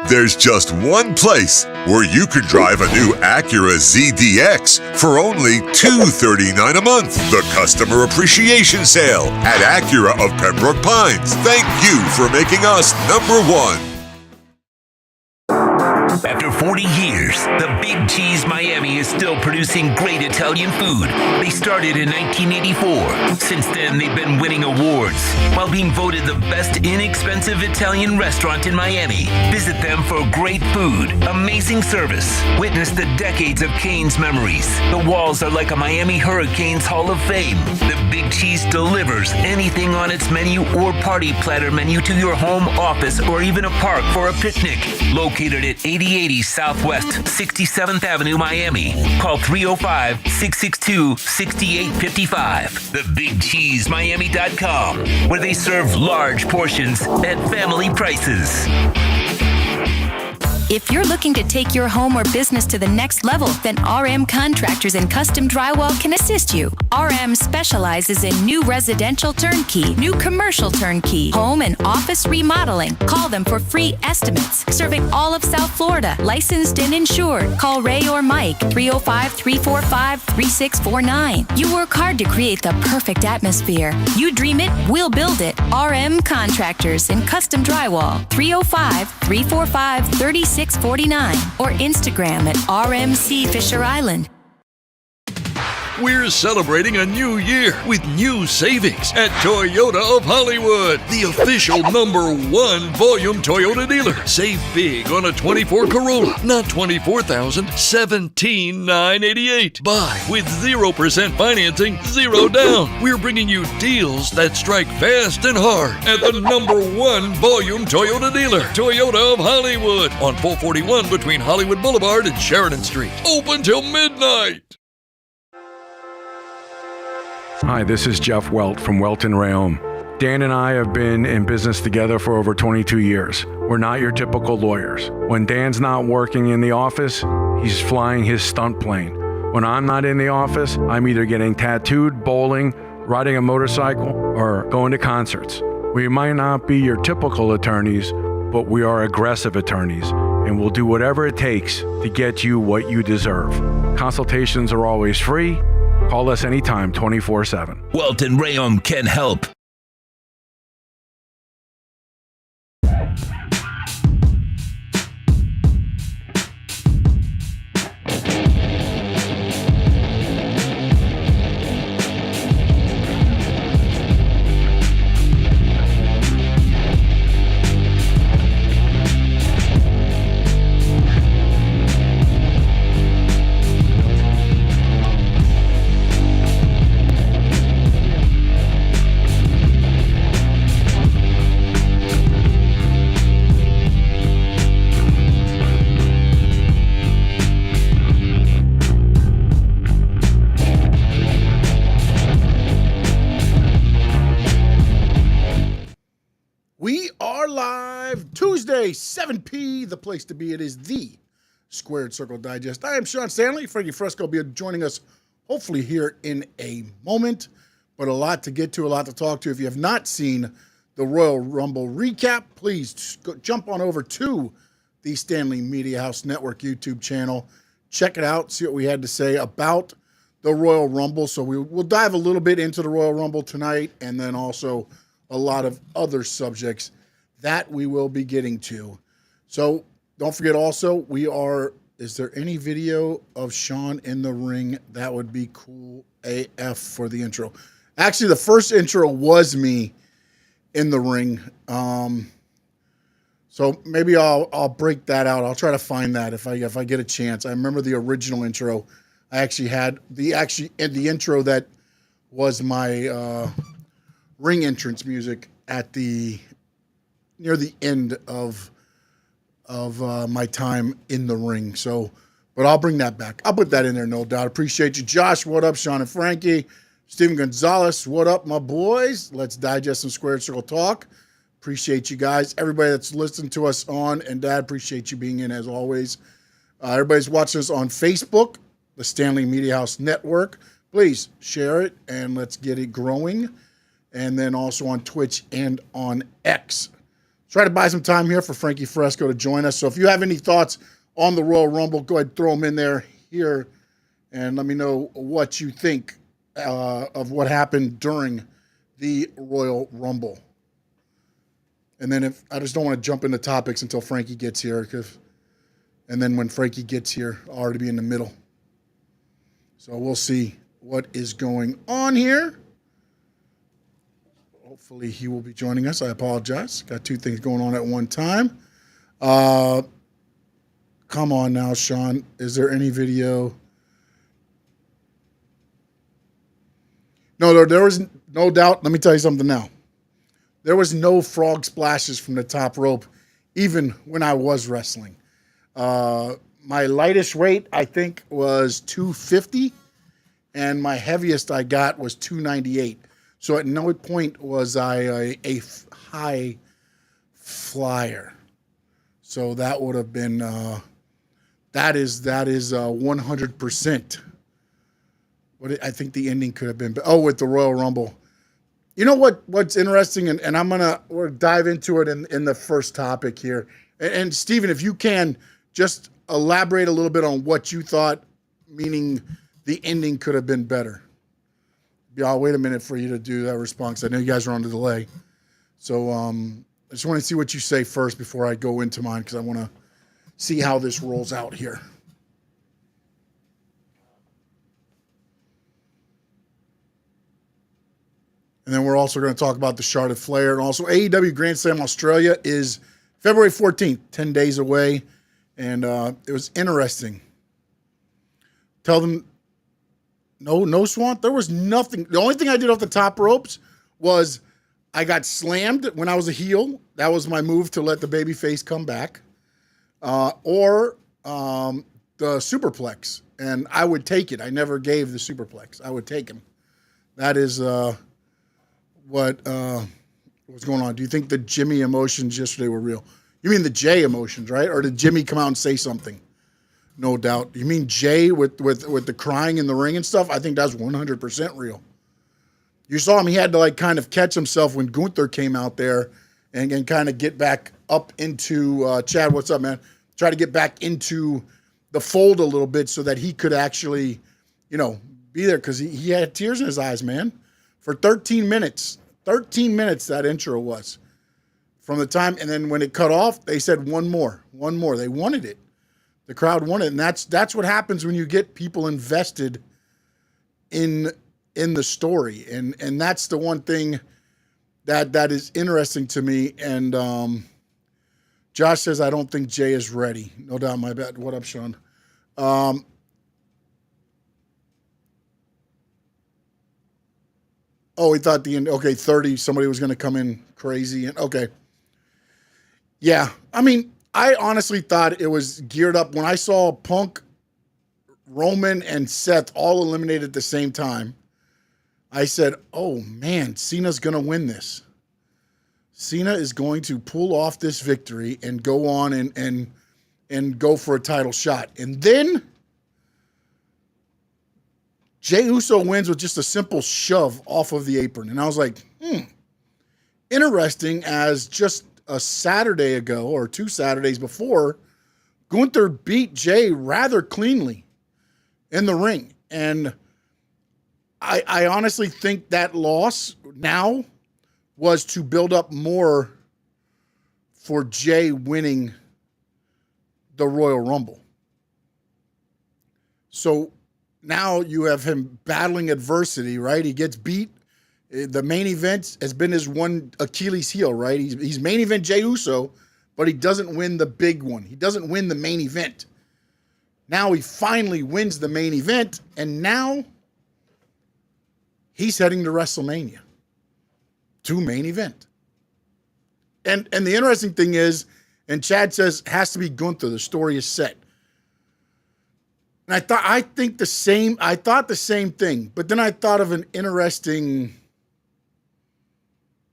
There's just one place where you can drive a new Acura ZDX for only $239 a month. The Customer Appreciation Sale at Acura of Pembroke Pines. Thank you for making us number one. After 40 years, the Big Cheese Miami is still producing great Italian food. They started in 1984. Since then, they've been winning awards while being voted the best inexpensive Italian restaurant in Miami. Visit them for great food, amazing service. Witness the decades of Cane's memories. The walls are like a Miami Hurricanes Hall of Fame. The Big Cheese delivers anything on its menu or party platter menu to your home, office, or even a park for a picnic. Located at 8080 Southwest 67th Avenue, Miami. Call 305-662-6855. TheBigCheeseMiami.com, where they serve large portions at family prices. If you're looking to take your home or business to the next level, then RM Contractors and Custom Drywall can assist you. RM specializes in new residential turnkey, new commercial turnkey, home and office remodeling. Call them for free estimates. Serving all of South Florida, licensed and insured. Call Ray or Mike, 305-345-3649. You work hard to create the perfect atmosphere. You dream it, we'll build it. RM Contractors and Custom Drywall, 305-345-3649 or Instagram at RMC Fisher Island. We're celebrating a new year with new savings at Toyota of Hollywood, the official #1 volume Toyota dealer. Save big on a 24 Corolla, not $24,000, $17,988. Buy with 0% financing, 0 down. We're bringing you deals that strike fast and hard at the #1 volume Toyota dealer, Toyota of Hollywood, on 441 between Hollywood Boulevard and Sheridan Street. Open till midnight. Hi, this is Jeff Welt from Welt and Rayom. Dan and I have been in business together for over 22 years. We're not your typical lawyers. When Dan's not working in the office, he's flying his stunt plane. When I'm not in the office, I'm either getting tattooed, bowling, riding a motorcycle, or going to concerts. We might not be your typical attorneys, but we are aggressive attorneys, and we'll do whatever it takes to get you what you deserve. Consultations are always free. Call us anytime, 24/7. Welt and Rayom can help. Tuesday, 7 p, the place to be. It is the Squared Circle Digest. I am Sean Stanley. Frankie Fresco will be joining us hopefully here in a moment, but a lot to get to, a lot to talk to. If you have not seen the Royal Rumble recap, please jump on over to the Stanley Media House Network YouTube channel. Check it out, see what we had to say about the Royal Rumble. So we'll dive a little bit into the Royal Rumble tonight, and then also a lot of other subjects that we will be getting to. So don't forget also, is there any video of Sean in the ring? That would be cool AF for the intro. Actually, the first intro was me in the ring. So maybe I'll break that out. I'll try to find that if I get a chance. I remember the original intro. I actually had the intro that was my ring entrance music at near the end of my time in the ring. So, but I'll bring that back. I'll put that in there, no doubt. Appreciate you, Josh. What up, Sean and Frankie? Steven Gonzalez. What up, my boys? Let's digest some Squared Circle talk. Appreciate you guys. Everybody that's listening to us on, and Dad, appreciate you being in as always. Everybody's watching us on Facebook, the Stanley Media House Network. Please share it and let's get it growing. And then also on Twitch and on X. try to buy some time here for Frankie Fresco to join us. So if you have any thoughts on the Royal Rumble, go ahead and throw them in there here and let me know what you think of what happened during the Royal Rumble. And then if I just don't want to jump into topics until Frankie gets here, and then when Frankie gets here, I'll already be in the middle. So we'll see what is going on here. Hopefully he will be joining us. I apologize. Got two things going on at one time. Come on now, Sean. Is there any video? No, there was no doubt. Let me tell you something now. There was no frog splashes from the top rope, even when I was wrestling. My lightest weight, I think, was 250, and my heaviest I got was 298. So at no point was I a high flyer. So that would have been that is 100%. What I think the ending could have been. With the Royal Rumble. You know what's interesting, and we'll dive into it in the first topic here. And Steven, if you can, just elaborate a little bit on what you thought, meaning the ending could have been better. I'll wait a minute for you to do that response. I know you guys are on the delay. So I just want to see what you say first before I go into mine, because I want to see how this rolls out here. And then we're also going to talk about the Charlotte Flair. And also AEW Grand Slam Australia is February 14th, 10 days away. And it was interesting. Tell them, no Swamp. There was nothing. The only thing I did off the top ropes was I got slammed when I was a heel. That was my move to let the babyface come back. Or the superplex. And I would take it. I never gave the superplex. I would take him. That is... What's going on? Do you think the Jimmy emotions yesterday were real? You mean the Jay emotions, right? Or did Jimmy come out and say something? No doubt. You mean Jay with the crying in the ring and stuff? I think that's 100% real. You saw him. He had to kind of catch himself when Gunther came out there and kind of get back up into Chad. What's up, man? Try to get back into the fold a little bit so that he could actually, be there, because he had tears in his eyes, man. For 13 minutes. 13 minutes that intro was. From the time, and then when it cut off, they said one more. They wanted it. The crowd wanted it. And that's what happens when you get people invested in the story. And that's the one thing that is interesting to me. And Josh says, I don't think Jay is ready. No doubt, my bad. What up, Sean? He thought 30, somebody was going to come in crazy. And okay. Yeah. I mean, I honestly thought it was geared up. When I saw Punk, Roman, and Seth all eliminated at the same time, I said, oh, man, Cena's going to win this. Cena is going to pull off this victory and go on and go for a title shot. And then Jey Uso wins with just a simple shove off of the apron. And I was like, interesting, as just a Saturday ago or 2 Saturdays before, Gunther beat Jey rather cleanly in the ring. And I honestly think that loss now was to build up more for Jey winning the Royal Rumble. So now you have him battling adversity, right? He gets beat. The main event has been his one Achilles heel, right? He's main event Jey Uso, but he doesn't win the big one. He doesn't win the main event. Now he finally wins the main event, and now he's heading to WrestleMania to main event. And the interesting thing is, and Chad says, has to be Gunther. The story is set. And I thought the same thing, but then I thought of an interesting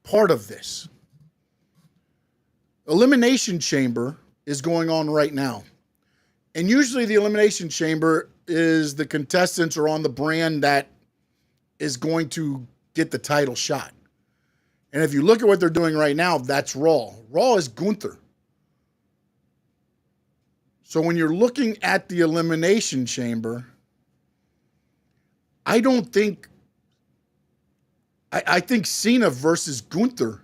part of this. Elimination Chamber is going on right now. And usually the Elimination Chamber is the contestants are on the brand that is going to get the title shot. And if you look at what they're doing right now, that's Raw. Raw is Gunther. So when you're looking at the Elimination Chamber, I don't think. I think Cena versus Gunther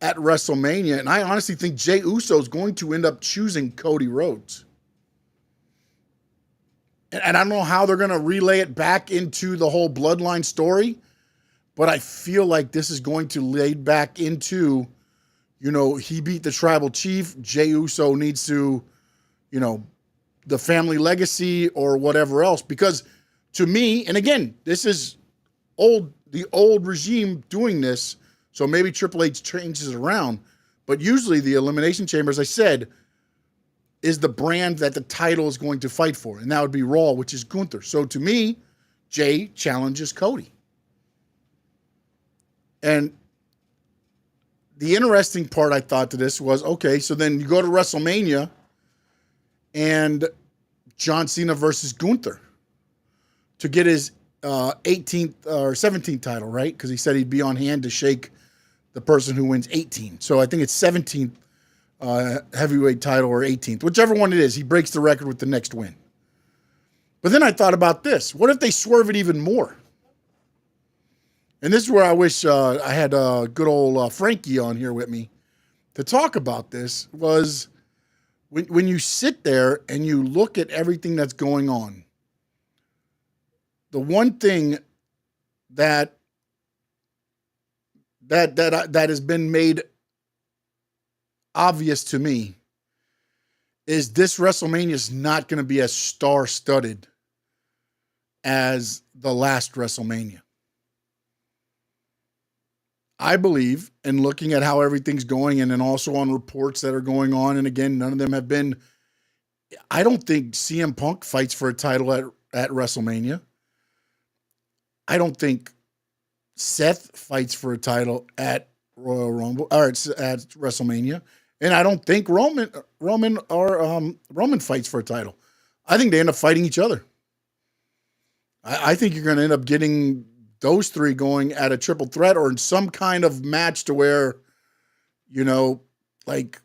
at WrestleMania, and I honestly think Jey Uso is going to end up choosing Cody Rhodes. And I don't know how they're going to relay it back into the whole bloodline story, but I feel like this is going to lead back into, he beat the tribal chief. Jey Uso needs to, the family legacy or whatever else. Because to me, and again, this is the old regime doing this, so maybe Triple H changes it around. But usually the Elimination Chamber, as I said, is the brand that the title is going to fight for. And that would be Raw, which is Gunther. So to me, Jey challenges Cody. And the interesting part I thought to this was, okay, so then you go to WrestleMania and John Cena versus Gunther to get his 18th or 17th title, right? Because he said he'd be on hand to shake the person who wins 18. So I think it's 17th heavyweight title or 18th, whichever one it is. He breaks the record with the next win. But then I thought about this. What if they swerve it even more? And this is where I wish I had good old Frankie on here with me to talk about this, was when you sit there and you look at everything that's going on, the one thing that has been made obvious to me is this WrestleMania is not going to be as star-studded as the last WrestleMania. I believe, and looking at how everything's going, and then also on reports that are going on, and again, none of them have been, I don't think CM Punk fights for a title at WrestleMania. I don't think Seth fights for a title at Royal Rumble or at WrestleMania, and I don't think Roman fights for a title. I think they end up fighting each other. I think you're going to end up getting those three going at a triple threat or in some kind of match to where, like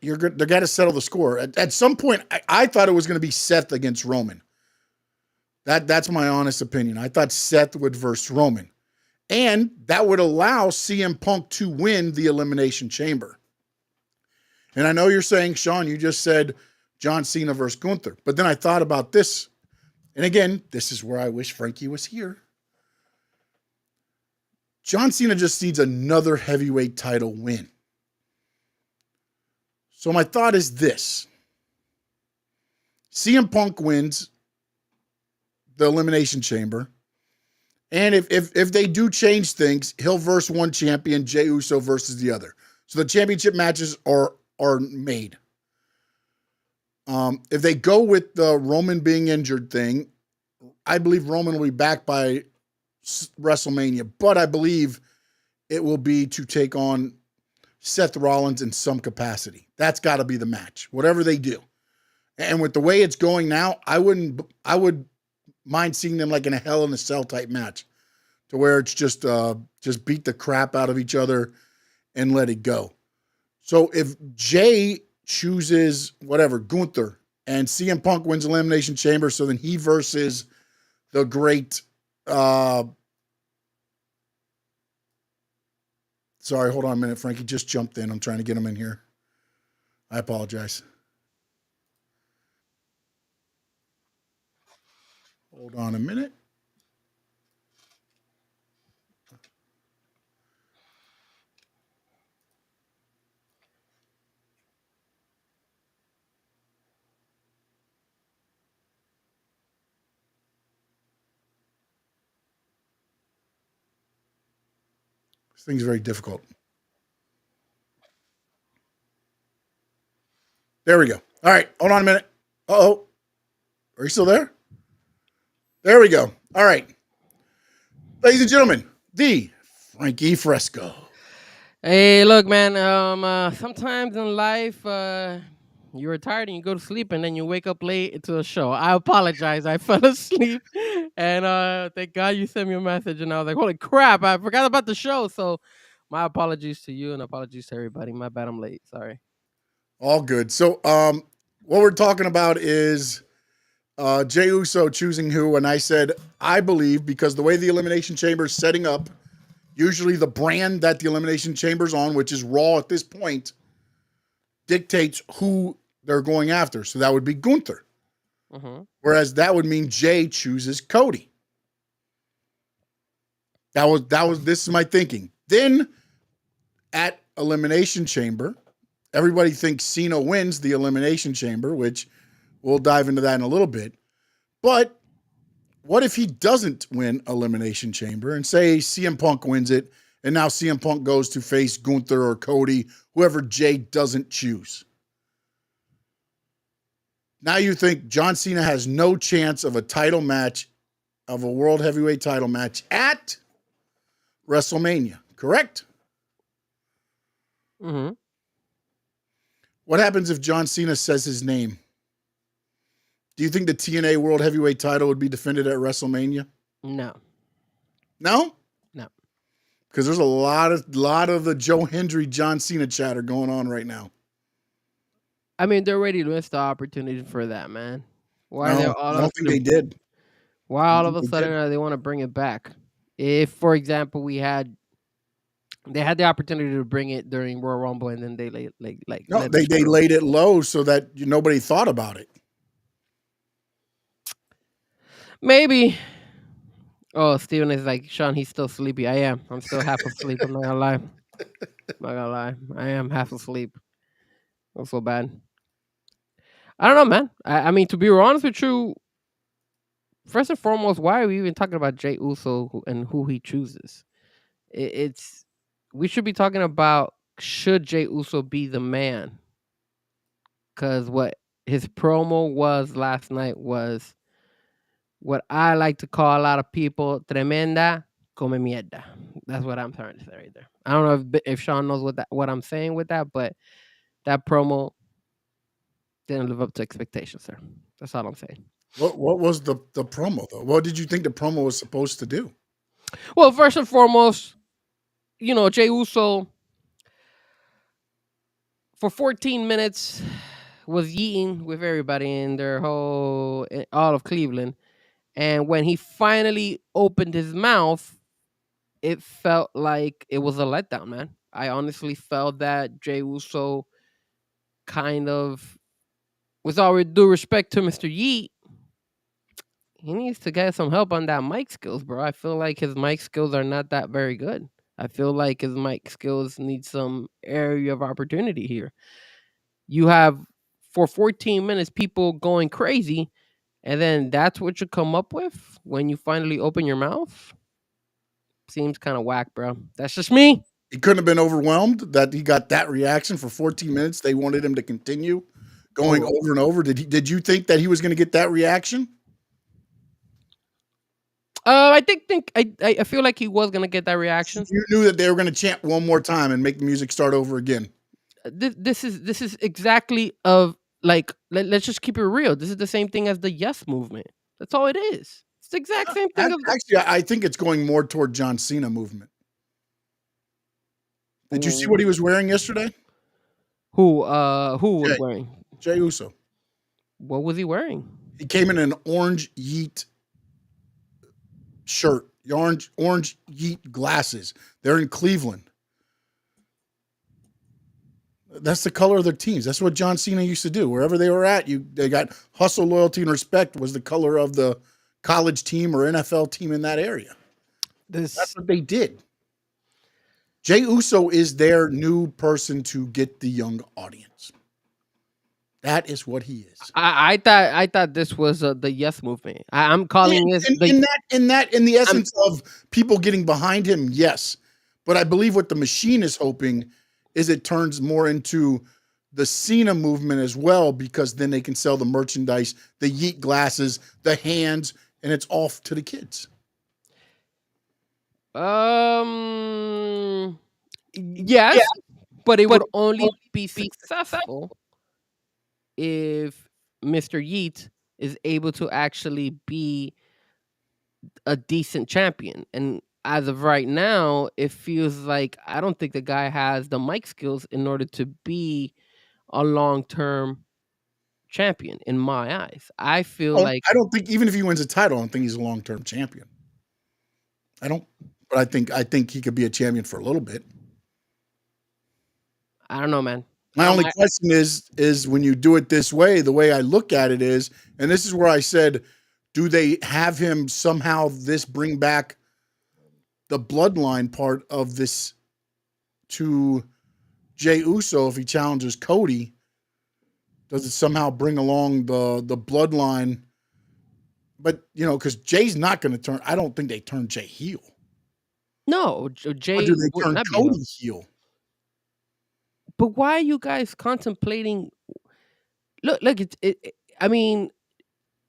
they're going to settle the score. At some point, I thought it was going to be Seth against Roman. That's my honest opinion. I thought Seth would verse Roman. And that would allow CM Punk to win the Elimination Chamber. And I know you're saying, Sean, you just said John Cena versus Gunther. But then I thought about this. And again, this is where I wish Frankie was here. John Cena just needs another heavyweight title win. So my thought is this. CM Punk wins the Elimination Chamber. And if they do change things, he'll verse one champion, Jey Uso versus the other. So the championship matches are made. If they go with the Roman being injured thing, I believe Roman will be back by WrestleMania, but I believe it will be to take on Seth Rollins in some capacity. That's got to be the match, whatever they do. And with the way it's going now, I would mind seeing them like in a Hell in a Cell type match, to where it's just beat the crap out of each other and let it go. So if Jey chooses Gunther, and CM Punk wins Elimination Chamber, so then he versus the great, sorry, hold on a minute. Frankie just jumped in. I'm trying to get him in here. I apologize. Hold on a minute. This thing's very difficult. There we go. All right, hold on a minute. Uh-oh. Are you still there? There we go. All right. Ladies and gentlemen, the Frankie Fresco. Hey, look, man. Sometimes in life, you're tired and you go to sleep, and then you wake up late to a show. I apologize. I fell asleep And thank God you sent me a message, and I was like, "Holy crap! I forgot about the show." So, my apologies to you, and apologies to everybody. My bad, I'm late. Sorry. All good. So, what we're talking about is Jey Uso choosing who, and I said I believe because the way the Elimination Chamber is setting up, usually the brand that the Elimination Chamber's on, which is Raw at this point, dictates who they're going after. So that would be Gunther. Mm-hmm. Whereas that would mean Jay chooses Cody. This is my thinking. Then at Elimination Chamber, everybody thinks Cena wins the Elimination Chamber, which we'll dive into that in a little bit. But what if he doesn't win Elimination Chamber and say CM Punk wins it, and now CM Punk goes to face Gunther or Cody, whoever Jay doesn't choose? Now you think John Cena has no chance of a title match, of a World Heavyweight title match at WrestleMania, correct? Mm-hmm. What happens if John Cena says his name? Do you think the TNA World Heavyweight title would be defended at WrestleMania? No. No? No. Because there's a lot of the Joe Hendry, John Cena chatter going on right now. I mean, they already missed the opportunity for that, man. Why No, are they all I don't think they did. Why all of a They sudden did. they want to bring it back? If, for example, they had the opportunity to bring it during Royal Rumble, and then they No, let they it go. laid it low so that nobody thought about it. Maybe. Oh, Steven is like, Sean, he's still sleepy. I am. I'm still half asleep. I'm not gonna lie. Not gonna lie. I am half asleep. Not so bad. I don't know, man. I mean, to be honest with you, first and foremost, why are we even talking about Jey Uso and who he chooses? It's we should be talking about should Jey Uso be the man? Because what his promo was last night was what I like to call a lot of people tremenda come mierda. That's what I'm trying to say right there. I don't know if Sean knows what I'm saying with that, but that promo didn't live up to expectations, sir. That's all I'm saying. What was the promo though? What did you think the promo was supposed to do? Well, first and foremost, Jey Uso for 14 minutes was yeeting with everybody in their all of Cleveland. And when he finally opened his mouth, it felt like it was a letdown, man. I honestly felt that Jey Uso kind of, with all due respect to Mr. Yeet, he needs to get some help on that mic skills, bro. I feel like his mic skills are not that very good. I feel like his mic skills need some area of opportunity here. You have, for 14 minutes, people going crazy, and then that's what you come up with when you finally open your mouth? Seems kind of whack, bro. That's just me. He couldn't have been overwhelmed that he got that reaction for 14 minutes. They wanted him to continue going over and over. Did you think that he was going to get that reaction? I feel like he was gonna get that reaction. You knew that they were going to chant one more time and make the music start over again. This is exactly of like let's just keep it real. This is the same thing as the Yes movement. That's all it is. It's the exact same thing. Actually, I think it's going more toward John Cena movement. Did you see what he was wearing yesterday? Who was wearing? Jey Uso. What was he wearing? He came in an orange Yeet shirt, orange Yeet glasses. They're in Cleveland. That's the color of their teams. That's what John Cena used to do. Wherever they were at, they got hustle, loyalty, and respect was the color of the college team or NFL team in that area. That's what they did. Jey Uso is their new person to get the young audience. That is what he is. I thought this was the Yes movement. I'm calling this in the essence of people getting behind him. Yes, but I believe what the machine is hoping is it turns more into the Cena movement as well, because then they can sell the merchandise, the Yeet glasses, the hands, and it's off to the kids. Yes, but it would only be successful if Mr. Yeet is able to actually be a decent champion. And as of right now, it feels like I don't think the guy has the mic skills in order to be a long term champion in my eyes. I feel like I don't think even if he wins a title, I don't think he's a long term champion. I don't, but I think he could be a champion for a little bit. I don't know, man. My only question is when you do it this way, the way I look at it is, and this is where I said, do they have him somehow this bring back the bloodline part of this to Jey Uso if he challenges Cody? Does it somehow bring along the bloodline? But because Jay's not going to turn. I don't think they turn Jay heel. No, Or Jay do they would turn not be heel. Cody heel? But why are you guys contemplating? Look, I mean,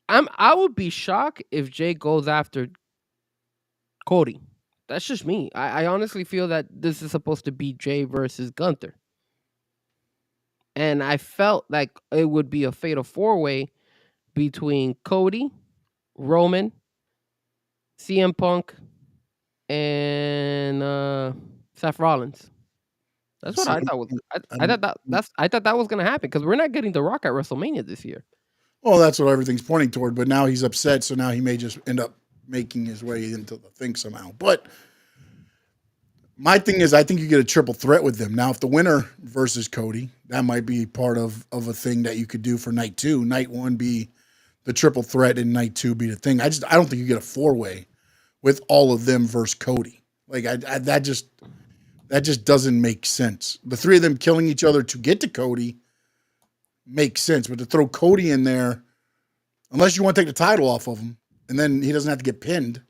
I would be shocked if Jay goes after Cody. That's just me. I honestly feel that this is supposed to be Jay versus Gunther. And I felt like it would be a fatal four-way between Cody, Roman, CM Punk, and Seth Rollins. That's what I thought was. I thought that was gonna happen because we're not getting The Rock at WrestleMania this year. Well, that's what everything's pointing toward. But now he's upset, so now he may just end up making his way into the thing somehow. But my thing is, I think you get a triple threat with them. Now, if the winner versus Cody, that might be part of a thing that you could do for night 2. Night 1 be the triple threat, and night 2 be the thing. I don't think you get a 4-way with all of them versus Cody. Like that just doesn't make sense. The 3 of them killing each other to get to Cody makes sense, but to throw Cody in there, unless you want to take the title off of him, and then he doesn't have to get pinned.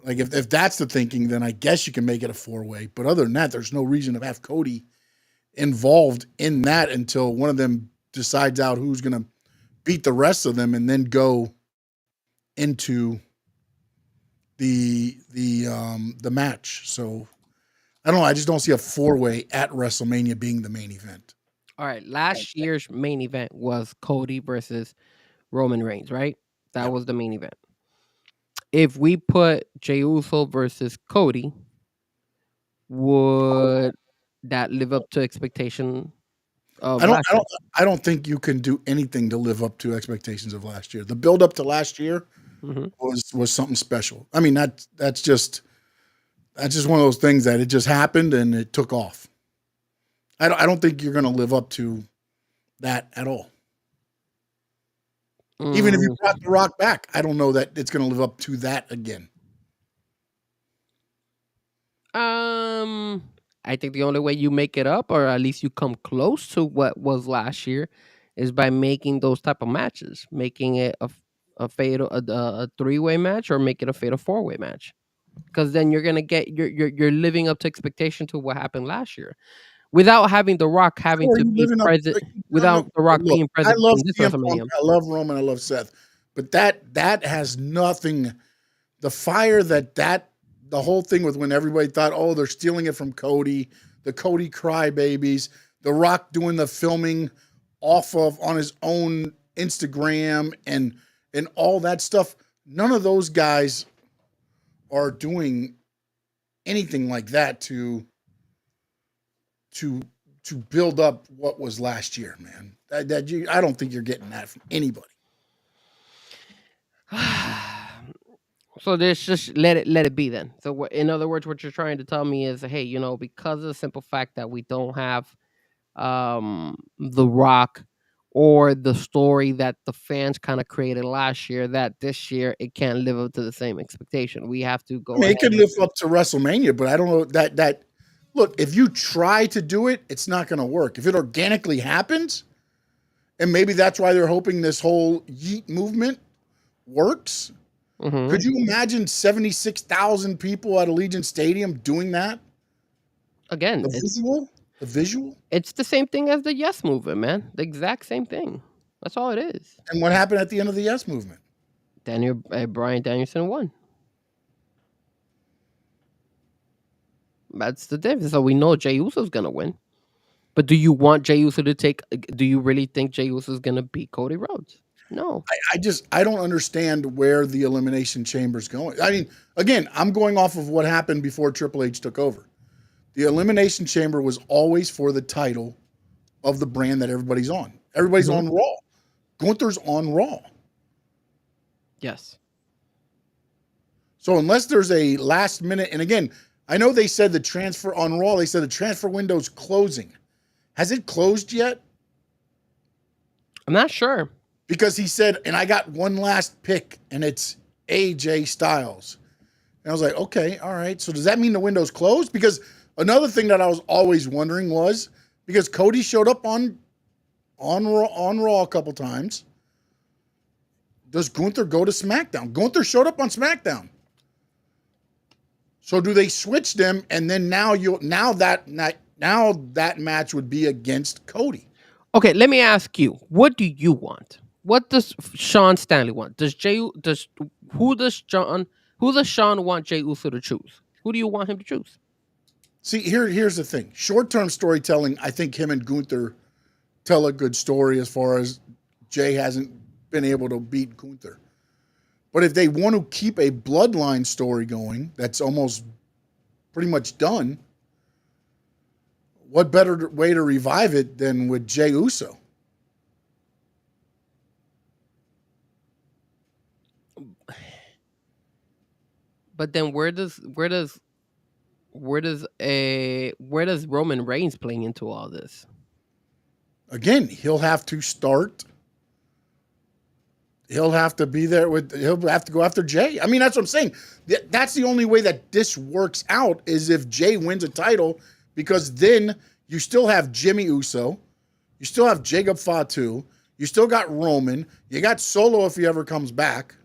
Like if that's the thinking, then I guess you can make it a 4-way. But other than that, there's no reason to have Cody involved in that until one of them decides out who's going to beat the rest of them, and then go into the match. So I don't know. I just don't see a 4-way at WrestleMania being the main event. All right, last year's main event was Cody versus Roman Reigns, right? That was the main event. If we put Jey Uso versus Cody, would that live up to expectation of last year? I don't think you can do anything to live up to expectations of last year. The build up to last year was something special. I mean, that's just one of those things that it just happened and it took off. I don't think you're going to live up to that at all. Even if you brought The Rock back, I don't know that it's going to live up to that again. I think the only way you make it up, or at least you come close to what was last year, is by making those type of matches, making it a fatal a 3-way match, or make it a fatal 4-way match. Because then you're gonna get you're living up to expectation to what happened last year, without having The Rock having to be present. Without The Rock being present. I love in this CM WrestleMania. Punk, I love Roman, I love Seth, but that has nothing. The fire the whole thing with when everybody thought, oh, they're stealing it from Cody, the Cody crybabies, The Rock doing the filming on his own Instagram and all that stuff. None of those guys are doing anything like that to build up what was last year, man. I don't think you're getting that from anybody. So there's just let it be then. So in other words, what you're trying to tell me is, hey, because of the simple fact that we don't have The Rock or the story that the fans kind of created last year, that this year it can't live up to the same expectation. We have to go. It could live up to WrestleMania, but I don't know that. Look, if you try to do it, it's not going to work. If it organically happens, and maybe that's why they're hoping this whole Yeet movement works. Could you imagine 76,000 people at Allegiant Stadium doing that? Again, the visual. It's the same thing as the Yes movement, man. The exact same thing. That's all it is. And what happened at the end of the Yes movement? Bryan Danielson won. That's the difference. So we know Jey Uso's gonna win. But do you want Jey Uso to take? Do you really think Jey Uso's gonna beat Cody Rhodes? No. I don't understand where the Elimination Chamber's going. I mean, again, I'm going off of what happened before Triple H took over. The Elimination Chamber was always for the title of the brand that everybody's on. Everybody's on Raw. Gunther's on Raw. Yes. So unless there's a last minute, and again, I know they said the transfer on Raw, they said the transfer window's closing. Has it closed yet? I'm not sure. Because he said, and I got one last pick, and it's AJ Styles. And I was like, okay, all right. So does that mean the window's closed? Because another thing that I was always wondering was, because Cody showed up on Raw a couple times, does Gunther go to SmackDown? Gunther showed up on SmackDown. So do they switch them, and then now that match would be against Cody? Okay, let me ask you. What do you want? What does Sean Stanley want? Who does Sean want Jey Uso to choose? Who do you want him to choose? See, here's the thing. Short-term storytelling, I think him and Gunther tell a good story as far as Jey hasn't been able to beat Gunther. But if they want to keep a bloodline story going that's almost pretty much done, what better way to revive it than with Jey Uso? But then where does Roman Reigns playing into all this? Again, he'll have to start. He'll have to be there he'll have to go after Jey. I mean, that's what I'm saying. That's the only way that this works out is if Jey wins a title, because then you still have Jimmy Uso, you still have Jacob Fatu, you still got Roman, you got Solo if he ever comes back.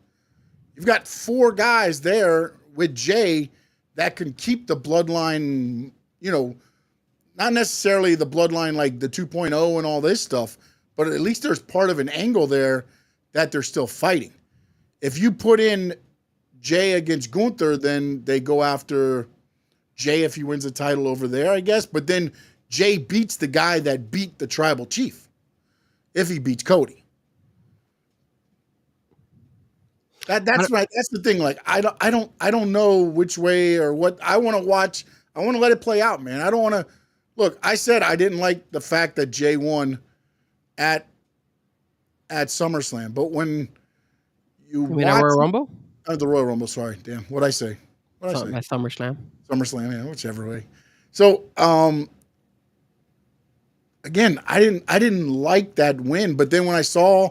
You've got 4 guys there with Jey that can keep the bloodline, not necessarily the bloodline like the 2.0 and all this stuff, but at least there's part of an angle there that they're still fighting. If you put in Jey against Gunther, then they go after Jey if he wins the title over there, I guess. But then Jey beats the guy that beat the tribal chief if he beats Cody. That's right. That's the thing. Like I don't know which way or what I want to watch. I want to let it play out, man. I don't want to look. I said I didn't like the fact that Jey won at SummerSlam, but when you mean at Royal Rumble? The Royal Rumble, sorry. Damn. What'd I say? At SummerSlam. SummerSlam, yeah, whichever way. So, again, I didn't like that win, but then when I saw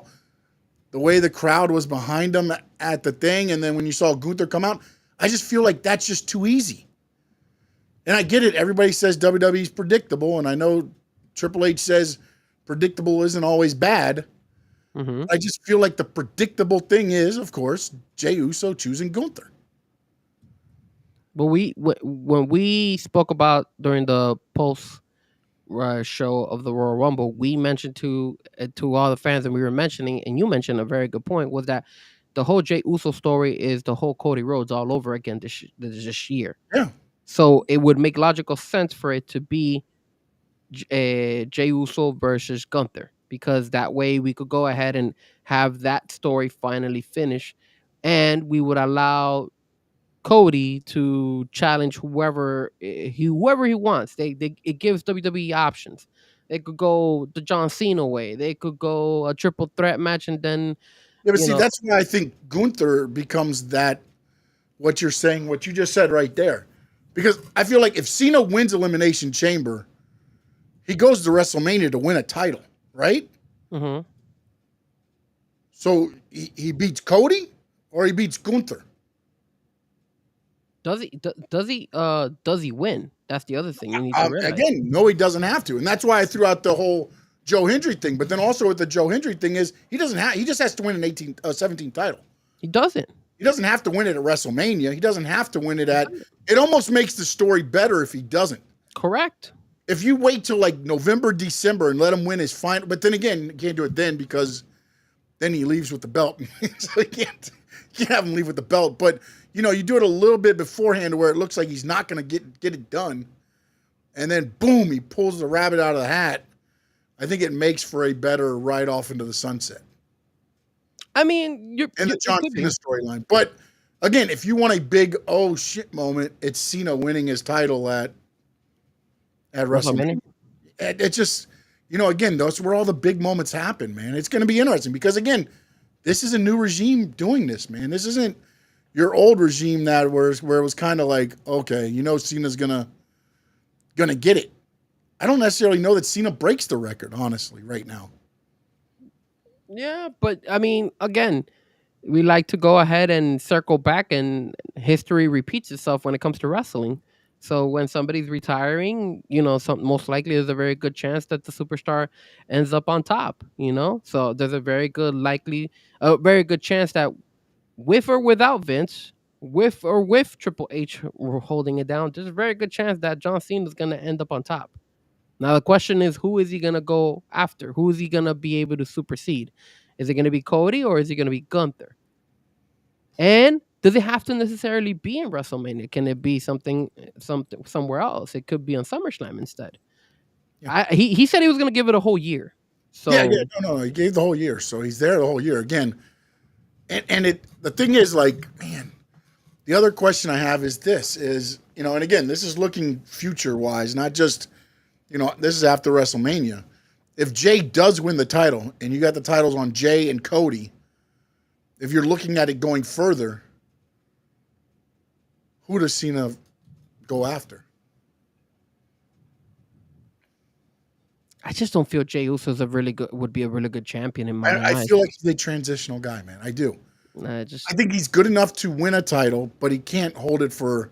the way the crowd was behind him at the thing, and then when you saw Gunther come out, I just feel like that's just too easy. And I get it. Everybody says WWE's predictable, and I know Triple H says predictable isn't always bad. Mm-hmm. I just feel like the predictable thing is, of course, Jey Uso choosing Gunther. But when we spoke about during the post show of the Royal Rumble, we mentioned to all the fans, and we were mentioning, and you mentioned a very good point, was that the whole Jey Uso story is the whole Cody Rhodes all over again this year. Yeah. So it would make logical sense for it to be Jey Uso versus Gunther, because that way we could go ahead and have that story finally finish, and we would allow Cody to challenge whoever he wants. It gives WWE options. They could go the John Cena way. They could go a triple threat match, and then that's why I think Gunther becomes that. What you're saying, what you just said right there, because I feel like if Cena wins Elimination Chamber, he goes to WrestleMania to win a title, right? Mm-hmm. So he beats Cody or he beats Gunther. Does he win? That's the other thing you need to realize. Again, no, he doesn't have to, and that's why I threw out the whole Joe Hendry thing. But then also with the Joe Hendry thing is he just has to win an 17 title. He doesn't. He doesn't have to win it at WrestleMania. He doesn't have to win it at. It almost makes the story better if he doesn't. Correct. If you wait till like November, December and let him win his final, but then again, you can't do it then because then he leaves with the belt. So you can't have him leave with the belt. But you do it a little bit beforehand where it looks like he's not going to get it done, and then boom, he pulls the rabbit out of the hat. I think it makes for a better ride off into the sunset. I mean, in the it John could Cena be. storyline. But again, if you want a big oh shit moment, it's Cena winning his title at WrestleMania. WrestleMania. It just, again, those where all the big moments happen, man. It's going to be interesting because again, this is a new regime doing this, man. This isn't your old regime that where it was kind of like, okay, Cena's gonna get it. I don't necessarily know that Cena breaks the record, honestly, right now. Yeah, but I mean, again, we like to go ahead and circle back, and history repeats itself when it comes to wrestling. So when somebody's retiring, most likely there's a very good chance that the superstar ends up on top. So there's a very good chance that with or without Vince, with or with Triple H holding it down, there's a very good chance that John Cena is going to end up on top. Now the question is, who is he gonna go after? Who is he gonna be able to supersede? Is it gonna be Cody or is it gonna be Gunther? And does it have to necessarily be in WrestleMania? Can it be something somewhere else? It could be on SummerSlam instead. Yeah. He said he was gonna give it a whole year. So Yeah, no, he gave the whole year, so he's there the whole year again. And the thing is, like, man, the other question I have is this: and again, this is looking future wise, not just. This is after WrestleMania. If Jay does win the title and you got the titles on Jay and Cody, if you're looking at it going further, who does Cena go after? I just don't feel Jey Uso would be a really good champion in my eyes. I feel like he's a transitional guy, man. I do. I think he's good enough to win a title, but he can't hold it for,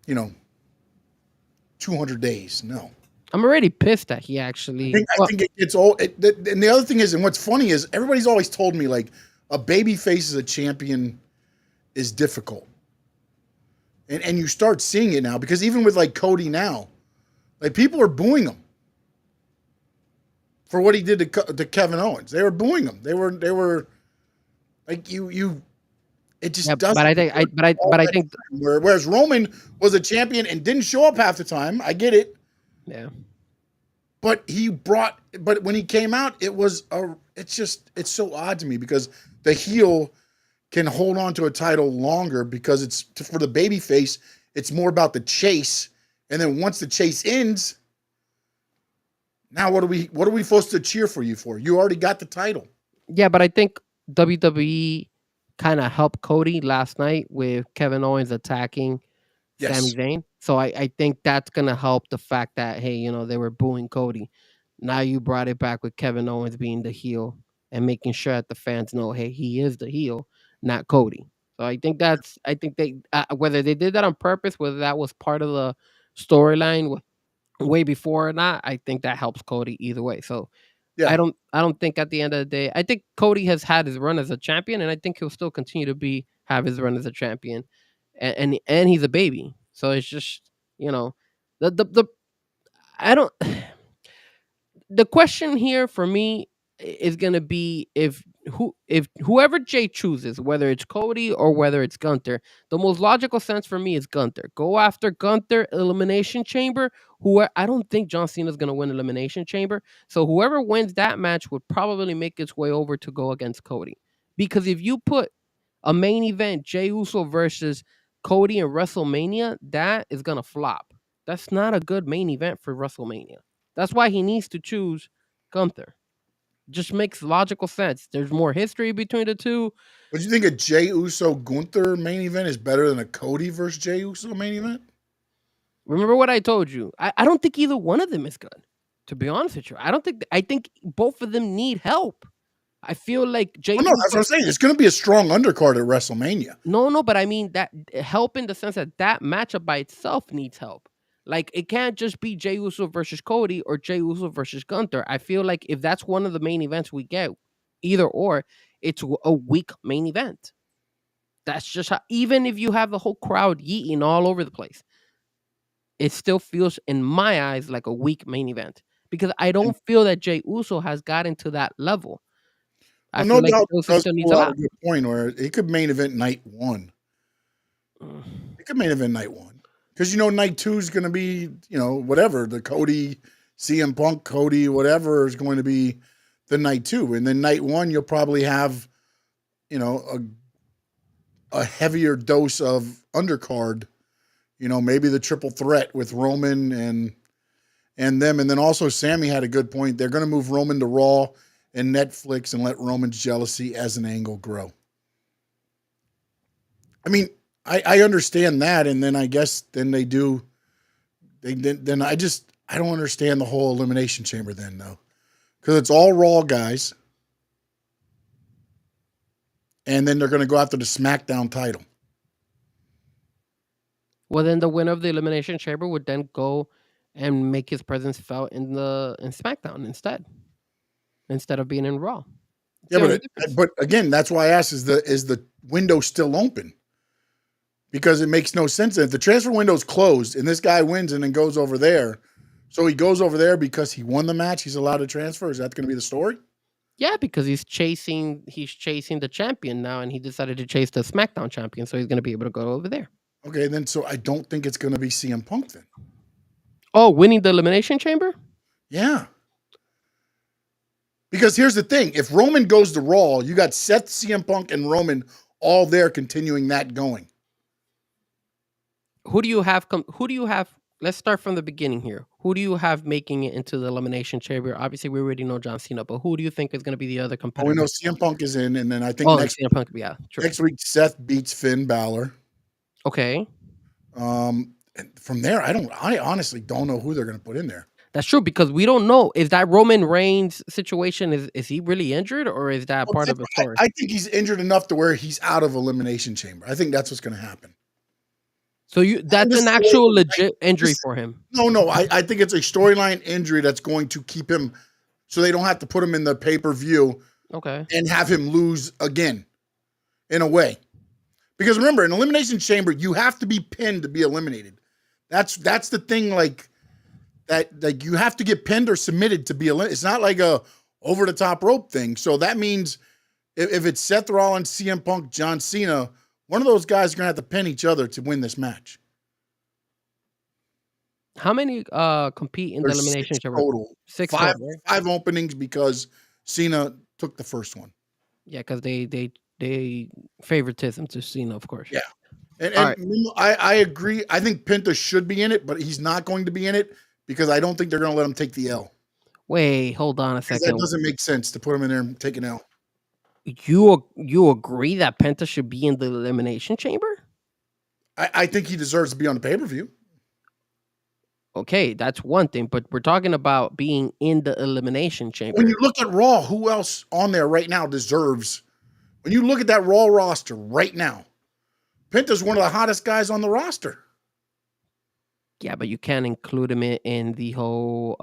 200 days. No. I'm already pissed that he actually. I think it's all. And the other thing is, and what's funny is, everybody's always told me like a baby face as a champion is difficult, and you start seeing it now because even with like Cody now, like people are booing him for what he did to Kevin Owens. They were booing him. They were like you. It just doesn't. But I think whereas Roman was a champion and didn't show up half the time. I get it. Yeah. But when he came out, it's so odd to me because the heel can hold on to a title longer because it's for the baby face, it's more about the chase. And then once the chase ends, now what are we supposed to cheer for you for? You already got the title. Yeah, but I think WWE kind of helped Cody last night with Kevin Owens attacking Sami Zayn. So I think that's going to help the fact that, hey, they were booing Cody. Now you brought it back with Kevin Owens being the heel and making sure that the fans know, hey, he is the heel, not Cody. So I think they, whether they did that on purpose, whether that was part of the storyline way before or not, I think that helps Cody either way. So yeah. I don't think at the end of the day, I think Cody has had his run as a champion, and I think he'll still continue to have his run as a champion. And he's a baby. So it's just, the I don't the question here for me is going to be if whoever Jay chooses, whether it's Cody or whether it's Gunther, the most logical sense for me is Gunther. Go after Gunther, Elimination Chamber. I don't think John Cena is going to win Elimination Chamber. So whoever wins that match would probably make its way over to go against Cody. Because if you put a main event, Jey Uso versus Cody in WrestleMania, that is going to flop. That's not a good main event for WrestleMania. That's why he needs to choose Gunther. Just makes logical sense. There's more history between the two. But you think a Jey Uso Gunther main event is better than a Cody versus Jey Uso main event? Remember what I told you. I don't think either one of them is good. To be honest with you, I think both of them need help. I feel like Jey. No, that's what I'm saying. It's going to be a strong undercard at WrestleMania. No, but I mean that help in the sense that matchup by itself needs help. Like, it can't just be Jey Uso versus Cody or Jey Uso versus Gunther. I feel like if that's one of the main events we get, either or, it's a weak main event. That's just how, even if you have the whole crowd yeeting all over the place, it still feels, in my eyes, like a weak main event. Because I don't feel that Jey Uso has gotten to that level. I feel like Uso still needs a good point where he could main event night one. He could main event night one. Because, night two is going to be, whatever. The Cody, CM Punk, Cody, whatever is going to be the night two. And then night one, you'll probably have a heavier dose of undercard. Maybe the triple threat with Roman and them, and then also Sammy had a good point. They're going to move Roman to Raw and Netflix and let Roman's jealousy as an angle grow. I mean, I understand that, and then I guess then they do. Then I don't understand the whole Elimination Chamber then though, because it's all Raw guys, and then they're going to go after the SmackDown title. Well, then the winner of the Elimination Chamber would then go and make his presence felt in SmackDown instead of being in Raw. Yeah, but again, that's why I asked: is the window still open? Because it makes no sense if the transfer window's closed and this guy wins and then goes over there. So he goes over there because he won the match. He's allowed to transfer. Is that going to be the story? Yeah, because he's chasing the champion now, and he decided to chase the SmackDown champion, so he's going to be able to go over there. Okay, then so I don't think it's going to be CM Punk then. Oh, winning the Elimination Chamber? Yeah. Because here's the thing. If Roman goes to Raw, you got Seth, CM Punk, and Roman all there continuing that going. Who do you have? Let's start from the beginning here. Who do you have making it into the Elimination Chamber? Obviously, we already know John Cena, but who do you think is going to be the other competitor? We know CM Punk is in, and then I think CM Punk, yeah, true. Next week Seth beats Finn Balor. Okay. And from there, I honestly don't know who they're going to put in there. That's true, because we don't know. Is that Roman Reigns situation, is he really injured, or is that part of the story? I think he's injured enough to where he's out of Elimination Chamber. I think that's what's going to happen. So that's an actual legit injury for him? No. I think it's a storyline injury that's going to keep him, so they don't have to put him in the pay-per-view. Okay. And have him lose again, in a way. Because remember, in Elimination Chamber, you have to be pinned to be eliminated. That's the thing, like you have to get pinned or submitted to be eliminated. It's not like a over-the-top rope thing. So that means if it's Seth Rollins, CM Punk, John Cena, one of those guys is going to have to pin each other to win this match. How many compete in the Elimination Chamber? Total. Six five, total, right? 5 openings because Cena took the first one. Yeah, because they favoritism to Cena, of course. Yeah. And right. I agree. I think Penta should be in it, but he's not going to be in it because I don't think they're going to let him take the L. Wait, hold on a second. That doesn't make sense to put him in there and take an L. You agree that Penta should be in the Elimination Chamber? I think he deserves to be on the pay-per-view. Okay, that's one thing, but we're talking about being in the Elimination Chamber. When you look at Raw, who else on there right now deserves? When you look at that Raw roster right now, Penta's one of the hottest guys on the roster. Yeah, but you can't include him in the whole.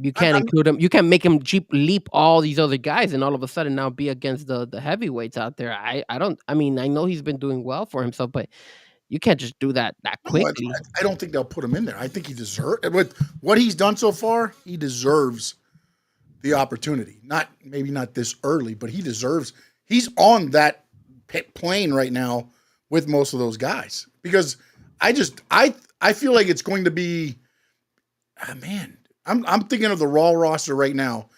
You can't include him. You can't make him leap all these other guys and all of a sudden now be against the heavyweights out there. I know he's been doing well for himself, but you can't just do that quickly. No, I don't think they'll put him in there. I think he deserves, with what he's done so far, he deserves the opportunity. Maybe not this early, but he deserves. He's on that plane right now with most of those guys because I feel like it's going to be, man. I'm thinking of the Raw roster right now.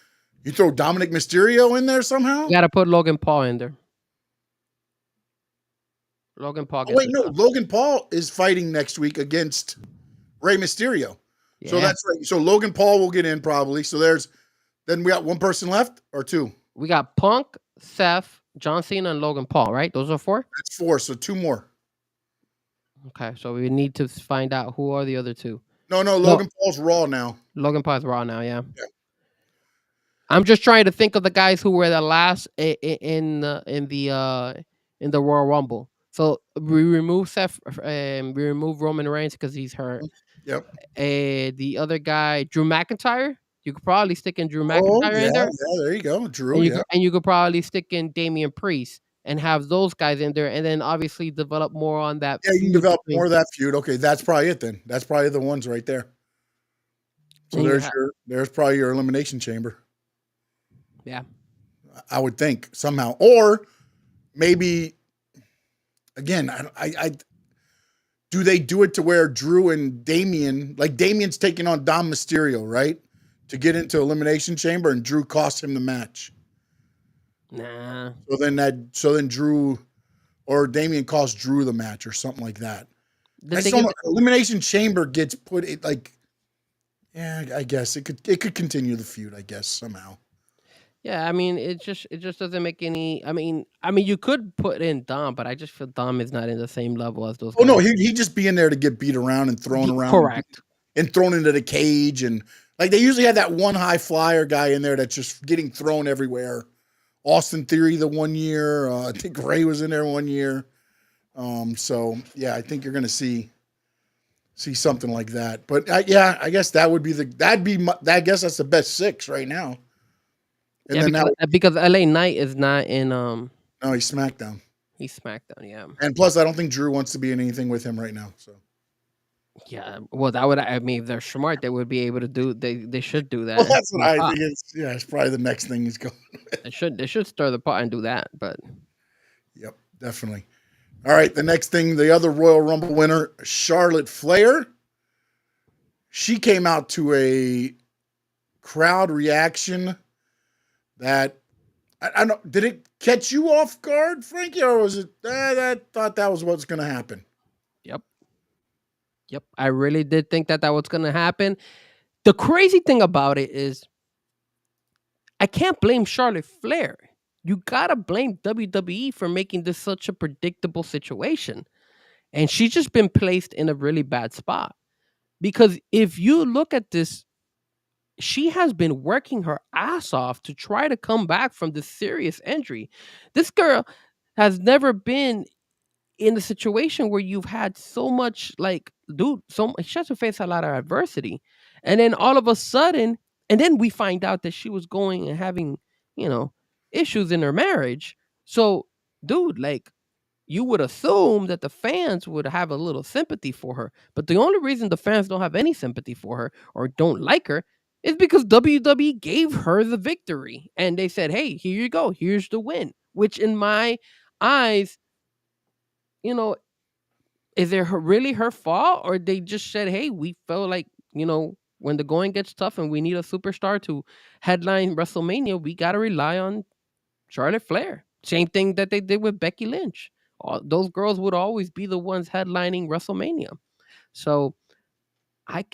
You throw Dominic Mysterio in there somehow? You got to put Logan Paul in there. Logan Paul. Logan Paul is fighting next week against Rey Mysterio. Yeah. So that's right. So Logan Paul will get in probably. So then we got one person left or two? We got Punk, Seth, John Cena, and Logan Paul, right? Those are 4? That's 4, so 2 more. Okay, so we need to find out who are the other 2. No, Logan Paul's Raw now. Logan Paul's Raw now, yeah. I'm just trying to think of the guys who were the last in the Royal Rumble. So we remove Seth, we remove Roman Reigns because he's hurt. Yep. The other guy, Drew McIntyre. You could probably stick in Drew McIntyre in there. Yeah, there you go, Drew. And you could probably stick in Damian Priest and have those guys in there, and then obviously develop more on that. Yeah, you can develop more of that feud. Okay, that's probably it then. That's probably the ones right there. So there's probably your Elimination Chamber. Yeah, I would think somehow, or maybe again, I do they do it to where Drew and Damian, like Damian's taking on Dom Mysterio, right, to get into Elimination Chamber, and Drew cost him the match. Nah. So then Drew or Damian cost Drew the match or something like that. The I just thing don't is, know. Elimination Chamber gets put it like, yeah, I guess it could continue the feud, I guess, somehow. yeah, I mean, it just doesn't make any. I mean, you could put in Dom, but I just feel Dom is not in the same level as those Oh no, guys. he just be in there to get beat around and thrown around Correct. and thrown into the cage, and like they usually have that one high flyer guy in there that's just getting thrown everywhere. Austin Theory the 1 year, I think Ray was in there 1 year. So yeah, I think you're gonna see something like that. But yeah, I guess that would be I guess that's the best 6 right now. And Yeah, then now, because LA Knight is not in no, he's SmackDown, he's SmackDown. Yeah. and plus I don't think Drew wants to be in anything with him right now. So Yeah. Well, that would. I mean, if they're smart, they would be able to do. They should do well, that. that's what from the I top. think. It's probably the next thing he's going. They should stir the pot and do that. But Yep, definitely. All right, the next thing, the other Royal Rumble winner, Charlotte Flair. She came out to a crowd reaction that I don't. Did it catch you off guard, Frankie, or was it? I thought that was what's going to happen. yep, yep. I really did think that was gonna happen. The crazy thing about it is, I can't blame Charlotte Flair. You gotta blame WWE for making this such a predictable situation, and she's just been placed in a really bad spot. Because if you look at this, she has been working her ass off to try to come back from this serious injury. This girl has never been in a situation where you've had so much, like, dude, she has to face a lot of adversity. And then all of a sudden, and then we find out that she was going and having, you know, issues in her marriage. So, dude, like, you would assume that the fans would have a little sympathy for her. But the only reason the fans don't have any sympathy for her or don't like her is because WWE gave her the victory. And they said, hey, here you go. Here's the win. Which, in my eyes, you know, is it really her fault? Or they just said, hey, we felt like, when the going gets tough and we need a superstar to headline WrestleMania, we got to rely on Charlotte Flair. Same thing that they did with Becky Lynch. Those girls would always be the ones headlining WrestleMania. So I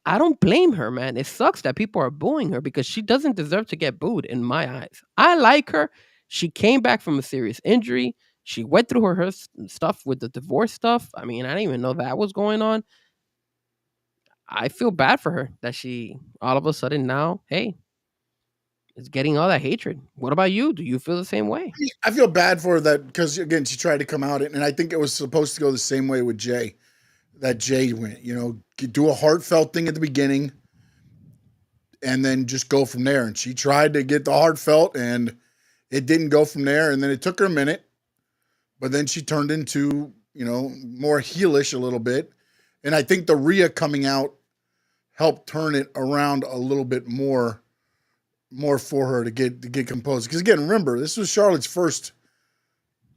don't blame her, man. It sucks that people are booing her because she doesn't deserve to get booed in my eyes. I like her. She came back from a serious injury. She went through her stuff with the divorce stuff. I mean, I didn't even know that was going on. I feel bad for her that she all of a sudden now, hey, is getting all that hatred. What about you? Do you feel the same way? I feel bad for her that because again she tried to come out and I think it was supposed to go the same way with Jay. That Jay went, do a heartfelt thing at the beginning, and then just go from there. And she tried to get the heartfelt, and it didn't go from there. And then it took her a minute, but then she turned into more heelish a little bit. And I think the Rhea coming out helped turn it around a little bit more for her to get composed. Because again, remember, this was Charlotte's first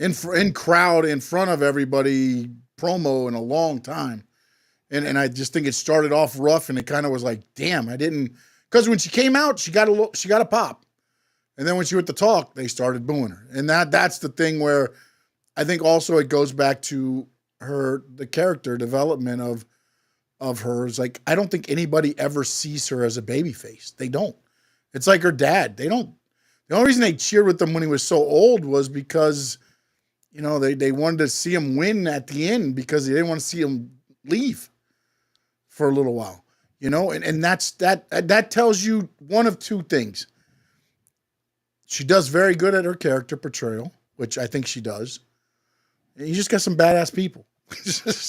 in crowd in front of everybody promo in a long time. And I just think it started off rough and it kind of was like, damn, because when she came out, she got a pop. And then when she went to talk, they started booing her. And that's the thing where I think also it goes back to the character development of hers. Like, I don't think anybody ever sees her as a babyface. They don't. It's like her dad. They don't. The only reason they cheered with him when he was so old was because, they wanted to see him win at the end because they didn't want to see him leave for a little while, and that tells you one of two things. She does very good at her character portrayal, which I think she does. And you just got some badass people.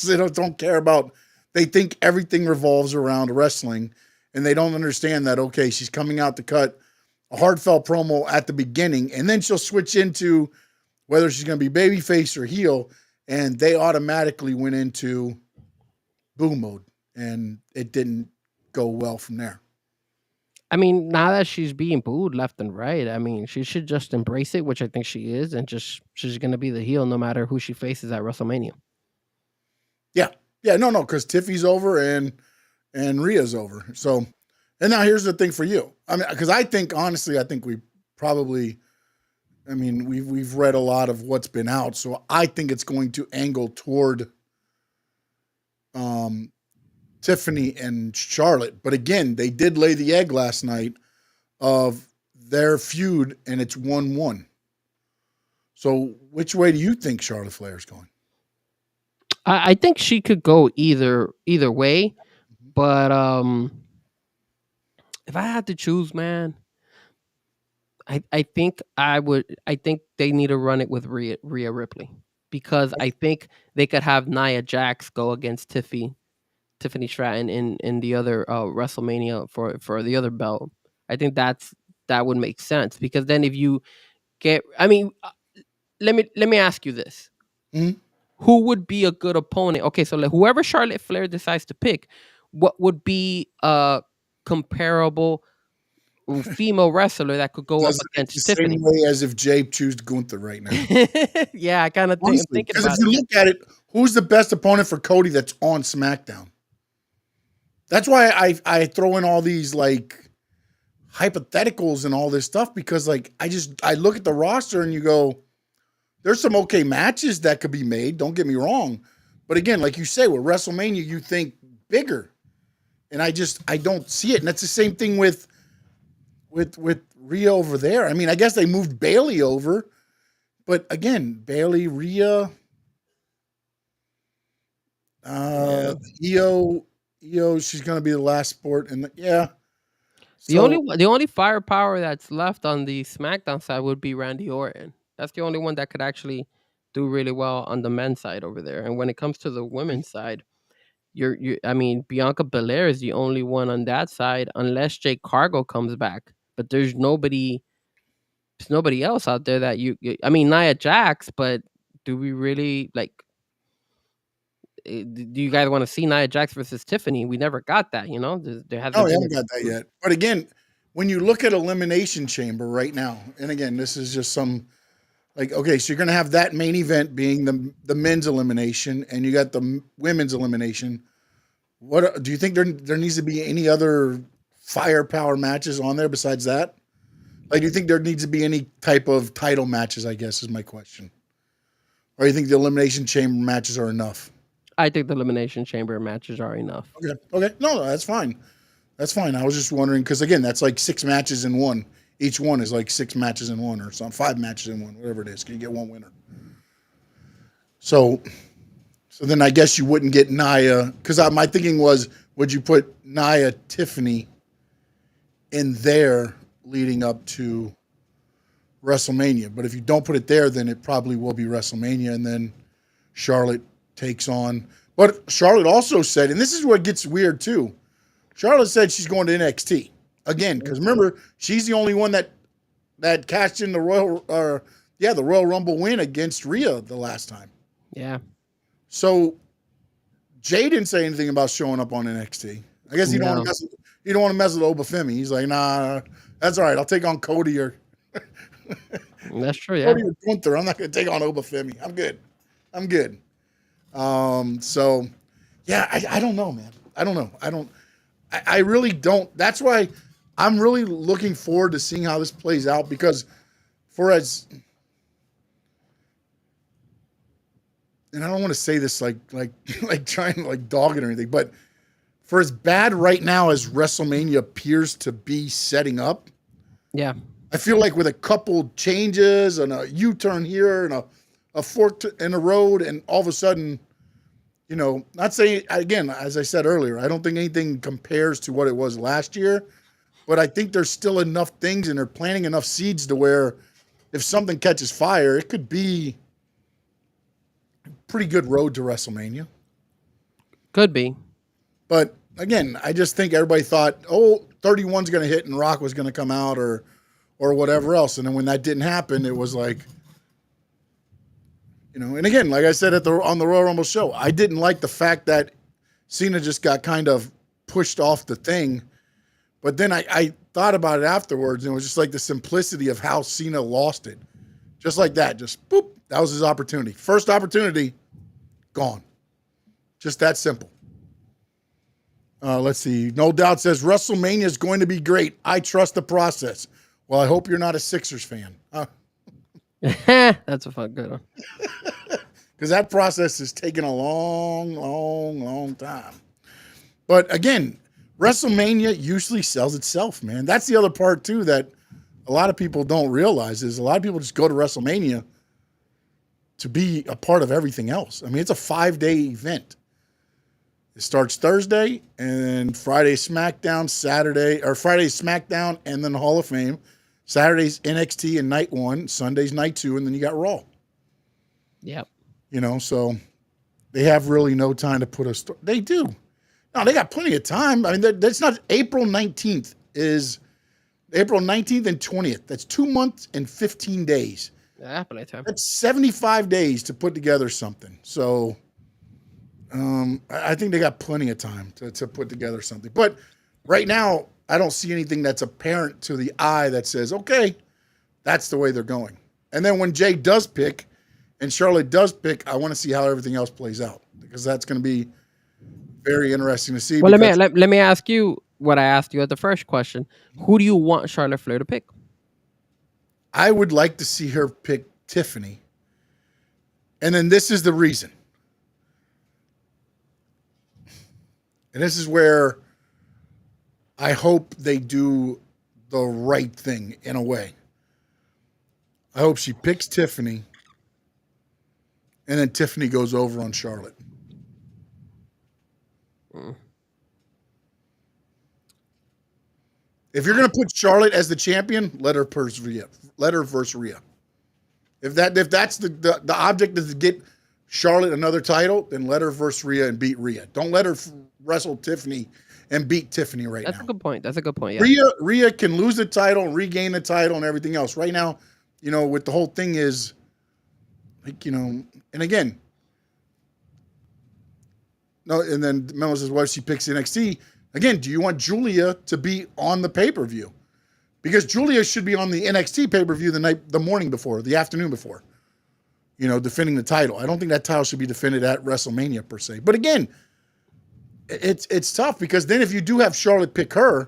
They don't care about, they think everything revolves around wrestling and they don't understand that, okay, she's coming out to cut a heartfelt promo at the beginning and then she'll switch into whether she's going to be babyface or heel, and they automatically went into boo mode, and it didn't go well from there. I mean, now that she's being booed left and right, I mean, she should just embrace it, which I think she is, and she's going to be the heel no matter who she faces at WrestleMania. Yeah. Yeah, no, because Tiffy's over and Rhea's over. So, and now here's the thing for you. I mean, because honestly, I think we probably, I mean, we've read a lot of what's been out, so I think it's going to angle toward Tiffany and Charlotte. But again, they did lay the egg last night of their feud, and it's 1-1. So which way do you think Charlotte Flair's going? I think she could go either way, but if I had to choose, man, I think I think they need to run it with Rhea Ripley, because I think they could have Nia Jax go against Tiffany Stratton in the other WrestleMania for the other belt. I think that would make sense, because then if you get, I mean, let me ask you this: Mhm. who would be a good opponent? Okay, so like whoever Charlotte Flair decides to pick, what would be a comparable female wrestler that could go up It's the against same Tiffany? way as if Jay chose Gunther right now. Yeah, I kind of think I'm Honestly, thinking because if about you it. look at it, who's the best opponent for Cody that's on SmackDown? That's why I throw in all these like hypotheticals and all this stuff, because like I look at the roster and you go, there's some okay matches that could be made. Don't get me wrong, but again, like you say, with WrestleMania, you think bigger, and I don't see it. And that's the same thing with Rhea over there. I mean, I guess they moved Bailey over, but again, Bailey, Rhea, Yeah. Io, she's gonna be the last sport, and yeah. The So only firepower that's left on the SmackDown side would be Randy Orton. That's the only one that could actually do really well on the men's side over there. And when it comes to the women's side, you I mean, Bianca Belair is the only one on that side, unless Jake Cargo comes back. But there's nobody else out there that I mean, Nia Jax, but do we really like? Do you guys want to see Nia Jax versus Tiffany? We never got that, you know. There no, hasn't we been. haven't got that yet. But again, when you look at Elimination Chamber right now, and again, this is just some like, okay, so you're gonna have that main event being the men's elimination, and you got the women's elimination. What do you think there needs to be any other firepower matches on there besides that? Like, do you think there needs to be any type of title matches? I guess is my question. Or you think the Elimination Chamber matches are enough? I think the Elimination Chamber matches are enough. Okay, no, that's fine. That's fine. I was just wondering because again, that's like 6 matches in one. Each one is like 6 matches in one, or something, 5 matches in one, whatever it is. Can you get one winner? So then I guess you wouldn't get Nia, because my thinking was, would you put Nia Tiffany in there leading up to WrestleMania? But if you don't put it there, then it probably will be WrestleMania, and then Charlotte takes on. But Charlotte also said, and this is where it gets weird too. Charlotte said she's going to NXT again, because remember, she's the only one that cashed in the Royal Rumble win against Rhea the last time. Yeah. So Jay didn't say anything about showing up on NXT. I guess he don't want to mess with Obafemi. He's like, nah, that's all right. I'll take on Cody or That's true. Yeah. Cody or Gunther. I'm not going to take on Obafemi. I'm good. So yeah, I don't know, man. I don't know. I really don't. That's why I'm really looking forward to seeing how this plays out, because and I don't want to say this like trying to like dog it or anything, but for as bad right now as WrestleMania appears to be setting up, Yeah. I feel like with a couple changes and a U-turn here and a fork in the road, and all of a sudden, not saying, again, as I said earlier, I don't think anything compares to what it was last year, but I think there's still enough things, and they're planting enough seeds to where if something catches fire, it could be a pretty good road to WrestleMania. Could be. But again, I just think everybody thought, 31's going to hit and Rock was going to come out or whatever else. And then when that didn't happen, it was like, and again, like I said on the Royal Rumble show, I didn't like the fact that Cena just got kind of pushed off the thing. But then I thought about it afterwards, and it was just like the simplicity of how Cena lost it. Just like that, just boop, that was his opportunity. First opportunity, gone. Just that simple. Let's see. No Doubt says, WrestleMania is going to be great. I trust the process. Well, I hope you're not a Sixers fan. That's a fun good one. Because that process is taking a long time. But again, WrestleMania usually sells itself, man. That's the other part too that a lot of people don't realize is a lot of people just go to WrestleMania to be a part of everything else. I mean, it's a 5-day event. It starts Thursday and Friday SmackDown, Friday SmackDown and then the Hall of Fame. Saturday's NXT and night 1, Sunday's night 2, and then you got Raw. Yep. So they have really no time to put a story. They do. No, they got plenty of time. I mean, that's not April 19th is April 19th and 20th. That's 2 months and 15 days. Yeah, plenty of time. That's 75 days to put together something. So I think they got plenty of time to put together something. But right now, I don't see anything that's apparent to the eye that says, okay, that's the way they're going. And then when Jay does pick and Charlotte does pick, I want to see how everything else plays out because that's going to be very interesting to see. Well, let me ask you what I asked you at the first question. Who do you want Charlotte Flair to pick? I would like to see her pick Tiffany. And then this is the reason. And this is where I hope they do the right thing in a way. I hope she picks Tiffany and then Tiffany goes over on Charlotte. If you're going to put Charlotte as the champion, let her versus Rhea. Let her versus Rhea. If that's the object is to get Charlotte another title, then let her versus Rhea and beat Rhea. Don't let her wrestle Tiffany and beat Tiffany now. That's a good point. That's a good point. Yeah. Rhea can lose the title and regain the title and everything else. Right now, with the whole thing is, and again, no, and then Memo says, well, she picks NXT. Again, do you want Julia to be on the pay-per-view? Because Julia should be on the NXT pay-per-view the morning before, the afternoon before, defending the title. I don't think that title should be defended at WrestleMania per se. But again, it's tough because then if you do have Charlotte pick her,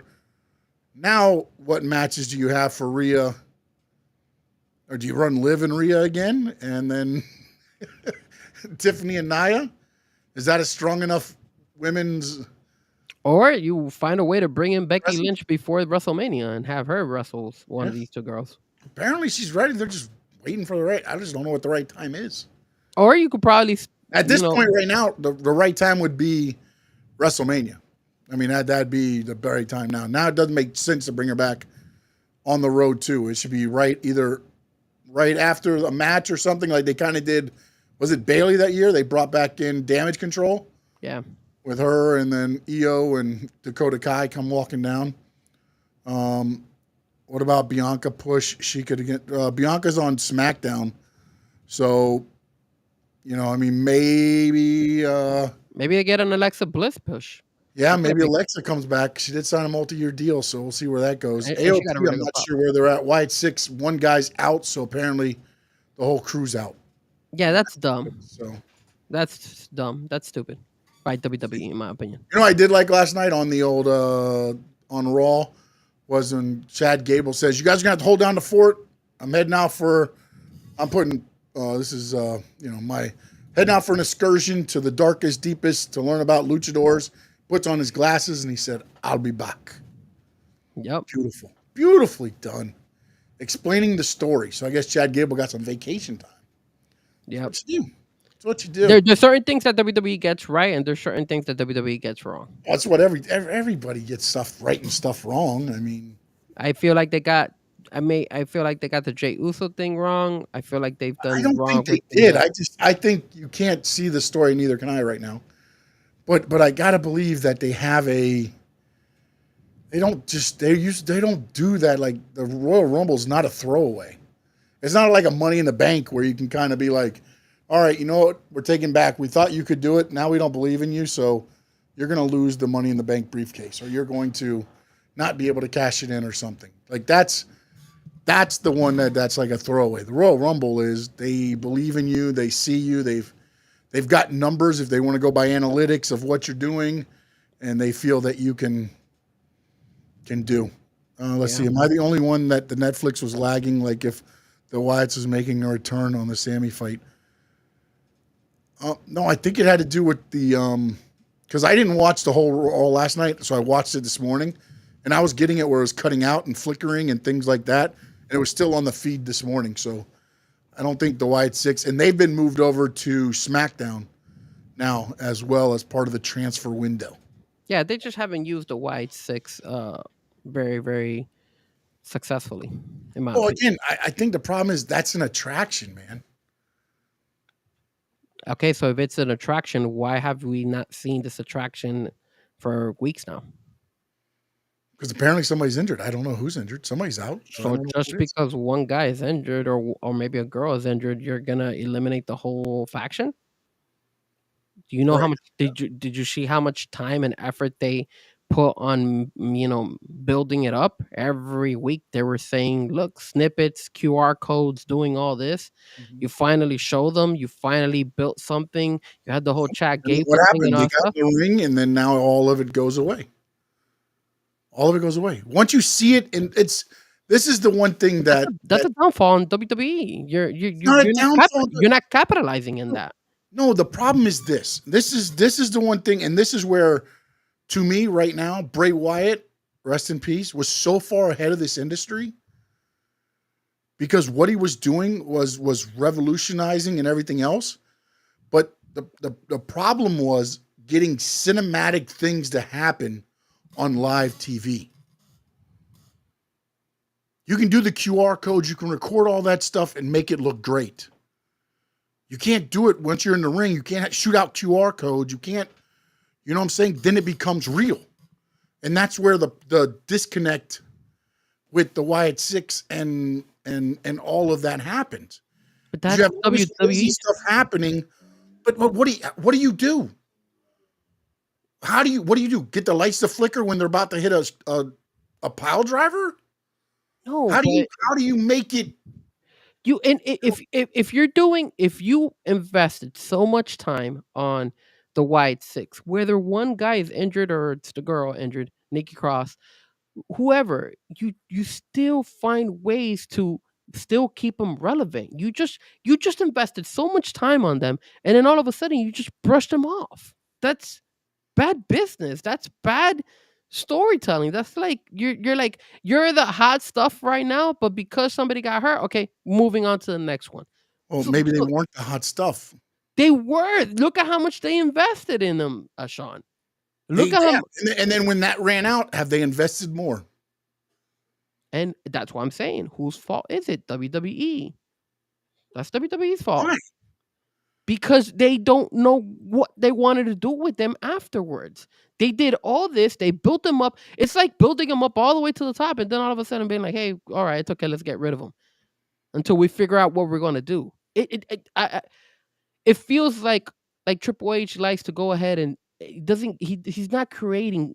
now what matches do you have for Rhea? Or do you run Liv and Rhea again? And then Tiffany and Nia? Is that a strong enough women's... Or you find a way to bring in Becky Lynch before WrestleMania and have her wrestle one of these two girls. Apparently she's ready. They're just waiting for the right. I just don't know what the right time is. Or you could probably... At this point right now, the right time would be WrestleMania. I mean, that'd be the very time now. Now it doesn't make sense to bring her back on the road too. It should be either right after a match or something like they kind of did. Was it Bayley that year? They brought back in Damage Control. Yeah. With her and then Io and Dakota Kai come walking down. What about Bianca push? She could get Bianca's on SmackDown. So, maybe maybe they get an Alexa Bliss push. Yeah, maybe Alexa comes back. She did sign a multi-year deal, so we'll see where that goes. AOP, I'm not sure where they're at. Why it's 6, one guy's out, so apparently the whole crew's out. Yeah, that's dumb. So that's dumb. That's stupid. By WWE, in my opinion. I did like last night on the old on Raw was when Chad Gable says, "You guys are gonna have to hold down the fort. I'm heading out for. I'm putting. This is my heading out for an excursion to the darkest, deepest to learn about luchadors." Puts on his glasses and he said, "I'll be back." Yep. Beautiful, beautifully done. Explaining the story. So I guess Chad Gable got some vacation time. Yep. That's what you do. There's certain things that WWE gets right, and there's certain things that WWE gets wrong. That's what everybody gets stuff right and stuff wrong. I mean, I feel like they got. I feel like they got the Jey Uso thing wrong. I feel like they've done. I don't wrong think they did. I think you can't see the story. Neither can I right now. But I gotta believe that they have a. They don't do that. Like the Royal Rumble is not a throwaway. It's not like a Money in the Bank where you can kind of be like, all right, you know what? We're taking back. We thought you could do it. Now we don't believe in you. So you're going to lose the Money in the Bank briefcase, or you're going to not be able to cash it in or something. Like that's the one that's like a throwaway. The Royal Rumble is they believe in you. They see you. They've got numbers if they want to go by analytics of what you're doing, and they feel that you can do. Let's see. Am I the only one that the Netflix was lagging? Like if the Wyatts was making a return on the Sammy fight. No, I think it had to do with the because I didn't watch the whole Raw last night, so I watched it this morning, and I was getting it where it was cutting out and flickering and things like that, and it was still on the feed this morning. So I don't think the Wyatt Six, and they've been moved over to SmackDown now as well as part of the transfer window. Yeah, they just haven't used the Wyatt Six very, very successfully, in my Well, opinion. again, I think the problem is that's an attraction, man. Okay, so if it's an attraction, why have we not seen this attraction for weeks now? Because apparently somebody's injured. I don't know who's injured. Somebody's out. So I So don't know just who it is. because one guy is injured, or maybe a girl is injured, you're gonna eliminate the whole faction? Do you know how Right. much did you see how much time and effort they put on, building it up? Every week they were saying, "Look, snippets, QR codes, doing all this." Mhm. You finally show them. You finally built something. You had the whole chat And what gateway thing and happened? They all got stuff. in the ring, and then now all of it goes away. All of it goes away. Once you see it, and this is the one thing That's a downfall in WWE. it's not a downfall. You're not capitalizing in that. No, the problem is this. This is the one thing, and this is where, to me, right now, Bray Wyatt, rest in peace, was so far ahead of this industry because what he was doing was revolutionizing and everything else. But the problem was getting cinematic things to happen on live TV. You can do the QR codes, you can record all that stuff and make it look great. You can't do it once you're in the ring. You can't shoot out QR codes. You can't, you know what I'm saying? Then it becomes real. And that's where the disconnect with the Wyatt Six and all of that happens. But You that's have all this crazy WWE. stuff happening, but what do you do? What do you do? Get the lights to flicker when they're about to hit a pile driver? No, How but do you make it? you and if you invested so much time on the Wyatt Six, whether one guy is injured or it's the girl injured, Nikki Cross, whoever, you still find ways to still keep them relevant. You just invested so much time on them, and then all of a sudden you just brush them off. That's bad business. That's bad storytelling. That's like you're like you're the hot stuff right now, but because somebody got hurt, okay, moving on to the next one. Well, So, maybe they so weren't the hot stuff. they were. Look at how much they invested in them, Sean. They Look at have, and then when that ran out, have they invested more? and that's what I'm saying. Whose fault is it? WWE. That's WWE's fault. Why? Because they don't know what they wanted to do with them afterwards. They did all this, they built them up. It's like building them up all the way to the top, and then all of a sudden being like, "Hey, all right, it's okay, let's get rid of them until we figure out what we're gonna do." It feels like Triple H likes to go ahead and he's not creating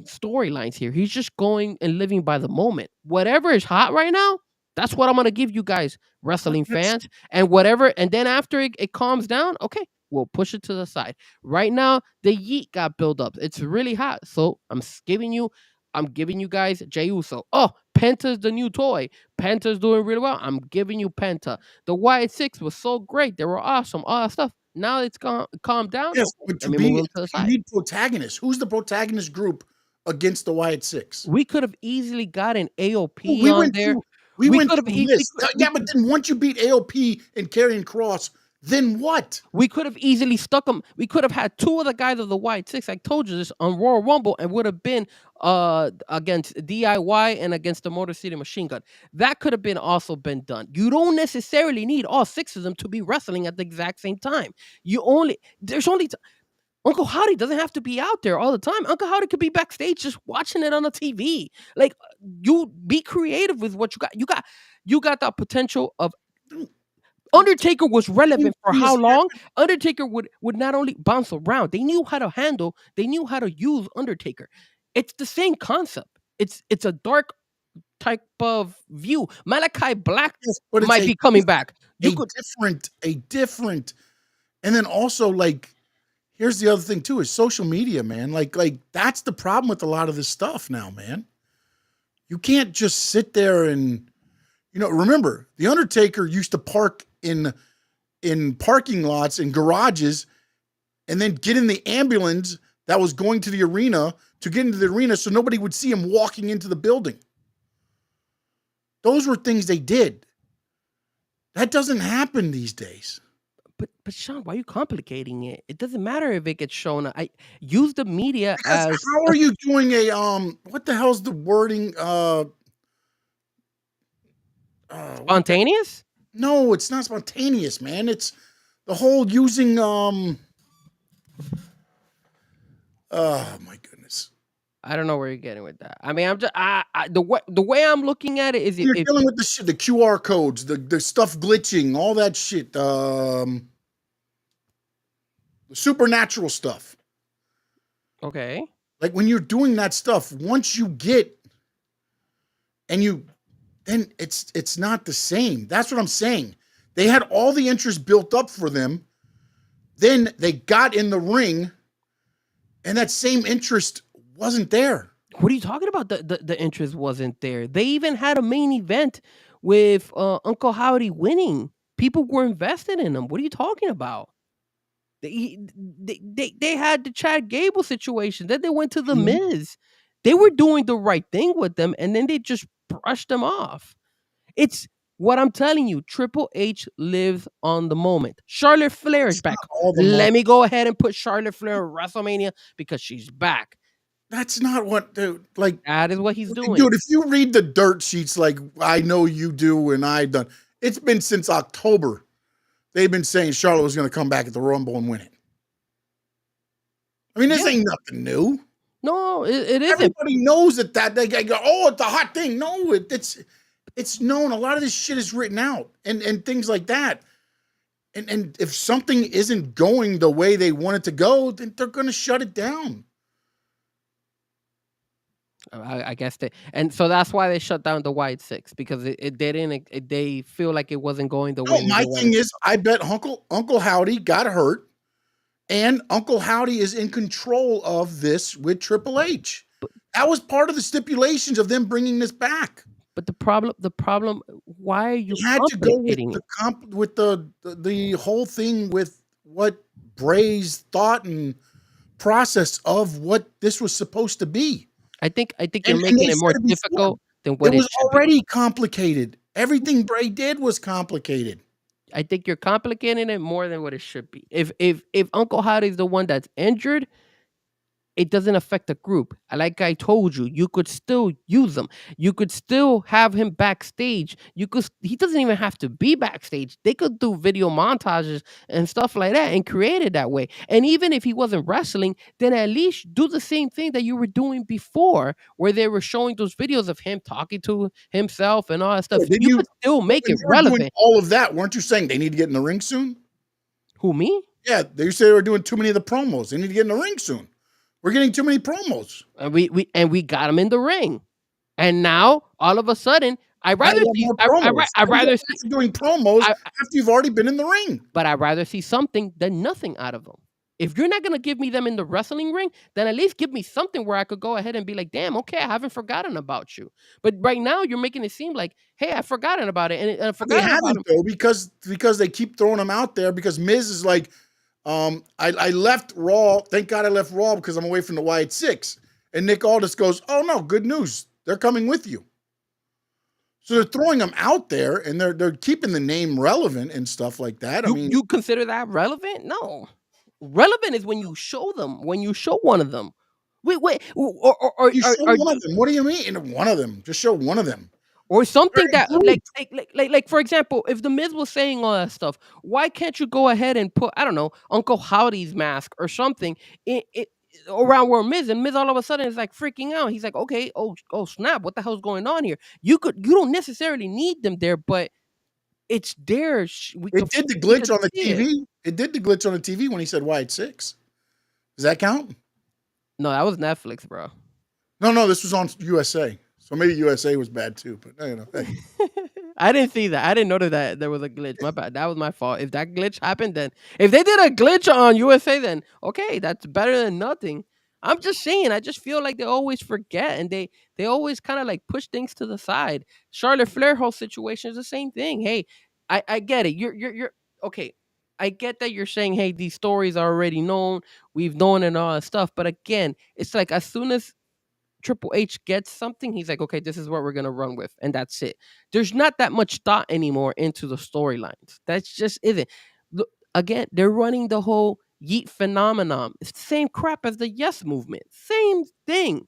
storylines here. He's just going and living by the moment. Whatever is hot right now, that's what I'm gonna give you guys, wrestling That's fans, and whatever. And then after it calms down, okay, we'll push it to the side. Right now, the Yeet got built up. It's really hot, so I'm giving you guys Jey Uso. Oh, Penta's the new toy. Penta's doing really well. I'm giving you Penta. The Wyatt Six was so great. They were awesome. All that stuff. Now it's calmed down. yes, Okay, but let me move them to the you side. need protagonists. Who's the protagonist group against the Wyatt Six? We could have easily gotten AOP We on went there. through we We went could have through this. we Yeah, but then once you beat AOP and Karrion Cross, then what? we could have easily stuck them. We could have had two of the guys of the White Six. I told you this on Royal Rumble, and would have been against DIY and against the Motor City Machine Gun. That could have been also been done. You don't necessarily need all six of them to be wrestling at the exact same time. There's only Uncle Howdy doesn't have to be out there all the time. Uncle Howdy could be backstage just watching it on the TV. Like, you be creative with what you got. You got the potential of Undertaker was relevant for He how is- long? Undertaker would not only bounce around, they knew how to handle, they knew how to use Undertaker. It's the same concept. It's a dark type of view. Malachi Black Yes, but it's might a be coming back. You could a different, and then also like, here's the other thing too is social media, man. Like that's the problem with a lot of this stuff now, man. You can't just sit there and Remember, The Undertaker used to park in parking lots and garages and then get in the ambulance that was going to the arena to get into the arena so nobody would see him walking into the building. Those were things they did. That doesn't happen these days. But Sean, why are you complicating it? It doesn't matter if it gets shown. I use the media Because as how are you doing what the hell's the wording? spontaneous. No, it's not spontaneous, man. It's the whole using oh my goodness. I don't know where you're getting with that. I mean, I'm just the way I'm looking at it is You're dealing with the shit, the QR codes, the stuff glitching, all that shit. The supernatural stuff. okay. Like when you're doing that stuff, once you get then it's not the same. That's what I'm saying. They had all the interest built up for them. Then they got in the ring, and that same interest wasn't there. What are you talking about? The interest wasn't there. They even had a main event with Uncle Howdy winning. People were invested in them. What are you talking about? They had the Chad Gable situation. Then they went to the Miz. They were doing the right thing with them, and then they just brushed them off. It's what I'm telling you. Triple H lives on the moment. Charlotte Flair is back. Let me go ahead and put Charlotte Flair at WrestleMania because she's back. That's not what, dude. Like that is what he's doing, dude. If you read the dirt sheets, like I know you do, and I've done, it's been since October. They've been saying Charlotte was going to come back at the Rumble and win it. I mean, this ain't nothing new. No, it isn't. Everybody knows that they go, oh, it's a hot thing. No, it's known. A lot of this shit is written out and things like that. And if something isn't going the way they want it to go, then they're going to shut it down. I guess and so that's why they shut down the White Six, because they feel like it wasn't going the way. No, my thing is, I bet Uncle Howdy got hurt, and Uncle Howdy is in control of this with Triple H. That was part of the stipulations of them bringing this back. But the problem, why are you had to go with the whole thing with what Bray's thought and process of what this was supposed to be. I think you're making it more difficult than what it was already complicated. Everything Bray did was complicated. I think you're complicating it more than what it should be. If Uncle Howdy's the one that's injured, it doesn't affect the group. Like I told you, you could still use him. You could still have him backstage. He doesn't even have to be backstage. They could do video montages and stuff like that and create it that way. And even if he wasn't wrestling, then at least do the same thing that you were doing before, where they were showing those videos of him talking to himself and all that stuff. Yeah, you could still make it relevant. All of that, weren't you saying they need to get in the ring soon? Who, me? Yeah, they said they were doing too many of the promos. They need to get in the ring soon. We're getting too many promos. And we got him in the ring. And now, all of a sudden, I'd rather see doing promos after you've already been in the ring. But I'd rather see something than nothing out of them. If you're not going to give me them in the wrestling ring, then at least give me something where I could go ahead and be like, damn, okay, I haven't forgotten about you. But right now, you're making it seem like, hey, I've forgotten about it. And I've forgotten about him. Though, because they keep throwing them out there, because Miz is like, I left Raw. Thank God I left Raw because I'm away from the Wyatt Six. And Nick Aldis goes, oh no, good news. They're coming with you. So they're throwing them out there and they're keeping the name relevant and stuff like that. You consider that relevant? No. Relevant is when you show them, when you show one of them. Wait, or you show one of them. What do you mean? One of them. Just show one of them. Or something that, like, for example, if the Miz was saying all that stuff, why can't you go ahead and put, I don't know, Uncle Howdy's mask or something around where Miz, and Miz all of a sudden is like freaking out. He's like, okay, oh snap, what the hell's going on here? You don't necessarily need them there, but it's there. It did the glitch on the TV. It did the glitch on the TV when he said Wyatt Six. Does that count? No, that was Netflix, bro. No, this was on USA. So maybe USA was bad too, but hey. I didn't see that. I didn't notice that there was a glitch. My bad. That was my fault. If that glitch happened, then if they did a glitch on USA, then okay, that's better than nothing. I'm just saying. I just feel like they always forget, and they always kind of like push things to the side. Charlotte Flair whole situation is the same thing. Hey, I get it. You're okay. I get that you're saying, hey, these stories are already known. We've known and all that stuff. But again, it's like as soon as Triple H gets something, he's like, okay, this is what we're gonna run with, and that's it. There's not that much thought anymore into the storylines. That's just isn't. Look, again, they're running the whole Yeet phenomenon. It's the same crap as the Yes movement. Same thing.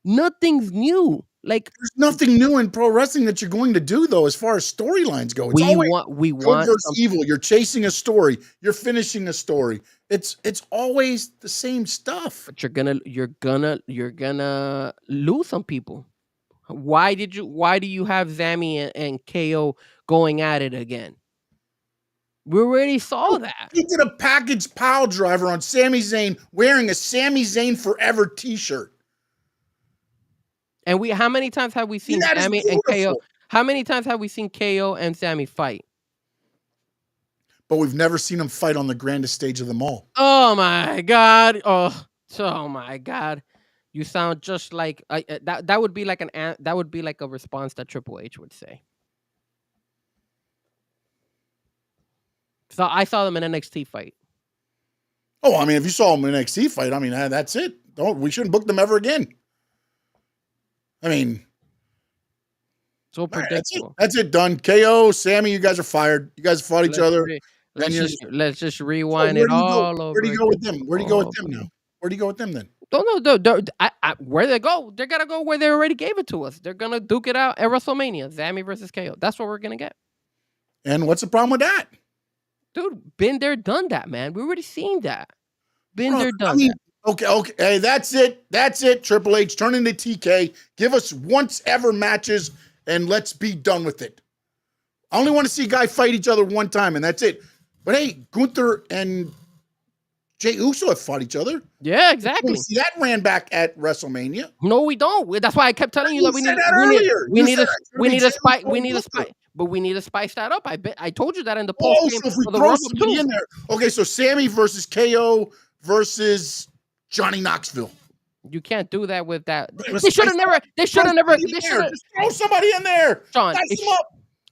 Nothing's new. Like There's nothing new in pro wrestling that you're going to do, though, as far as storylines go. It's always we good want versus some, evil. You're chasing a story. You're finishing a story. It's always the same stuff. but you're gonna lose some people. Why do you have Zammy and KO going at it again? We already saw that. He did a package pile driver on Sami Zayn wearing a Sami Zayn Forever T-shirt. And how many times have we seen That is Sammy and KO? beautiful. How many times have we seen KO and Sammy fight? But we've never seen them fight on the grandest stage of them all. Oh my god! Oh my god! You sound just like that would be like that would be like a response that Triple H would say. So I saw them in NXT fight. Oh, I mean, if you saw them in NXT fight, I mean, that's it. We shouldn't book them ever again. I mean, So predictable. That's it. Done. KO, Sammy, you guys are fired. You guys fought each other. Let's just rewind it all over. Where do you go with them? Where do you go with them now? Where do you go with them then? Where they go? They're gonna go where they already gave it to us. They're gonna duke it out at WrestleMania. Sammy versus KO. That's what we're gonna get. And what's the problem with that? Dude, been there, done that, man. We already seen that. Been there, done that. Okay. Hey, that's it. That's it. Triple H, turn into TK. Give us once ever matches, and let's be done with it. I only want to see a guy fight each other one time, and that's it. But hey, Gunther and Jey Uso have fought each other. Yeah, exactly. See, that ran back at WrestleMania. No, we don't. That's why I kept telling you that we need a spice. But we need to spice that up. I told you that in the post game. So if we throw somebody in there, okay. So Sammy versus KO versus Johnny Knoxville. You can't do that with that. They should have never. Just throw somebody in there. Sean,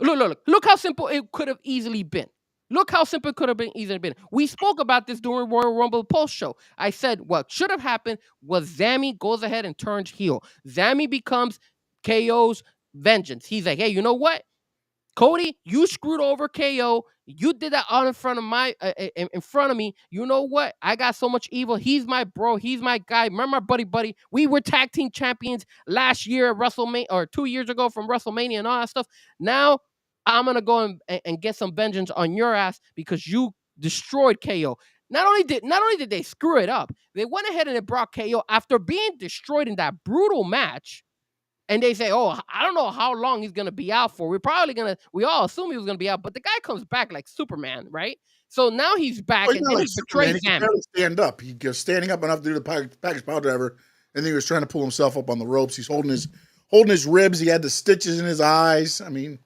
look how simple it could have easily been. Look how simple it could have been easily been. We spoke about this during Royal Rumble post show. I said what should have happened was Zammy goes ahead and turns heel. Zammy becomes KO's vengeance. He's like, hey, you know what? Cody, you screwed over KO. You did that all in front of me. You know what? I got so much evil. He's my bro. He's my guy. Remember, buddy. We were tag team champions last year at WrestleMania, or 2 years ago from WrestleMania and all that stuff. Now I'm gonna go and get some vengeance on your ass because you destroyed KO. Not only did they screw it up, they went ahead and they brought KO after being destroyed in that brutal match. And they say, oh, I don't know how long he's going to be out for. We all assume he was going to be out, but the guy comes back like Superman, right? So now he's back and then he betrays Zammy. He stand up. He goes standing up enough to do the package power driver, and then he was trying to pull himself up on the ropes. He's holding his ribs. He had the stitches in his eyes. I mean,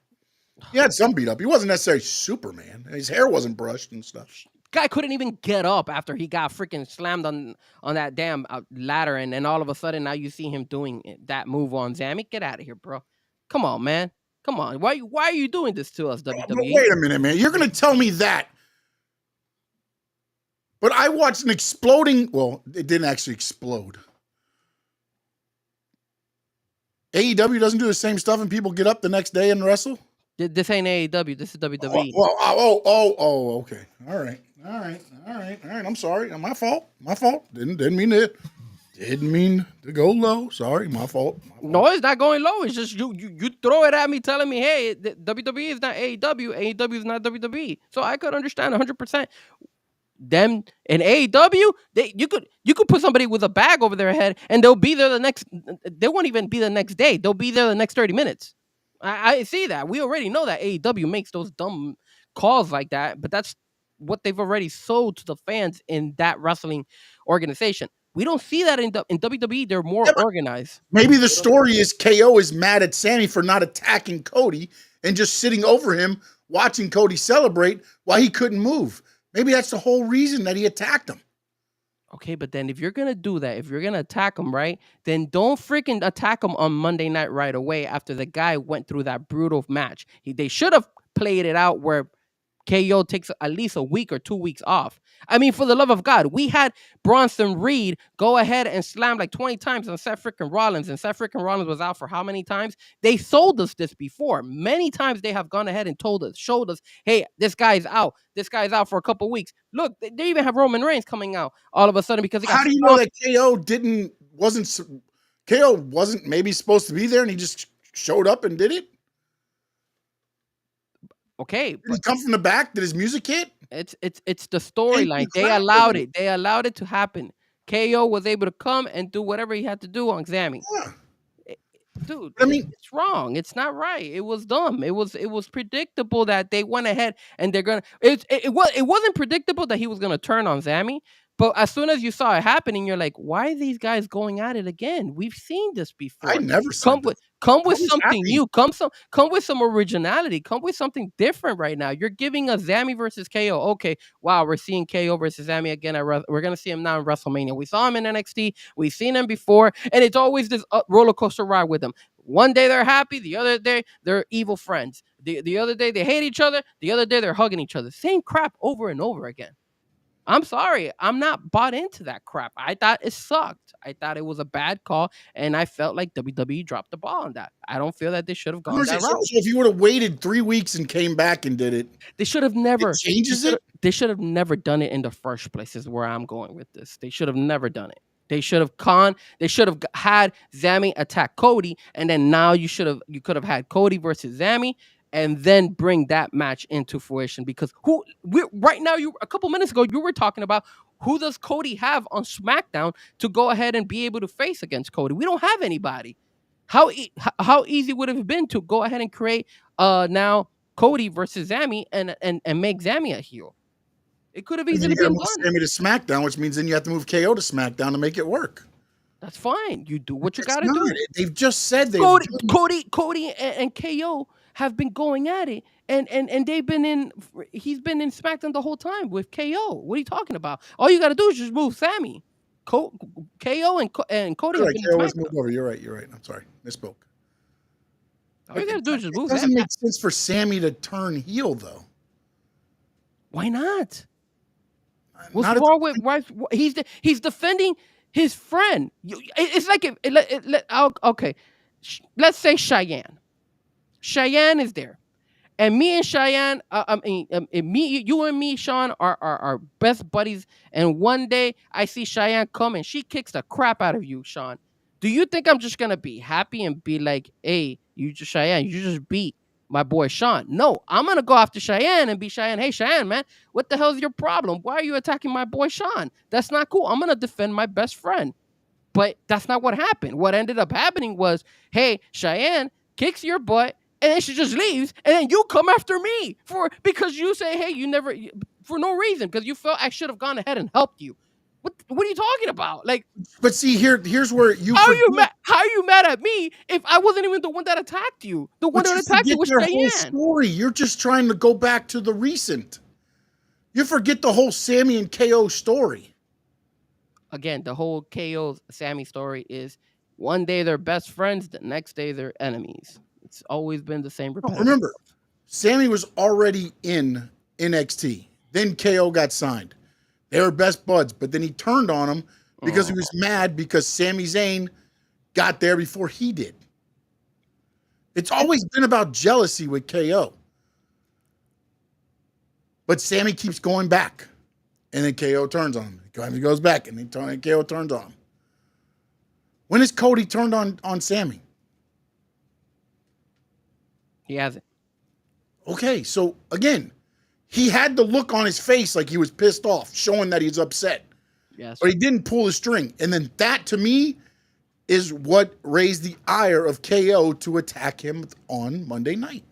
he had some beat up. He wasn't necessarily Superman. His hair wasn't brushed and stuff. Guy couldn't even get up after he got freaking slammed on that damn ladder, and then all of a sudden now you see him doing that move on Zammy. Get out of here, bro. Come on, man. Come on. Why are you doing this to us, WWE? Wait a minute, man. You're going to tell me that. But I watched an exploding, well, it didn't actually explode. AEW doesn't do the same stuff and people get up the next day and wrestle? This ain't AEW. This is WWE. Okay. All right. I'm sorry. My fault. Didn't mean to go low. Sorry, my fault. No, it's not going low. It's just you throw it at me telling me, hey, WWE is not AEW. AEW is not WWE. So I could understand 100%. Them in AEW, you could put somebody with a bag over their head and they'll be there they won't even be the next day. They'll be there the next 30 minutes. I see that. We already know that AEW makes those dumb calls like that, but that's what they've already sold to the fans in that wrestling organization. We don't see that in WWE. They're more organized. Maybe the story is KO is mad at Sammy for not attacking Cody and just sitting over him, watching Cody celebrate while he couldn't move. Maybe that's the whole reason that he attacked him. Okay, but then if you're gonna do that, if you're gonna attack him, right, then don't freaking attack him on Monday night right away after the guy went through that brutal match. They should have played it out where KO takes at least a week or 2 weeks off. I mean, for the love of God, we had Bronson Reed go ahead and slam like 20 times on Seth freaking Rollins, and Seth freaking Rollins was out for how many times? They sold us this before. Many times they have gone ahead and showed us, hey, this guy's out. This guy's out for a couple weeks. Look, they even have Roman Reigns coming out all of a sudden because he got How do you know that KO wasn't maybe supposed to be there and he just showed up and did it? Okay, Did he come from the back? Did his music hit? it's the storyline. They allowed it. They allowed it to happen. KO was able to come and do whatever he had to do on Xami. Yeah. Dude, I mean, it's wrong. It's not right. It was dumb. It was predictable that they went ahead and they're gonna. It wasn't predictable that he was gonna turn on Xami. But as soon as you saw it happening, you're like, why are these guys going at it again? We've seen this before. I never said this. Come with I was something happy. new. Come with some originality. Come with something different right now. You're giving us Xami versus KO. Okay, wow, we're seeing KO versus Xami again. We're gonna see him now in WrestleMania. We saw him in NXT. We've seen him before, and it's always this roller coaster ride with them. One day they're happy, the other day they're evil friends. The other day they hate each other. The other day they're hugging each other. Same crap over and over again. I'm sorry. I'm not bought into that crap. I thought it sucked. I thought it was a bad call, and I felt like WWE dropped the ball on that. I don't feel that they should have gone that route. So if you would have waited 3 weeks and came back and did it, they should have never. It changes it? They should have never done it in the first place. Is where I'm going with this. They should have never done it. They should have had Xami attack Cody, and then now you could have had Cody versus Xami, and then bring that match into fruition. Because right now, a couple minutes ago, you were talking about who does Cody have on SmackDown to go ahead and be able to face against Cody? We don't have anybody. How easy would it have been to go ahead and create now Cody versus Xami and make Xami a heel? It could have easily been done. Sammy to SmackDown, which means then you have to move KO to SmackDown to make it work. That's fine. You do what you got to do. They've just said Cody and KO have been going at it, and they've been in. He's been in SmackDown the whole time with KO. What are you talking about? All you got to do is just move Sammy. KO and Cody. You're right. KO was moved over. You're right. I'm sorry. Misspoke. All you got to do is just move. It doesn't make sense for Sammy to turn heel, though. Why not? What's wrong with why he's defending his friend? It's like okay. Let's say Cheyenne. Cheyenne is there, and me and Cheyenne. You and me, Sean, are best buddies. And one day I see Cheyenne come and she kicks the crap out of you, Sean. Do you think I'm just gonna be happy and be like, "Hey, Cheyenne, you just beat my boy Sean"? No, I'm gonna go after Cheyenne and be Cheyenne. Hey, Cheyenne, man, what the hell is your problem? Why are you attacking my boy Sean? That's not cool. I'm gonna defend my best friend. But that's not what happened. What ended up happening was, hey, Cheyenne kicks your butt, and then she just leaves, and then you come after me because you say, hey, for no reason, because you felt I should have gone ahead and helped you. What are you talking about? Like, but see, here's where you. How are you mad at me if I wasn't even the one that attacked you? The one that attacked you was Cheyenne. Story. You're just trying to go back to the recent. You forget the whole Sammy and KO story. Again, the whole KO Sammy story is one day they're best friends, the next day they're enemies. It's always been the same. Remember, Sammy was already in NXT. Then KO got signed. They were best buds, but then he turned on him because he was mad because Sami Zayn got there before he did. It's always been about jealousy with KO. But Sammy keeps going back. And then KO turns on him. He goes back, and then KO turns on him. When has Cody turned on Sammy? He hasn't. Okay, so again, he had the look on his face like he was pissed off, showing that he's upset. Yes. But he didn't pull the string. And then that, to me, is what raised the ire of KO to attack him on Monday night.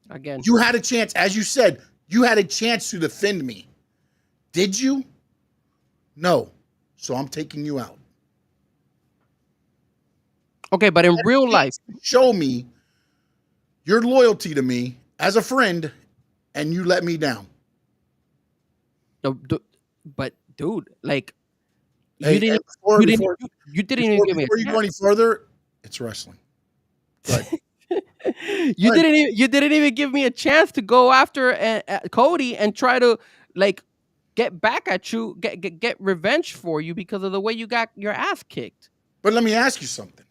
Again. You had a chance, as you said, you had a chance to defend me. Did you? No. So I'm taking you out. Okay, but in real life. Show me your loyalty to me as a friend, and you let me down. But dude, like Hey, you didn't, before you didn't, before you didn't even before give me before a you go chance. any further, it's wrestling. Right. Right. You didn't even give me a chance to go after Cody and try to like get back at you, get revenge for you because of the way you got your ass kicked. But let me ask you something.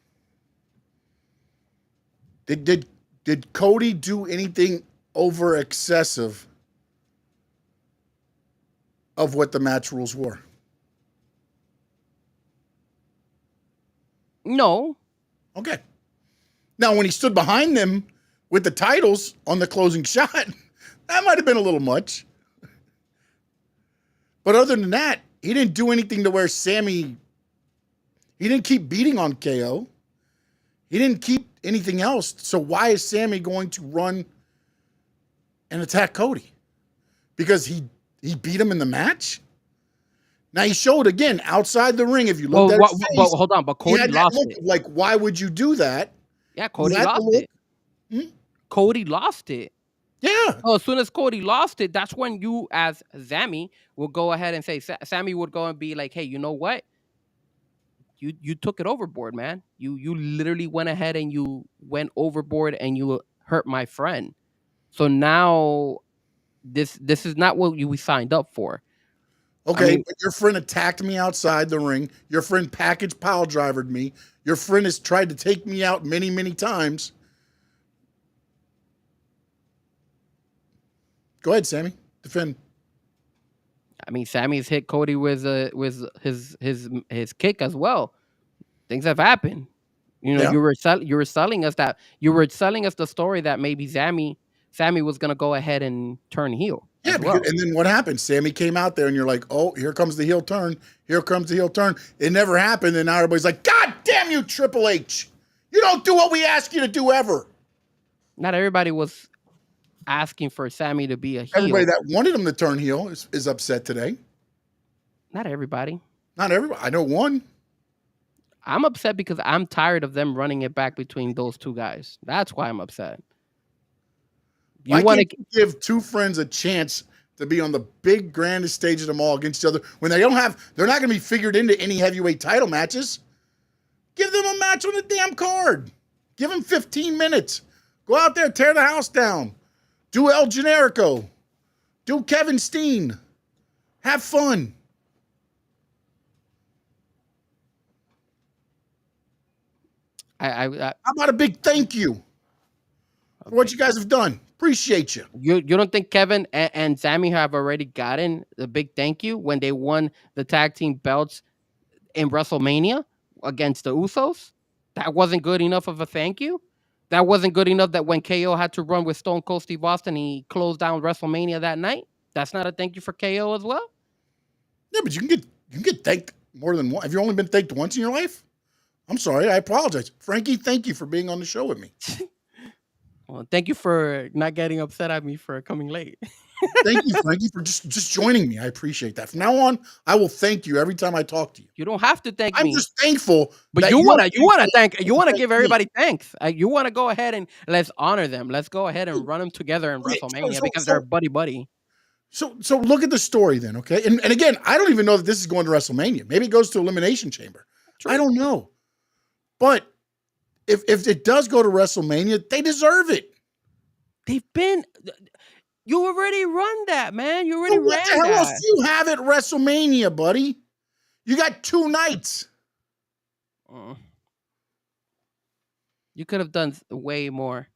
Did Cody do anything over excessive of what the match rules were? No, Okay. Now, when he stood behind them with the titles on the closing shot, that might have been a little much. But other than that, he didn't do anything to where Sammy. He didn't keep beating on KO. He didn't keep anything else. So why is Sammy going to run and attack Cody? Because he beat him in the match? Now he showed again outside the ring. If you looked at his but face, hold on, but he Cody had that lost look it. of like, why would you do that? Yeah, You Cody had the lost look. it. Cody lost it. Yeah. So as soon as Cody lost it, that's when you, as Sammy, will go ahead and say, Sammy would go and be like, hey, you know what? You took it overboard, man. You literally went ahead and you went overboard and you hurt my friend. So now this is not what we signed up for. I Okay, mean, but your friend attacked me outside the ring. Your friend package pile drivered me. Your friend has tried to take me out many, many times. Go ahead, Sammy. Defend. Sammy's hit Cody with his kick as well. Things have happened. You know, Yeah. you were selling us the story that maybe Sammy was gonna go ahead and turn heel Yeah, as because, well. and then what happened? Sammy came out there and you're like, oh, here comes the heel turn. Here comes the heel turn. It never happened. And now everybody's like, God damn you, Triple H. You don't do what we ask you to do ever. Not everybody was asking for Sammy to be a Everybody heel. that wanted him to turn heel is upset today. Not everybody. Not everybody. I know one. I'm upset because I'm tired of them running it back between those two guys. That's why I'm upset. You Why want can't to you give two friends a chance to be on the big, grandest stage of them all against each other when they're not going to be figured into any heavyweight title matches? Give them a match on the damn card. Give them 15 minutes. Go out there, tear the house down. Do El Generico. Do Kevin Steen. Have fun. I How about a big thank you for what you guys have done? Appreciate you. you don't think Kevin and Sammy have already gotten the big thank you when they won the tag team belts in WrestleMania against the Usos? That wasn't good enough of a thank you. That wasn't good enough that when KO had to run with Stone Cold Steve Austin, he closed down WrestleMania that night. That's not a thank you for KO as well. Yeah, but you can get thanked more than one. Have you only been thanked once in your life? I'm sorry. I apologize. Frankie, thank you for being on the show with me. Well, thank you for not getting upset at me for coming late. Thank you, Frankie, for just joining me. I appreciate that. From now on, I will thank you every time I talk to you. You don't have to thank I'm me. just thankful. But that you you're wanna thankful give me. everybody thanks. You wanna go ahead and let's honor them. Let's go ahead and run them together in Okay, WrestleMania because they're buddy. so look at the story then, okay? And again, I don't even know that this is going to WrestleMania. Maybe it goes to Elimination Chamber. True. I don't know. But if it does go to WrestleMania, they deserve it. You already run that, man. You already But what ran the hell else that. do you have at WrestleMania, buddy? You got 2 nights. You could have done way more.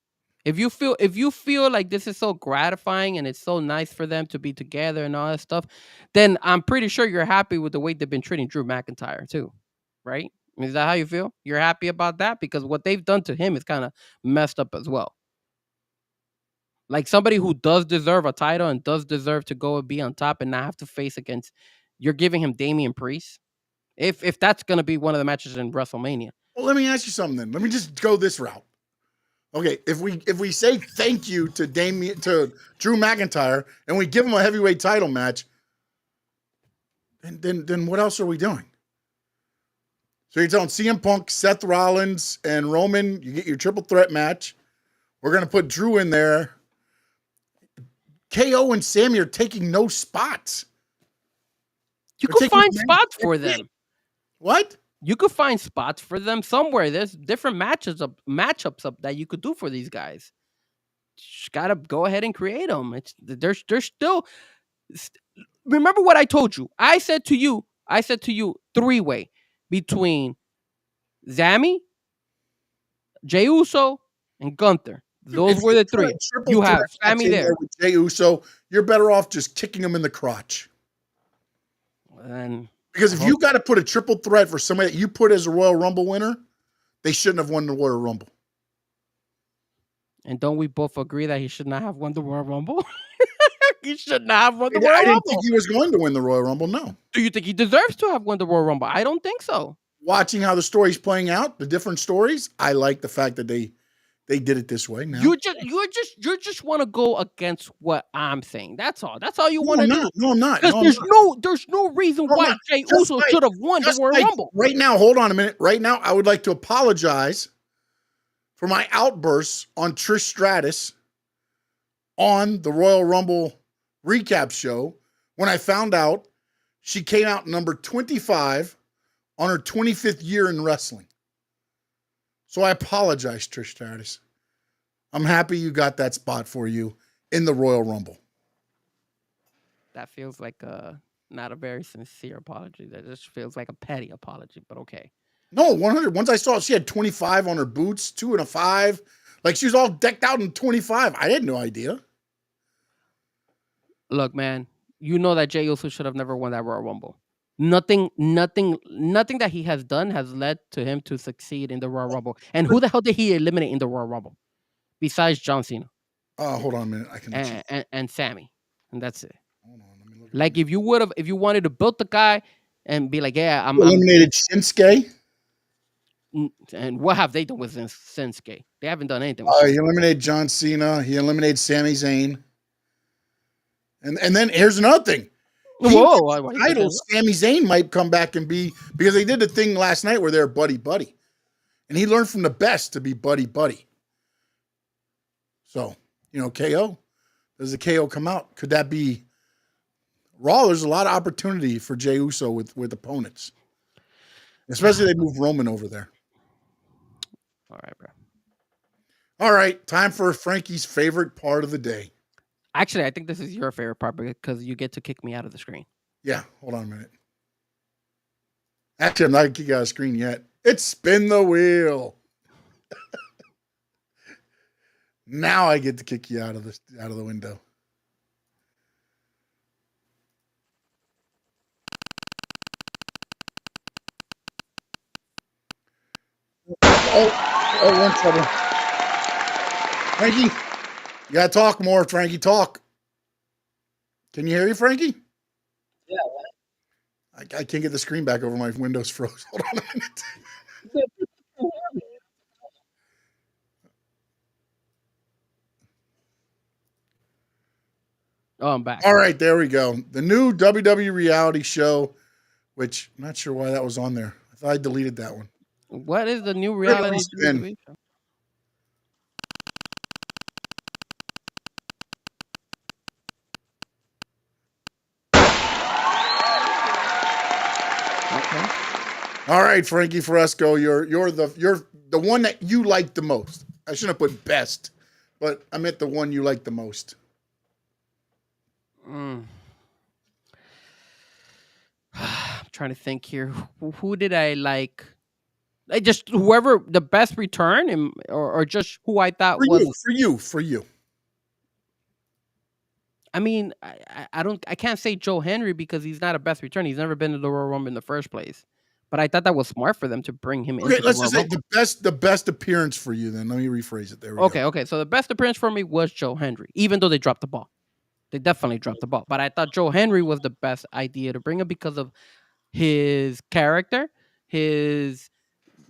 If you feel like this is so gratifying and it's so nice for them to be together and all that stuff, then I'm pretty sure you're happy with the way they've been treating Drew McIntyre too, right? Is that how you feel? You're happy about that because what they've done to him is kind of messed up as well. Like somebody who does deserve a title and does deserve to go and be on top and not have to face against, you're giving him Damian Priest. If that's gonna be one of the matches in WrestleMania. Well, let me ask you something then. Let me just go this route. Okay, if we say thank you to Drew McIntyre and we give him a heavyweight title match, then what else are we doing? So you're telling CM Punk, Seth Rollins, and Roman, you get your triple threat match. We're gonna put Drew in there. KO and Sammy are taking no spots. You They're could taking find the spots for them. What? You could find spots for them somewhere. There's different matchups up that you could do for these guys. Just gotta go ahead and create them. There's still. Remember what I told you. I said to you 3-way between Zammy, Jey Uso, and Gunther. Those If were you the put a three. triple You threat have match Sammy in there. with Jey Uso, you're better off just kicking him in the crotch. And Because if you got to put a triple threat for somebody that you put as a Royal Rumble winner, they shouldn't have won the Royal Rumble. And don't we both agree that he should not have won the Royal Rumble? He should not have won the I Royal didn't Rumble. think he was going to win the Royal Rumble, no. Do you think he deserves to have won the Royal Rumble? I don't think so. Watching how the story's playing out, the different stories, I like the fact that they did it this way now. You just want to go against what I'm saying. That's all. That's all you want to do. No, I'm not. Because there's no reason why Jey Uso should have won the Royal Rumble. Right now, hold on a minute. Right now, I would like to apologize for my outbursts on Trish Stratus on the Royal Rumble recap show when I found out she came out number 25 on her 25th year in wrestling. So I apologize, Trish Stratus. I'm happy you got that spot for you in the Royal Rumble. That feels like not a very sincere apology. That just feels like a petty apology, but okay. No, 100. Once I saw she had 25 on her boots, 2 and a 5. Like she was all decked out in 25. I had no idea. Look, man, you know that Jey Uso should have never won that Royal Rumble. Nothing that he has done has led to him to succeed in the Royal Rumble. And who the hell did he eliminate in the Royal Rumble? Besides John Cena. Hold on a minute. I can and Sammy. And that's it. Hold on, let me look. Like if you wanted to build the guy and be like, yeah, I'm eliminated Shinsuke. And what have they done with Shinsuke? They haven't done anything. He eliminated John Cena. He eliminated Sami Zayn. And then here's another thing. Title, Sami Zayn might come back and be, because they did the thing last night where they're buddy. And he learned from the best to be buddy. So, KO. Does the KO come out? Could that be Raw? There's a lot of opportunity for Jey Uso with opponents. Especially they move Roman over there. All right, bro. All right, time for Frankie's favorite part of the day. Actually, I think this is your favorite part because you get to kick me out of the screen. Yeah, hold on a minute. Actually, I'm not going to kick you out of the screen yet. It's spin the wheel. Now I get to kick you out of the window. We're in trouble. Frankie, you gotta talk more. Frankie, talk. Can you hear you, Frankie? Yeah. I can't get the screen back over. My Windows froze. Hold on a minute. Oh, I'm back. All right, there we go. The new WWE reality show, which I'm not sure why that was on there. I thought I deleted that one. What is the new reality TV show? Okay. All right, Frankie Fresco, you're the one that you like the most. I shouldn't have put best, but I meant the one you like the most. I'm trying to think here. Who did I like? I just whoever the best return, or just who I thought for you. I mean, I can't say Joe Henry because he's not a best return. He's never been to the Royal Rumble in the first place. But I thought that was smart for them to bring him in. Okay, let's just say the best appearance for you. Then let me rephrase it. There we go. Okay. So the best appearance for me was Joe Henry, even though they dropped the ball. They definitely dropped the ball. But I thought Joe Henry was the best idea to bring him because of his character, his,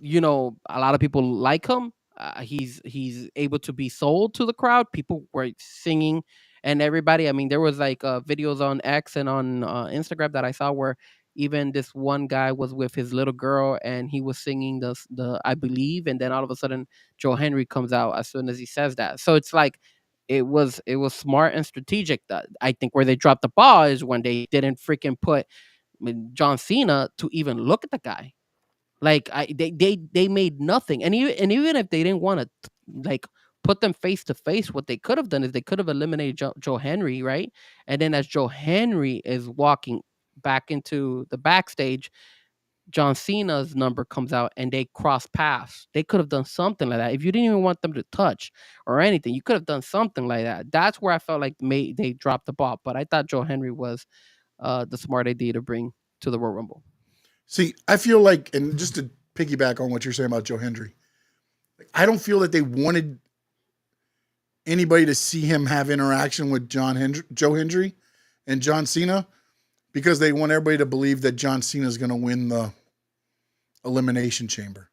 a lot of people like him. He's able to be sold to the crowd. People were singing, and everybody. I mean, there was like videos on X and on Instagram that I saw where even this one guy was with his little girl and he was singing the I Believe, and then all of a sudden Joe Henry comes out as soon as he says that. So it's like it was smart and strategic. That I think where they dropped the ball is when they didn't freaking put John Cena to even look at the guy. Like they made nothing, and even if they didn't want to like put them face to face, what they could have done is they could have eliminated Joe Henry, right? And then as Joe Henry is walking back into the backstage, John Cena's number comes out and they cross paths. They could have done something like that. If you didn't even want them to touch or anything, you could have done something like that. That's where I felt like they dropped the ball. But I thought Joe Henry was the smart idea to bring to the Royal Rumble. See, I feel like, and just to piggyback on what you're saying about Joe Hendry, I don't feel that they wanted anybody to see him have interaction with Joe Hendry and John Cena because they want everybody to believe that John Cena is going to win the Elimination Chamber.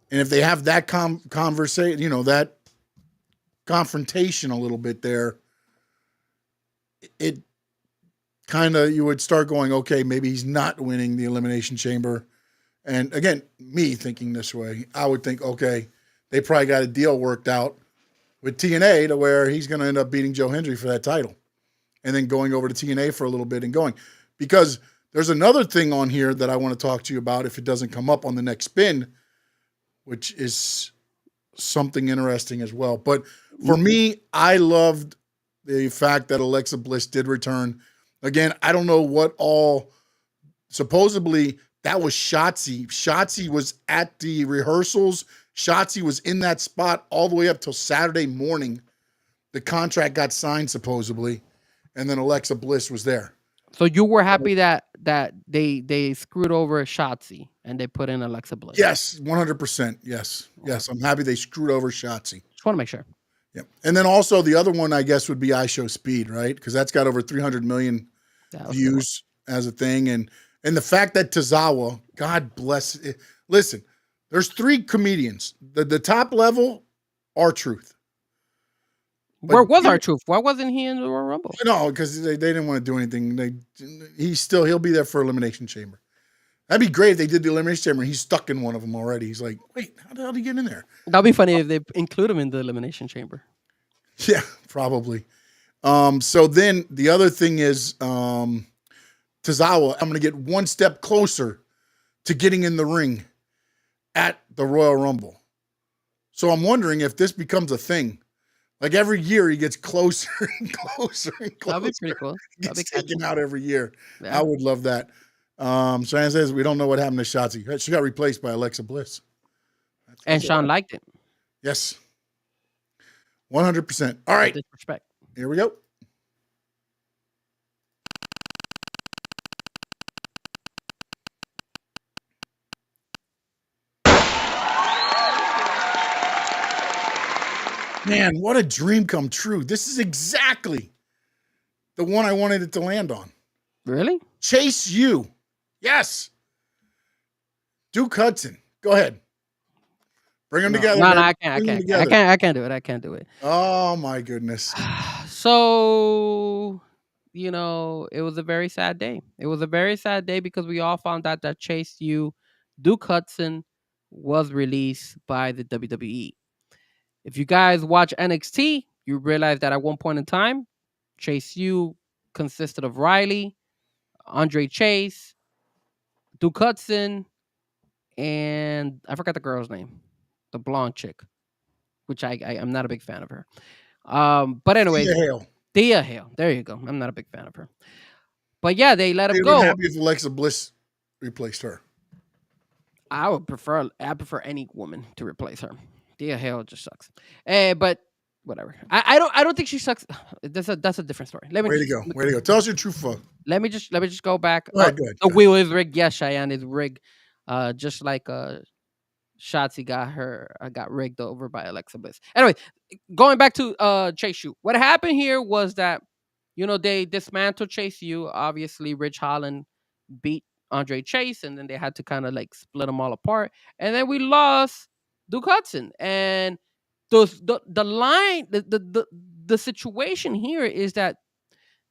And if they have that conversation, that confrontation a little bit there, it kind of, you would start going, okay, maybe he's not winning the Elimination Chamber. And again, me thinking this way, I would think, okay, they probably got a deal worked out with TNA to where he's going to end up beating Joe Hendry for that title and then going over to TNA for a little bit and going. Because there's another thing on here that I want to talk to you about if it doesn't come up on the next spin, which is something interesting as well. But for me, I loved the fact that Alexa Bliss did return. Again, I don't know what all, supposedly that was Shotzi. Shotzi was at the rehearsals. Shotzi was in that spot all the way up till Saturday morning. The contract got signed supposedly, and then Alexa Bliss was there. So you were happy that they screwed over Shotzi and they put in Alexa Bliss? Yes, 100%. Yes. I'm happy they screwed over Shotzi. Just want to make sure. Yeah. And then also the other one, I guess, would be I Show Speed, right? Because that's got over 300 million views as a thing. And the fact that Tozawa, God bless it. Listen, there's 3 comedians. The top level, R-Truth. Where was R-Truth? Why wasn't he in the Royal Rumble? No, because they didn't want to do anything. He'll be there for Elimination Chamber. That'd be great if they did the Elimination Chamber and he's stuck in one of them already. He's like, wait, how the hell did he get in there? That'd be funny if they include him in the Elimination Chamber. Yeah, probably. So then the other thing is Tozawa, I'm going to get one step closer to getting in the ring at the Royal Rumble. So I'm wondering if this becomes a thing. Like every year he gets closer and closer and closer. That'd be pretty cool. He gets taken out every year. Yeah. I would love that. Cheyenne says we don't know what happened to Shotzi. She got replaced by Alexa Bliss. And Sean liked it. Yes. 100%. All right. Disrespect. Here we go. Man, what a dream come true. This is exactly the one I wanted it to land on. Really? Chase U. Yes. Duke Hudson. Go ahead. Bring them together. No, I can't do it. I can't do it. Oh my goodness. So, it was a very sad day. It was a very sad day because we all found out that Chase U, Duke Hudson, was released by the WWE. If you guys watch NXT, you realize that at one point in time, Chase U consisted of Riley, Andre Chase, Duke Hudson, and I forgot the girl's name, the blonde chick, which I'm not a big fan of her. But anyway, Thea Hale. There you go. I'm not a big fan of her. But yeah, they let him go. I'm happy if Alexa Bliss replaced her. I prefer any woman to replace her. Thea Hale just sucks. But whatever. I don't think she sucks. That's a different story. Way to go. Tell us your truth. Let me just go back. Go ahead, the wheel is rigged. Yes, Cheyenne is rigged. Just like Shotzi got rigged over by Alexa Bliss. Anyway, going back to Chase U. What happened here was that they dismantled Chase U. Obviously, Rich Holland beat Andre Chase, and then they had to kind of like split them all apart. And then we lost Duke Hudson. And the situation here is that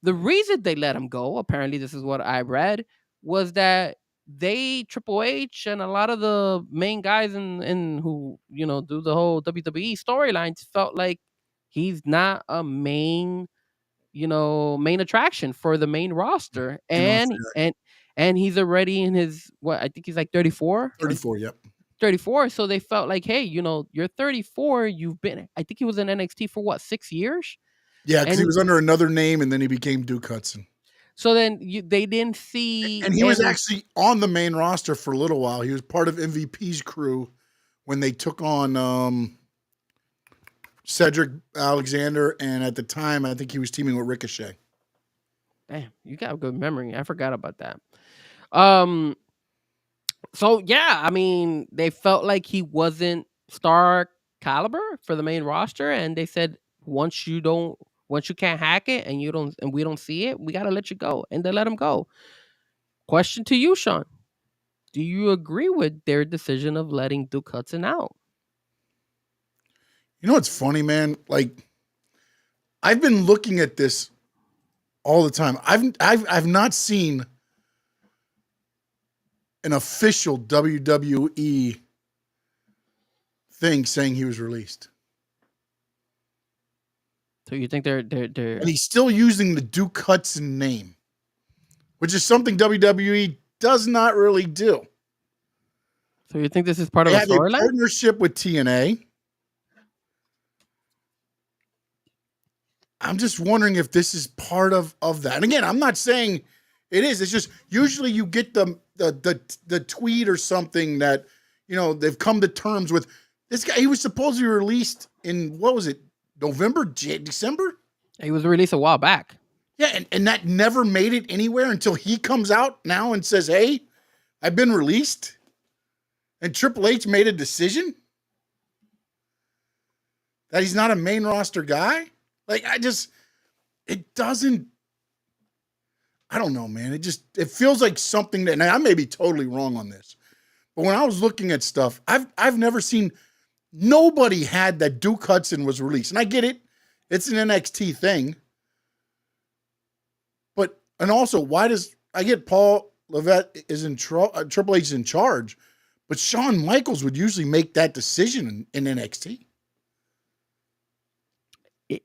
the reason they let him go, apparently this is what I read, was that Triple H and a lot of the main guys in who do the whole WWE storylines felt like he's not a main main attraction for the main roster, In all and fairness. and he's already in his what I think he's like 34 or 34, yep. 34. So they felt like, hey, you're 34. You've been, I think he was in NXT for what, 6 years? Yeah, because he And was under another name, and then he became Duke Hudson. so then they didn't see, And he was actually on the main roster for a little while. He was part of MVP's crew when they took on Cedric Alexander, and at the time, I think he was teaming with Ricochet. Damn, you got a good memory. I forgot about that. So yeah, I mean, they felt like he wasn't star caliber for the main roster, and they said once you can't hack it and we don't see it, we gotta let you go, and they let him go. Question to you, Sean: do you agree with their decision of letting Duke Hudson out? You know what's funny, man? Like, I've been looking at this all the time. I've not seen an official WWE thing saying he was released. So you think they're And he's still using the Duke Hudson name, which is something WWE does not really do. so you think this is part They of a have a storyline? partnership with TNA. I'm just wondering if this is part of that. And again, I'm not saying it is. It's just usually you get the tweet or something that, they've come to terms with. This guy, he was supposed to be released in, what was it, November, December? He was released a while back. Yeah, and that never made it anywhere until he comes out now and says, hey, I've been released. And Triple H made a decision that he's not a main roster guy. Like, it doesn't, I don't know, man. It feels like something that, and I may be totally wrong on this, but when I was looking at stuff, I've never seen, nobody had that Duke Hudson was released. And I get it. It's an NXT thing. But, and also, why does, I get Paul Levesque is Triple H is in charge, but Shawn Michaels would usually make that decision in NXT.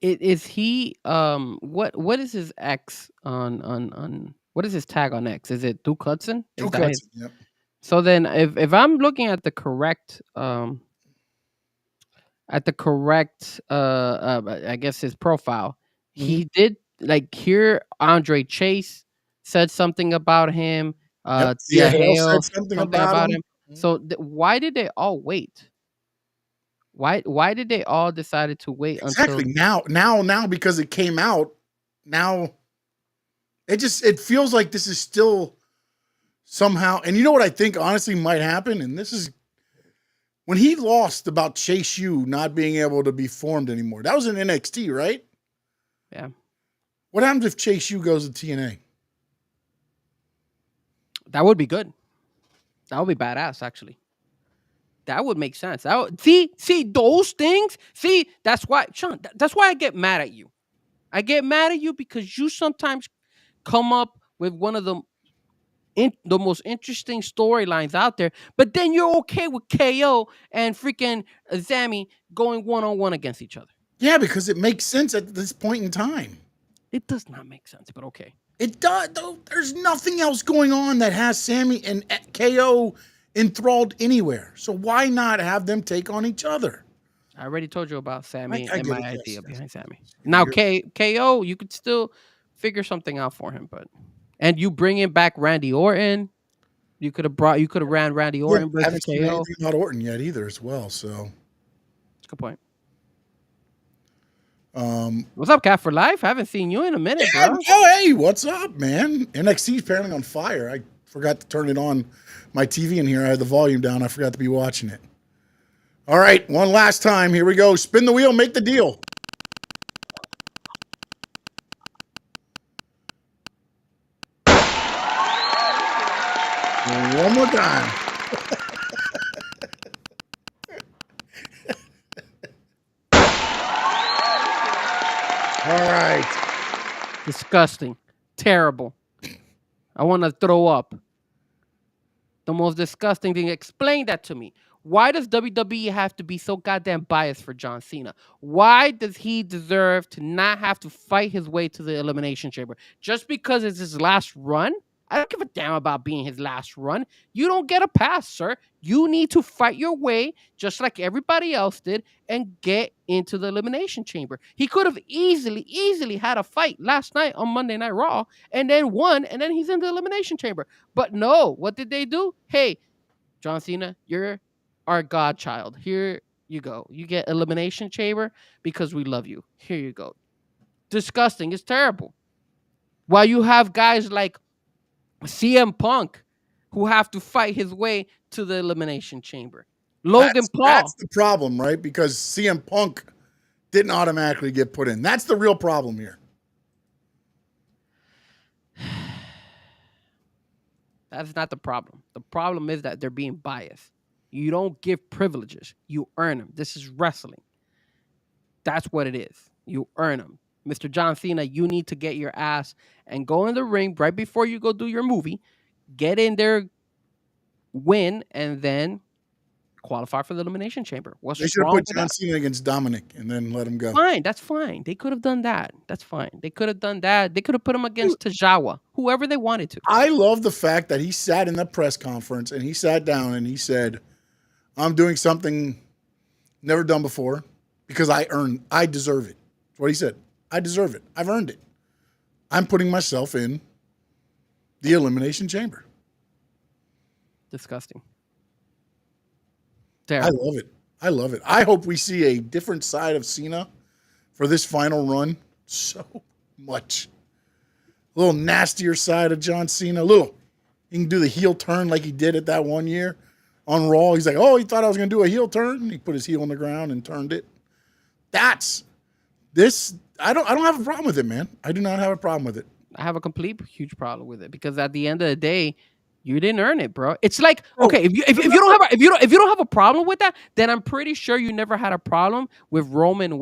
Is he what is his X on what is his tag on X? Is it Duke Hudson? Is Duke that his? Hudson, yep. So then if I'm looking at the correct I guess his profile, he did like here Andre Chase said something about him. Yep. Tia Hale Hale said something about him. So why did they all wait? Why did they all decided to wait Exactly. until Now, because it came out, now it feels like this is still somehow, and you know what I think honestly might happen? And this is when he lost about Chase U not being able to be formed anymore. That was in NXT, right? Yeah. What happens if Chase U goes to TNA? That would be good. That would be badass, actually. That would make sense. See those things. See, that's why, Sean. That's why I get mad at you. I get mad at you because you sometimes come up with one of the most interesting storylines out there, but then you're okay with KO and freaking Zami going 1-on-1 against each other. Yeah, because it makes sense at this point in time. It does not make sense, but okay. It does. Though there's nothing else going on that has Sammy and KO enthralled anywhere. So why not have them take on each other? I already told you about Sammy and my idea behind Sammy. Yes. Now KO, you could still figure something out for him, and you bring in back Randy Orton. You could have ran Randy Orton versus I haven't seen KO. anything about Orton yet either, as well. So, That's a good point. What's up, Cat for Life? I haven't seen you in a minute, bro. Oh, hey, what's up, man? NXT's apparently on fire. I forgot to turn it on my TV in here. I had the volume down. I forgot to be watching it. All right, one last time. Here we go. Spin the wheel, make the deal. One more time. All right. Disgusting. Terrible. I want to throw up. The most disgusting thing. Explain that to me. Why does WWE have to be so goddamn biased for John Cena? Why does he deserve to not have to fight his way to the Elimination Chamber? Just because it's his last run? I don't give a damn about being his last run. You don't get a pass, sir. You need to fight your way, just like everybody else did, and get into the Elimination Chamber. He could have easily had a fight last night on Monday Night Raw and then won, and then he's in the Elimination Chamber. But no, what did they do? Hey, John Cena, you're our godchild. Here you go. You get Elimination Chamber because we love you. Here you go. Disgusting. It's terrible. While you have guys like CM Punk who have to fight his way to the Elimination Chamber. Logan Paul. That's the problem, right? Because CM Punk didn't automatically get put in. That's the real problem here. That's not the problem. The problem is that they're being biased. You don't give privileges. You earn them. This is wrestling. That's what it is. You earn them. Mr. John Cena, you need to get your ass and go in the ring right before you go do your movie. Get in there, win, and then qualify for the Elimination Chamber. They should have put John Cena against Dominic and then let him go. Fine, that's fine. They could have done that. That's fine. They could have done that. They could have put him against Tajawa, whoever they wanted to. I love the fact that he sat in the press conference and he sat down and he said, I'm doing something never done before because I deserve it. That's what he said. I deserve it. I've earned it. I'm putting myself in the Elimination Chamber. Disgusting. Terrible. I love it. I love it. I hope we see a different side of Cena for this final run so much. A little nastier side of John Cena. He can do the heel turn like he did it that one year on Raw. He's like, oh, he thought I was going to do a heel turn. And he put his heel on the ground and turned it. That's this. I don't have a problem with it, man. I do not have a problem with it. I have a complete huge problem with it because at the end of the day, you didn't earn it, bro. It's like, okay, if you don't have a problem with that, then I'm pretty sure you never had a problem with Roman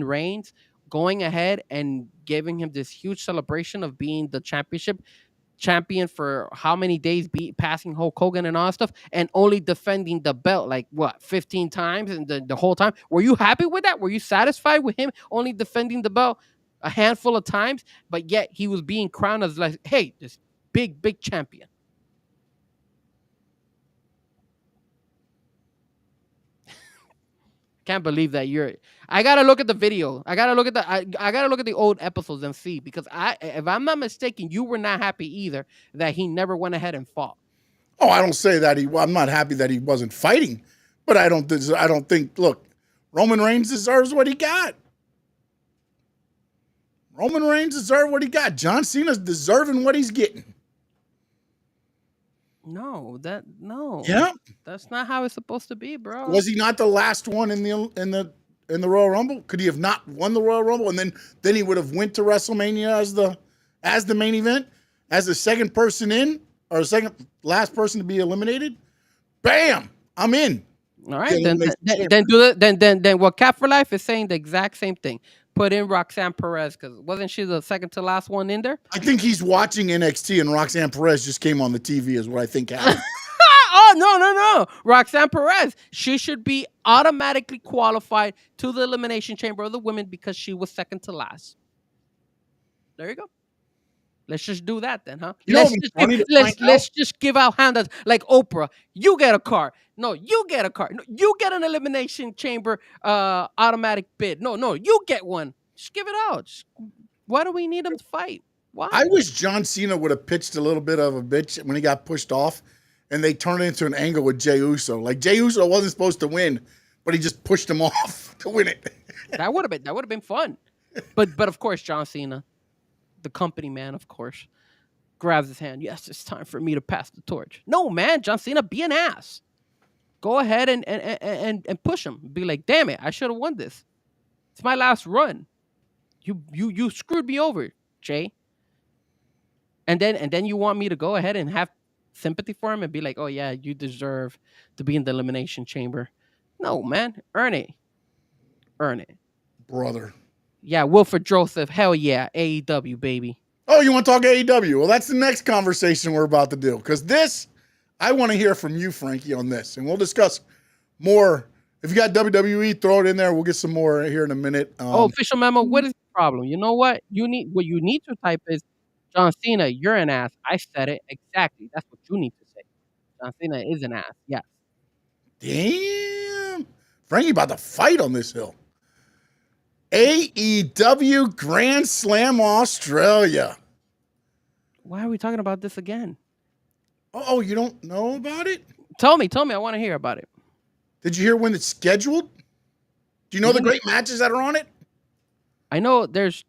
Reigns going ahead and giving him this huge celebration of being the champion for how many days, passing Hulk Hogan and all that stuff, and only defending the belt like what 15 times and the whole time. Were you happy with that? Were you satisfied with him only defending the belt a handful of times, but yet he was being crowned as like, hey, this big champion? Can't believe that I gotta look at the video. I gotta look at the old episodes and see, because if I'm not mistaken, you were not happy either that he never went ahead and fought. Oh, I don't say that I'm not happy that he wasn't fighting, but I don't think. Look, Roman Reigns deserves what he got. Roman Reigns deserves what he got. John Cena's deserving what he's getting. No. Yeah, that's not how it's supposed to be, bro. Was he not the last one in the Royal Rumble? Could he have not won the Royal Rumble and then he would have went to WrestleMania as the main event, as the second person in or second last person to be eliminated? Bam! I'm in. All right, then what Cap for Life is saying the exact same thing. Put in Roxanne Perez, because wasn't she the second to last one in there? I think he's watching NXT and Roxanne Perez just came on the TV is what I think happened. Oh, no. Roxanne Perez. She should be automatically qualified to the Elimination Chamber of the Women because she was second to last. There you go. Let's just do that then, huh? Let's just give out handouts like Oprah. You get a car. No, you get a car. No, you get an Elimination Chamber automatic bid. No, you get one. Just give it out. Why do we need them to fight? Why? I wish John Cena would have pitched a little bit of a bitch when he got pushed off, and they turned it into an angle with Jey Uso. Like Jey Uso wasn't supposed to win, but he just pushed him off to win it. That would have been fun. But of course, John Cena, the company man, of course, grabs his hand. Yes, it's time for me to pass the torch. No, man, John Cena, be an ass. Go ahead and push him. Be like, damn it, I should have won this. It's my last run. You screwed me over, Jay. And then you want me to go ahead and have sympathy for him and be like, oh yeah, you deserve to be in the Elimination Chamber. No, man, earn it, brother. Yeah, Wilfred Joseph, hell yeah, AEW, baby. Oh, you want to talk AEW? Well, that's the next conversation we're about to do. Because I want to hear from you, Frankie, on this. And we'll discuss more. If you got WWE, throw it in there. We'll get some more here in a minute. Official memo. What is the problem? You know what? What you need to type is John Cena, you're an ass. I said it exactly. That's what you need to say. John Cena is an ass. Yes. Damn. Frankie about to fight on this hill. AEW Grand Slam Australia. Why are we talking about this again? Oh, you don't know about it? Tell me. I want to hear about it. Did you hear when it's scheduled? Do you know the great matches that are on it? I know there's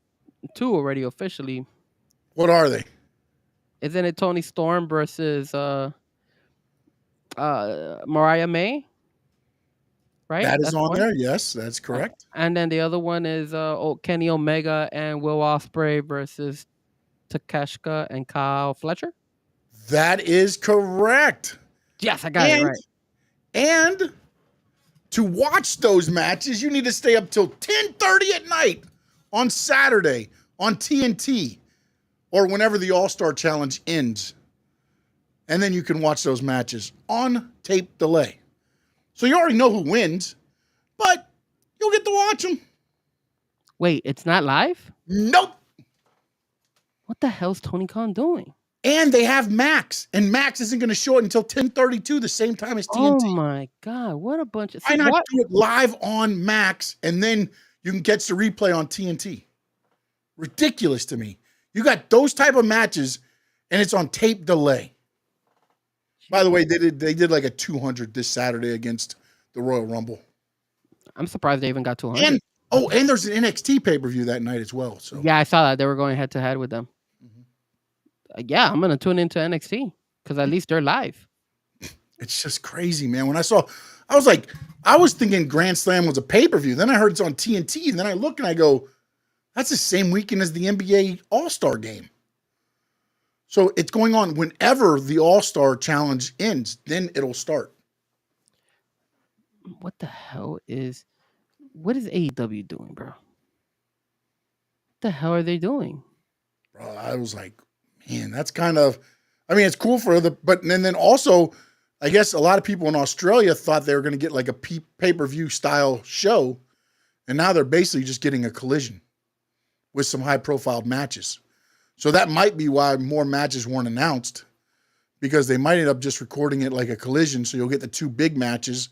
2 already officially. What are they? Isn't it Tony Storm versus Mariah May? Right? That is That's on one? there. Yes, that's correct. And then the other one is Kenny Omega and Will Ospreay versus Takeshita and Kyle Fletcher. That is correct. Yes, I got it right. And to watch those matches, you need to stay up till 10:30 at night on Saturday on TNT or whenever the All-Star Challenge ends. And then you can watch those matches on tape delay. So you already know who wins, but you'll get to watch them. Wait, it's not live? Nope. What the hell's Tony Khan doing? And they have Max, and Max isn't going to show it until 10:32, the same time as TNT. Oh my God, what a bunch of... Why not do it live on Max, and then you can catch the replay on TNT? Ridiculous to me. You got those type of matches, and it's on tape delay. By the way, they did like a 200 this Saturday against the Royal Rumble. I'm surprised they even got 200. And there's an NXT pay-per-view that night as well. So yeah, I saw that. They were going head-to-head with them. Yeah, I'm going to tune into NXT because at least they're live. It's just crazy, man. When I was thinking Grand Slam was a pay-per-view. Then I heard it's on TNT, and then I look and I go, that's the same weekend as the NBA All-Star game. So it's going on whenever the All-Star Challenge ends, then it'll start. What is AEW doing, bro? What the hell are they doing? Bro, I was like, man, that's kind of, it's cool but then also, I guess a lot of people in Australia thought they were going to get like a pay-per-view style show, and now they're basically just getting a collision with some high-profile matches. So that might be why more matches weren't announced, because they might end up just recording it like a collision, so you'll get the 2 big matches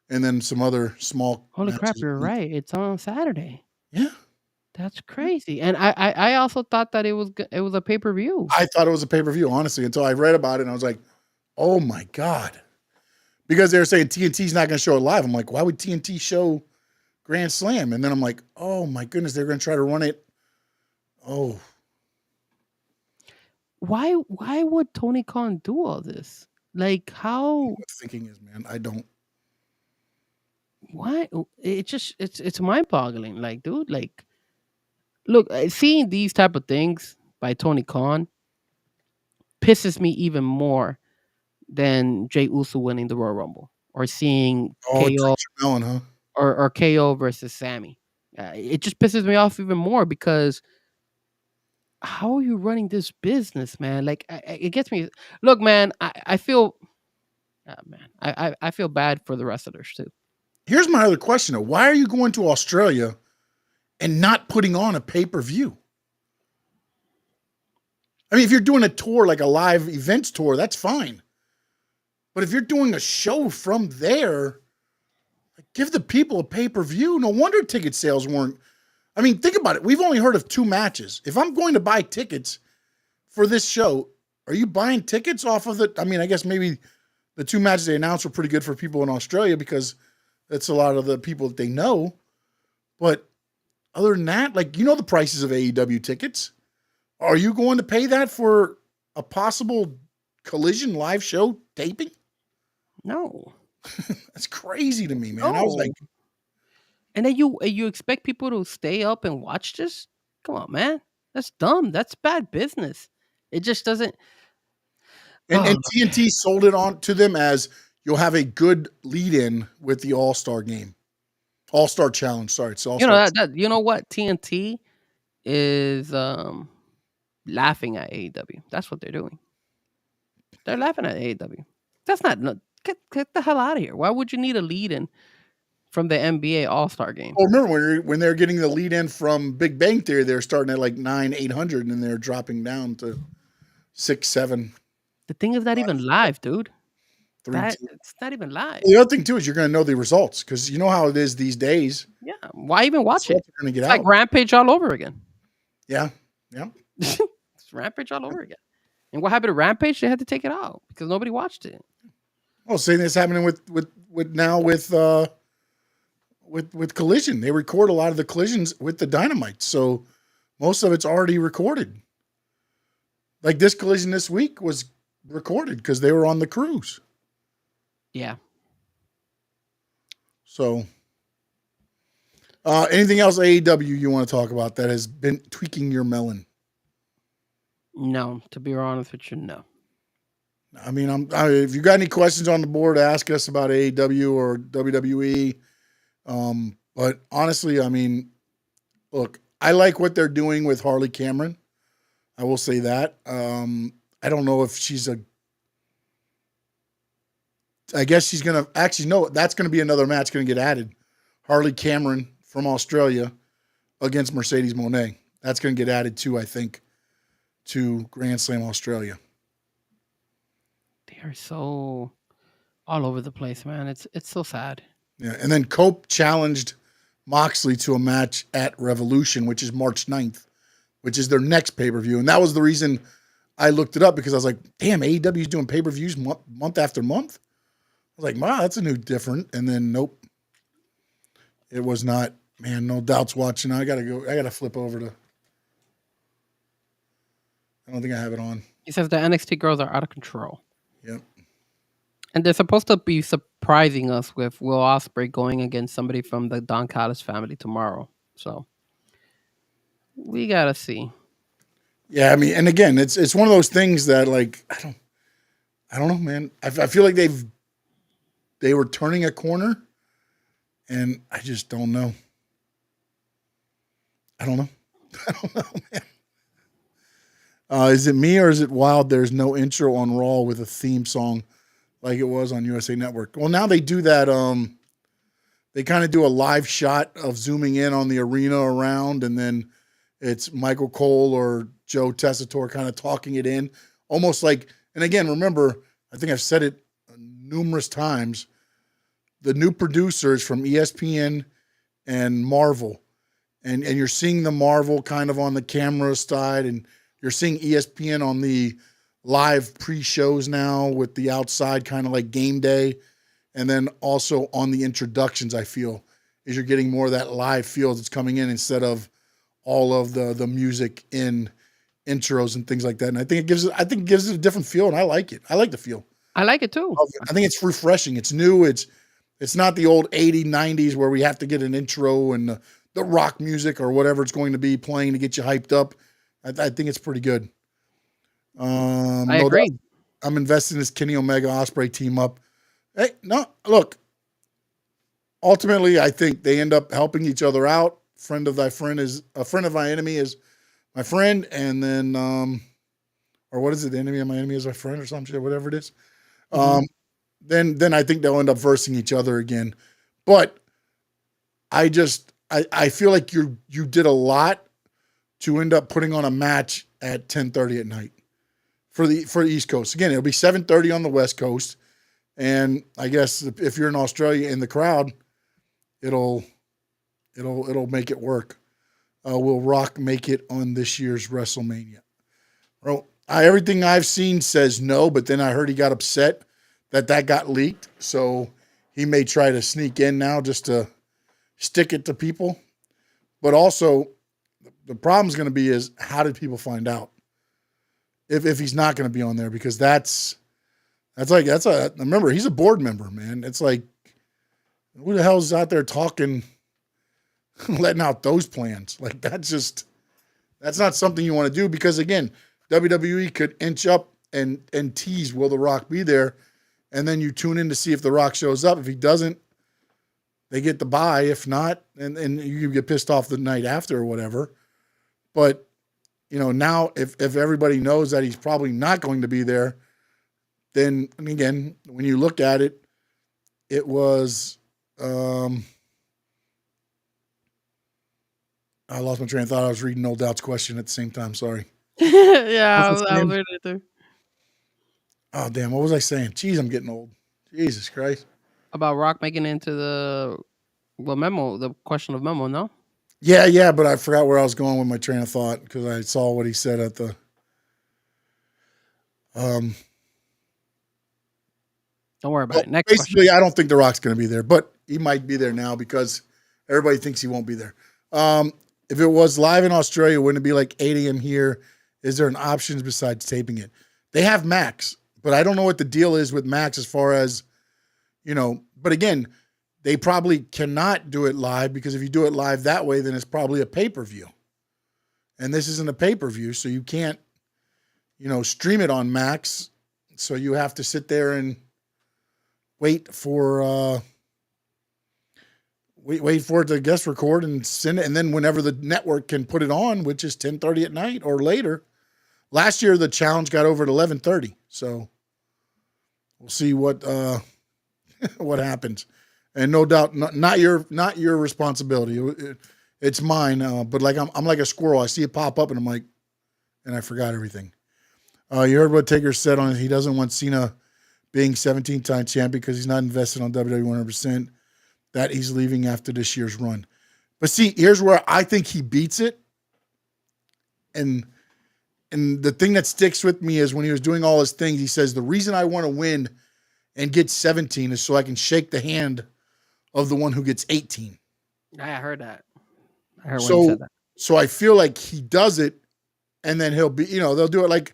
and then some other small Holy matches. crap, you're right. It's on Saturday. Yeah. That's crazy. And I also thought that it was a pay-per-view. I thought it was a pay-per-view, honestly, until I read about it, and I was like, oh my God. Because they were saying TNT's not going to show it live. I'm like, why would TNT show Grand Slam? And then I'm like, oh my goodness, they're going to try to run it. Oh. Why would Tony Khan do all this? Like, how? What thinking is, man, I don't. Why? It's mind-boggling. Like, dude, like, look, seeing these type of things by Tony Khan pisses me even more than Jey Uso winning the Royal Rumble or seeing KO or KO versus Sammy. It just pisses me off even more because how are you running this business, man? Like, it gets me. Look, man, I feel, I feel bad for the wrestlers too. Here's my other question, though. Why are you going to Australia and not putting on a pay-per-view? If you're doing a tour, like a live events tour, that's fine. But if you're doing a show from there, give the people a pay-per-view. No wonder ticket sales weren't. Think about it. We've only heard of 2 matches. If I'm going to buy tickets for this show, are you buying tickets off of it? I guess maybe the 2 matches they announced were pretty good for people in Australia because that's a lot of the people that they know. But other than that, the prices of AEW tickets. Are you going to pay that for a possible Collision live show taping? No. That's crazy to me, man. No. I was like, and then you expect people to stay up and watch this? Come on, man. That's dumb. That's bad business. It just doesn't. And TNT sold it on to them as you'll have a good lead-in with the All-Star game. All-Star Challenge, sorry. It's All-Star. You know what? TNT is laughing at AEW. That's what they're doing. They're laughing at AEW. That's not get the hell out of here. Why would you need a lead in from the NBA All-Star game? Oh, remember when they're getting the lead in from Big Bang Theory, they're starting at like 800, and they're dropping down to 6, 7, The thing is not even live, dude. 3, 2. It's not even live. The other thing too is you're going to know the results because you know how it is these days. Yeah. Why even watch it? Results are going to get It's like out. Rampage all over again. Yeah. It's Rampage all over again. And what happened to Rampage? They had to take it out because nobody watched it. Oh, same thing's happening with Collision. They record a lot of the collisions with the Dynamite, so most of it's already recorded. Like this collision this week was recorded because they were on the cruise. Yeah. So, anything else AEW you want to talk about that has been tweaking your melon? No, to be honest with you, no. I mean, if you got any questions on the board, ask us about AEW or WWE. But honestly, I mean, look, I like what they're doing with Harley Cameron. I will say that. I don't know if I guess she's going to actually, no, that's going to be another match going to get added. Harley Cameron from Australia against Mercedes Moné. That's going to get added too, I think, to Grand Slam Australia. They are so all over the place, man. It's so sad. Yeah, and then Cope challenged Moxley to a match at Revolution, which is March 9th, which is their next pay-per-view. And that was the reason I looked it up because I was like, damn, AEW is doing pay-per-views month after month. I was like, wow, that's a new different. And then nope. It was not. Man, no doubt's watching. I gotta flip over to. I don't think I have it on. He says the NXT girls are out of control. Yep. And they're supposed to be surprising us with Will Ospreay going against somebody from the Don Callis family tomorrow. So we gotta see. Yeah, I mean, and again, it's one of those things that like I don't know, man. I feel like they were turning a corner, and I just don't know. I don't know. I don't know, man. Is it me or is it wild? There's no intro on Raw with a theme song like it was on USA Network. Well, now they do that. They kind of do a live shot of zooming in on the arena around, and then it's Michael Cole or Joe Tessitore kind of talking it in, almost like. And again, remember, I think I've said it numerous times. The new producers from ESPN and Marvel, and you're seeing the Marvel kind of on the camera side, and you're seeing ESPN on the live pre-shows now with the outside kind of like game day. And then also on the introductions, I feel, is you're getting more of that live feel that's coming in instead of all of the music in intros and things like that. And I think it gives it a different feel, and I like it. I like the feel. I like it too. I think it's refreshing. It's new. It's not the old 80s, 90s where we have to get an intro and the rock music or whatever it's going to be playing to get you hyped up. I think it's pretty good. I agree. I'm invested in this Kenny Omega Ospreay team up. Hey, no, look. Ultimately, I think they end up helping each other out. Friend of my enemy is my friend, and then or what is it? The enemy of my enemy is my friend, or some shit, whatever it is. Then I think they'll end up versing each other again. But I feel like you did a lot to end up putting on a match at 10:30 at night for the East Coast. Again, it'll be 7:30 on the West Coast, and I guess if you're in Australia in the crowd, it'll make it work. Will Rock make it on this year's WrestleMania? Well, everything I've seen says no, but then I heard he got upset that got leaked, so he may try to sneak in now just to stick it to people. But also, the problem's going to be is how did people find out if he's not going to be on there? Because remember, he's a board member, man. It's like, who the hell's out there talking, letting out those plans? Like that's not something you want to do, because again, WWE could inch up and tease, will The Rock be there? And then you tune in to see if The Rock shows up. If he doesn't, they get the bye. If not, and you get pissed off the night after or whatever. But, now if everybody knows that he's probably not going to be there, then, and again, when you look at it, it was. I lost my train of thought. I was reading No Doubt's question at the same time. Sorry. Yeah, What's I his was name? reading it too. Oh, damn. What was I saying? Jeez, I'm getting old. Jesus Christ. About Rock making it into the memo, the question of memo, no? Yeah, but I forgot where I was going with my train of thought because I saw what he said at the. Don't worry about Well, it. Next question. basically, I don't think The Rock's going to be there, but he might be there now because everybody thinks he won't be there. If it was live in Australia, wouldn't it be like 8 a.m. here? Is there an option besides taping it? They have Max, but I don't know what the deal is with Max as far as, but again, they probably cannot do it live because if you do it live that way, then it's probably a pay-per-view. And this isn't a pay-per-view, so you can't, stream it on Max. So you have to sit there and wait for wait for it to guest record and send it, and then whenever the network can put it on, which is 10:30 at night or later. Last year the challenge got over at 11:30, so we'll see what what happens. And no doubt, not your responsibility. It's mine. But like I'm like a squirrel. I see it pop up, and I'm like, and I forgot everything. You heard what Taker said on it. He doesn't want Cena being 17-time champion because he's not invested on WWE 100%. That he's leaving after this year's run. But see, here's where I think he beats it. And the thing that sticks with me is when he was doing all his things, he says, the reason I want to win and get 17 is so I can shake the hand of the one who gets 18. I heard that. I heard when he said that. So I feel like he does it, and then he'll be, they'll do it like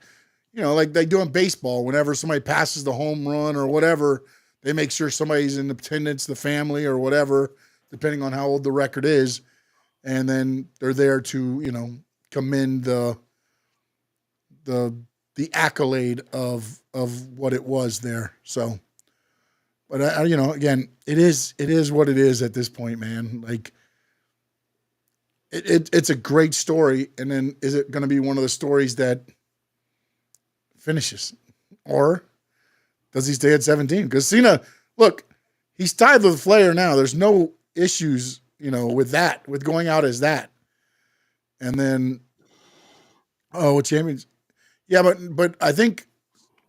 they do in baseball. Whenever somebody passes the home run or whatever, they make sure somebody's in attendance, the family or whatever, depending on how old the record is. And then they're there to, commend the accolade of what it was there. So, but again, it is what it is at this point, man. Like it's a great story. And then is it going to be one of the stories that finishes, or does he stay at 17? Because Cena, look, he's tied with Flair now. There's no issues, with that, with going out as that. And then, champions. Yeah, but I think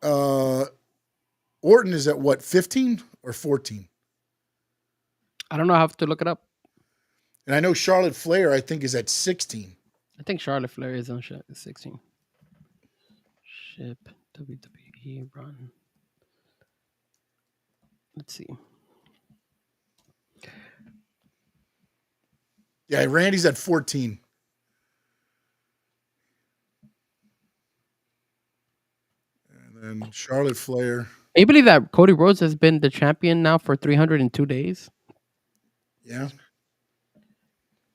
Orton is at what, 15 or 14? I don't know. I have to look it up. And I know Charlotte Flair, I think, is at 16. I think Charlotte Flair is on 16. Ship WWE run. Let's see. Yeah, Randy's at 14. And then Charlotte Flair. Can you believe that Cody Rhodes has been the champion now for 302 days? Yeah.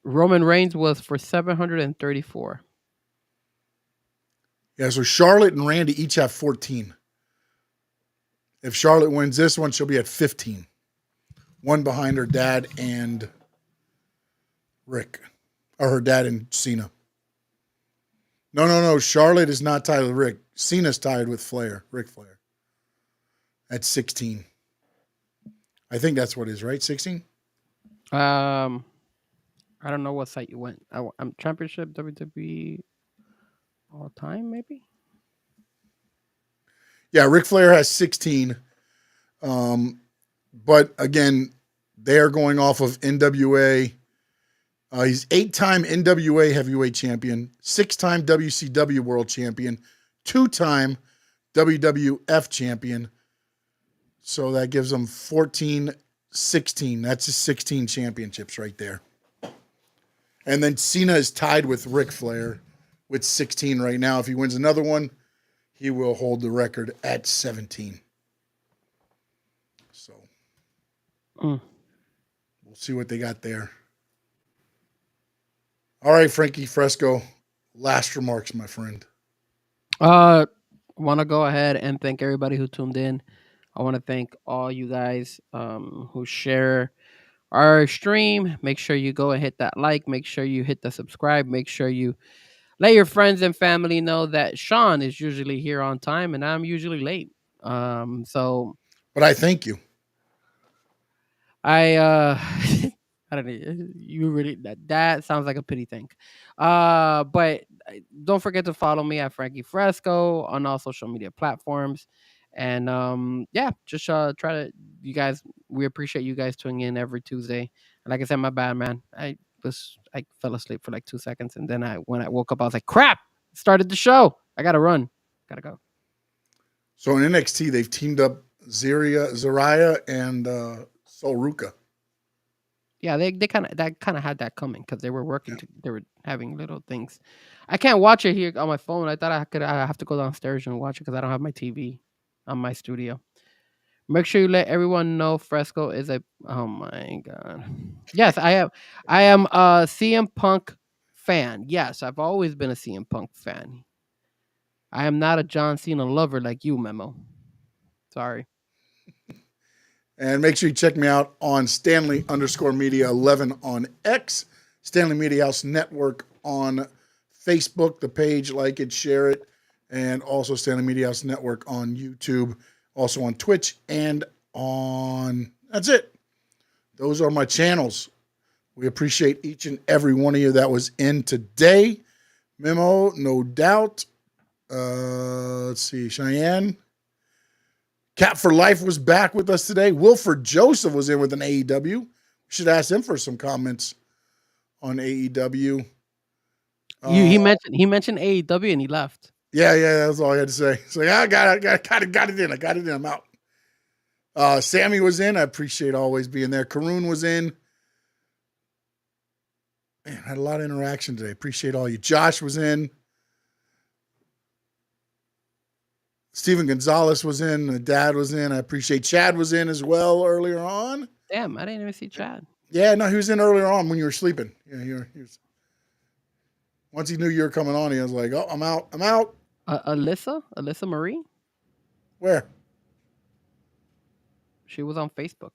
Roman Reigns was for 734. Yeah, so Charlotte and Randy each have 14. If Charlotte wins this one, she'll be at 15. One behind her dad and Rick. Or her dad and Cena. No. Charlotte is not tied with Rick. Cena's tied with Flair. Ric Flair. At 16. I think that's what it is, right? 16? I don't know what site you went. I'm championship WWE all time, maybe? Yeah, Ric Flair has 16. But again, they are going off of NWA. He's 8-time NWA heavyweight champion, 6-time WCW world champion, 2-time WWF champion. So that gives him 14, 16. That's his 16 championships right there. And then Cena is tied with Ric Flair with 16 right now. If he wins another one, he will hold the record at 17. So we'll see what they got there. All right, Frankie Fresco, last remarks, my friend. Want to go ahead and thank everybody who tuned in. I want to thank all you guys who share our stream. Make sure you go and hit that like. Make sure you hit the subscribe. Make sure you let your friends and family know that Sean is usually here on time and I'm usually late. So But I thank you. I I don't know. You really that sounds like a pity thing. But don't forget to follow me at Frankie Fresco on all social media platforms. And yeah, just try to you guys. We appreciate you guys tuning in every Tuesday. And like I said, my bad, man. I fell asleep for like 2 seconds, and then when I woke up, I was like, crap! Started the show. I gotta run. Gotta go. So in NXT, they've teamed up Zariah and Solruka. Yeah, they kind of had that coming because they were working. They were having little things. I can't watch it here on my phone. I thought I could. I have to go downstairs and watch it because I don't have my TV on my studio. Make sure you let everyone know Fresco is a. Oh my god! Yes, I am. I am a CM Punk fan. Yes, I've always been a CM Punk fan. I am not a John Cena lover like you, Memo. Sorry. And make sure you check me out on Stanley_Media11 on X, Stanley Media House Network on Facebook, the page, like it, share it, and also Stanley Media House Network on YouTube, also on Twitch, and that's it. Those are my channels. We appreciate each and every one of you that was in today. Memo, no doubt. Let's see, Cheyenne. Cap for Life was back with us today. Wilford Joseph was in with an AEW. We should ask him for some comments on AEW. He mentioned AEW and he left. Yeah, that's all I had to say. So yeah, I got it in. I got it in. I'm out. Sammy was in. I appreciate always being there. Karun was in. Man, I had a lot of interaction today. Appreciate all you. Josh was in. Steven Gonzalez was in. Dad was in. I appreciate Chad was in as well earlier on. Damn, I didn't even see Chad. Yeah, no, he was in earlier on when you were sleeping. Yeah, he was. Once he knew you were coming on, he was like, "Oh, I'm out. I'm out." Alyssa Marie. Where? She was on Facebook.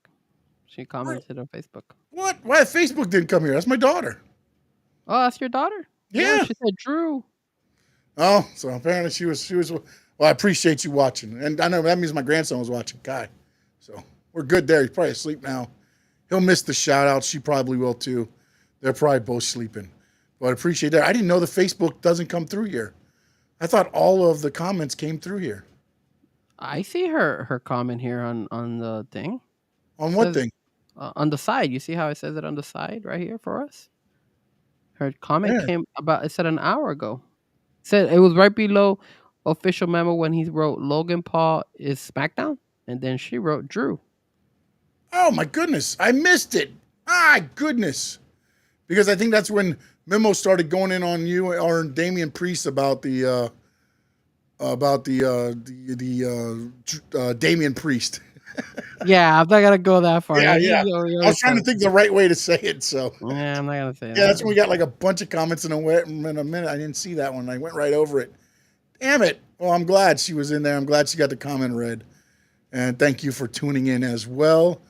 She commented on Facebook. What? Why Facebook didn't come here? That's my daughter. Oh, that's your daughter? Yeah. She said Drew. Oh, so apparently she was. Well, I appreciate you watching, and I know that means my grandson was watching. Kai, so we're good there. He's probably asleep now. He'll miss the shout out. She probably will too. They're probably both sleeping. But I appreciate that. I didn't know the Facebook doesn't come through here. I thought all of the comments came through here. I see her comment here on the thing. On what thing? On the side. You see how it says it on the side right here for us? Her comment came about, it said an hour ago. It said it was right below official memo when he wrote Logan Paul is SmackDown. And then she wrote Drew. Oh my goodness. I missed it. Goodness. Because I think that's when Memo started going in on you or Damian Priest about the Damian Priest. Yeah, I'm not gonna go that far. Yeah. I was trying to think the right way to say it. So yeah, I'm not gonna say that. Yeah, that's when we got like a bunch of comments in a minute. I didn't see that one. I went right over it. Damn it. Well, I'm glad she was in there. I'm glad she got the comment read. And thank you for tuning in as well.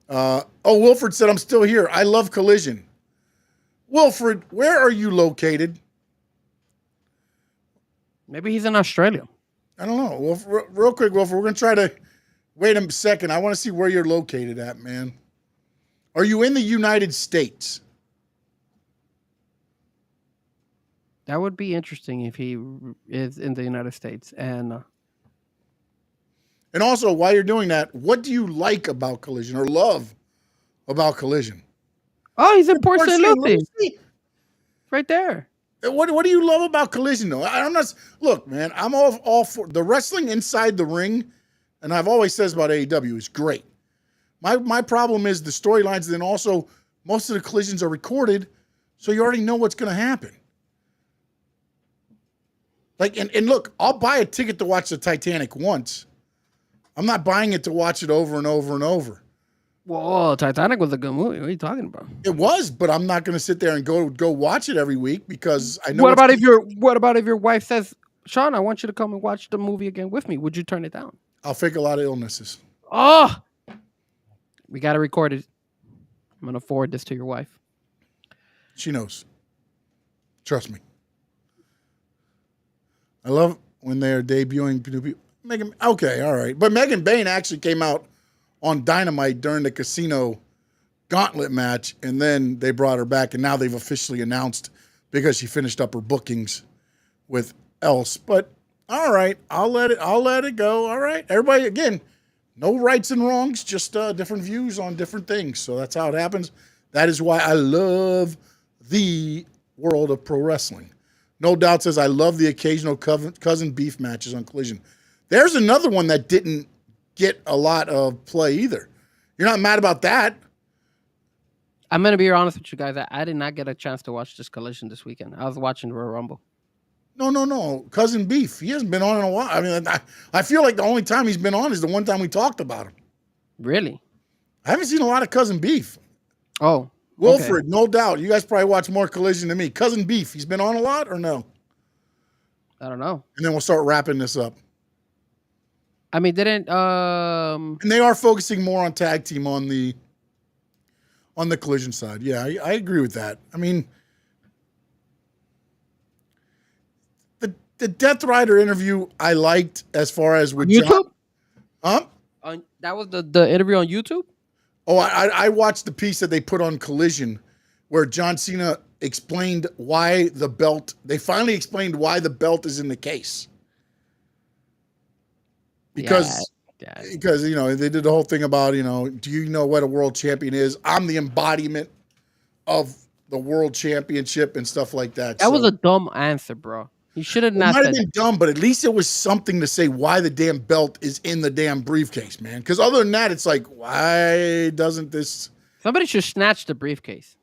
Wilford said, I'm still here. I love Collision. Wilfred, where are you located? Maybe he's in Australia. I don't know. Well, real quick, Wilfred, we're going to try to wait a second. I want to see where you're located at, man. Are you in the United States? That would be interesting if he is in the United States. And also, while you're doing that, what do you like about Collision or love about Collision? Oh, he's in Port St. Lucie. Right there. What do you love about Collision, though? I'm not. Look, man, I'm all for the wrestling inside the ring, and I've always said about AEW is great. My problem is the storylines, and then also most of the collisions are recorded, so you already know what's going to happen. Like, and look, I'll buy a ticket to watch the Titanic once. I'm not buying it to watch it over and over and over. Whoa, Titanic was a good movie. What are you talking about? It was, but I'm not going to sit there and go watch it every week because I know. What about if your wife says, Sean, I want you to come and watch the movie again with me? Would you turn it down? I'll fake a lot of illnesses. Oh, we got to record it. I'm going to forward this to your wife. She knows. Trust me. I love when they are debuting new people. Megan. Okay, all right. But Megan Bain actually came out on Dynamite during the Casino Gauntlet match, and then they brought her back, and now they've officially announced because she finished up her bookings with Else. But all right, I'll let it go. All right, everybody. Again, no rights and wrongs, just different views on different things. So that's how it happens. That is why I love the world of pro wrestling. No Doubt says, I love the occasional cousin beef matches on Collision. There's another one that didn't get a lot of play either. You're not mad about that? I'm going to be honest with you guys. I did not get a chance to watch this Collision this weekend. I was watching Royal Rumble. No. Cousin Beef. He hasn't been on in a while. I mean, I feel like the only time he's been on is the one time we talked about him. Really? I haven't seen a lot of Cousin Beef. Oh. Wilfred, okay. No Doubt. You guys probably watch more Collision than me. Cousin Beef, he's been on a lot or no? I don't know. And then we'll start wrapping this up. I mean, didn't And they are focusing more on tag team on the Collision side. Yeah, I agree with that. I mean, the Death Rider interview I liked as far as with YouTube. John. That was the interview on YouTube. Oh, I watched the piece that they put on Collision where John Cena explained why the belt. They finally explained why the belt is in the case. Because they did the whole thing about, do you know what a world champion is? I'm the embodiment of the world championship and stuff like that. That was a dumb answer, bro. You should have not. It might have been dumb, but at least it was something to say why the damn belt is in the damn briefcase, man. Because other than that, it's like, why doesn't this? Somebody should snatch the briefcase.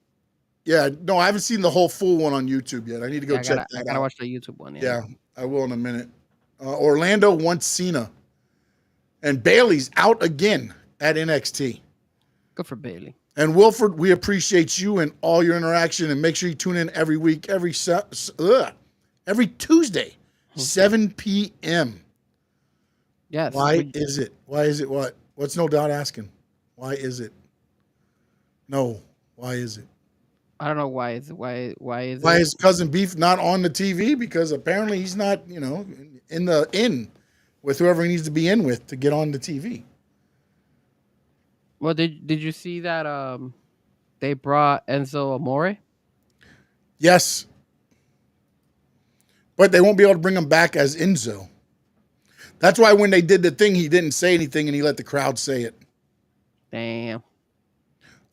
Yeah, no, I haven't seen the whole full one on YouTube yet. I need to go check that out. I gotta watch the YouTube one. Yeah, I will in a minute. Orlando wants Cena. And Bailey's out again at NXT. Good for Bailey. And Wilford, we appreciate you and all your interaction. And make sure you tune in every week, every Tuesday, 7 p.m. Yes. Why is it? Why is it what? What's No Doubt asking? Why is it? No. Why is it? I don't know why is it. Why is it? Why is Cousin Beef not on the TV? Because apparently he's not, in with whoever he needs to be in with to get on the TV. Well, did you see that they brought Enzo Amore? Yes. But they won't be able to bring him back as Enzo. That's why when they did the thing, he didn't say anything and he let the crowd say it. Damn.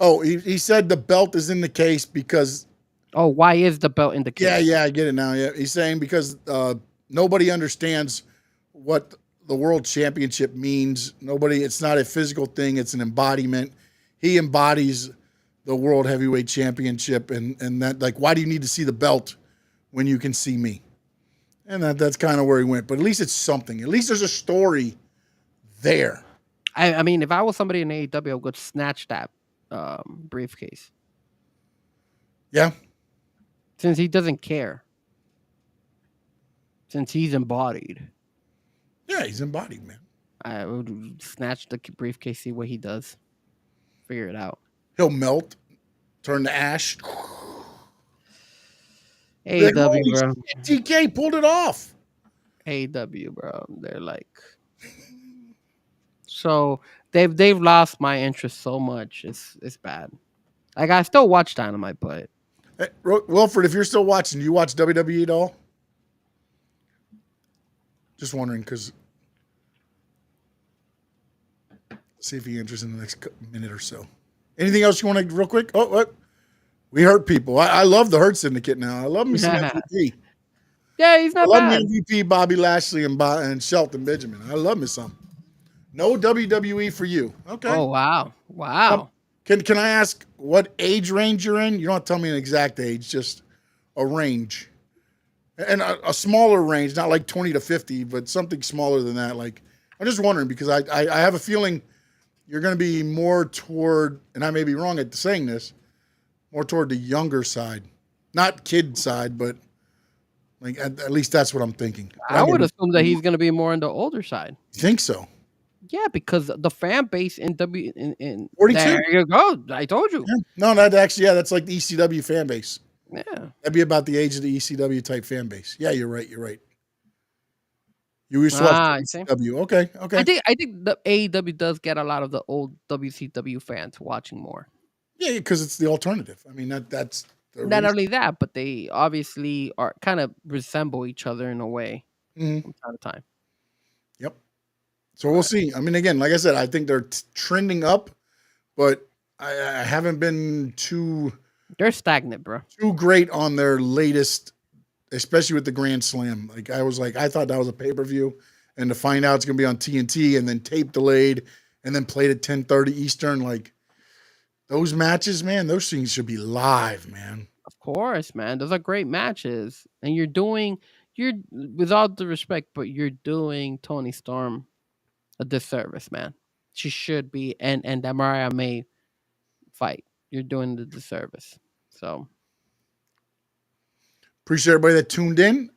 Oh, he said the belt is in the case because... Oh, why is the belt in the case? Yeah, I get it now. Yeah, he's saying because nobody understands what the world championship means. It's not a physical thing. It's an embodiment. He embodies the world heavyweight championship. And that, like, why do you need to see the belt when you can see me? And that's kind of where he went. But at least it's something. At least there's a story there. I mean, if I was somebody in AEW, I would snatch that briefcase. Yeah. Since he doesn't care. Since he's embodied. Yeah, he's embodied, man. I would snatch the briefcase, see what he does. Figure it out. He'll melt, turn to ash. AEW, bro. TK pulled it off. AEW, bro. They're like... So, they've lost my interest so much. It's bad. Like, I still watch Dynamite, but... Hey, Wilfred, if you're still watching, do you watch WWE at all? Just wondering, because... See if he enters in the next minute or so. Anything else you want to, real quick? Oh, what? We hurt people. I love the Hurt Syndicate now. I love me some MVP. Yeah, he's not bad. I love me MVP, Bobby Lashley, and Shelton Benjamin. I love me some. No WWE for you. Okay. Oh, wow. Can I ask what age range you're in? You don't have to tell me an exact age, just a range. And a smaller range, not like 20 to 50, but something smaller than that. Like, I'm just wondering because I have a feeling you're going to be more toward, and I may be wrong at saying this, more toward the younger side. Not kid side, but like at least that's what I'm thinking. I would assume that he's going to be more on the older side. You think so? Yeah, because the fan base in 42. There you go. I told you. Yeah. No, that's like the ECW fan base. Yeah. That'd be about the age of the ECW type fan base. Yeah, you're right. You still watch I see. WCW. Okay. I think the AEW does get a lot of the old WCW fans watching more. Yeah, because it's the alternative. I mean, that's the Not reason. only that, but they obviously are kind of resemble each other in a way Mhm. from time to time. Yep. So we'll see. I mean, again, like I said, I think they're trending up, but I haven't been They're stagnant, bro. too great on their latest, especially with the Grand Slam. Like I thought that was a pay-per-view, and to find out it's gonna be on TNT and then tape delayed and then played at 10:30 Eastern, like those matches, man, those things should be live, man. Of course, man. Those are great matches. And you're with all due respect, but you're doing Tony Storm a disservice, man. She should be and that Mariah May fight. You're doing the disservice. So Appreciate everybody that tuned in.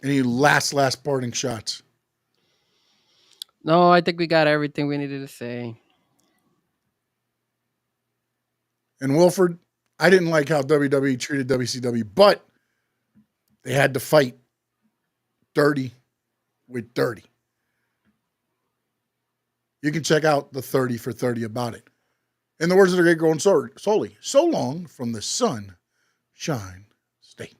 Any last parting shots? no, I think we got everything we needed to say. And Wilford, I didn't like how WWE treated WCW, but they had to fight dirty with dirty. You can check out the 30 for 30 about it. In the words of the great Golden Solely, so long from the Sunshine State.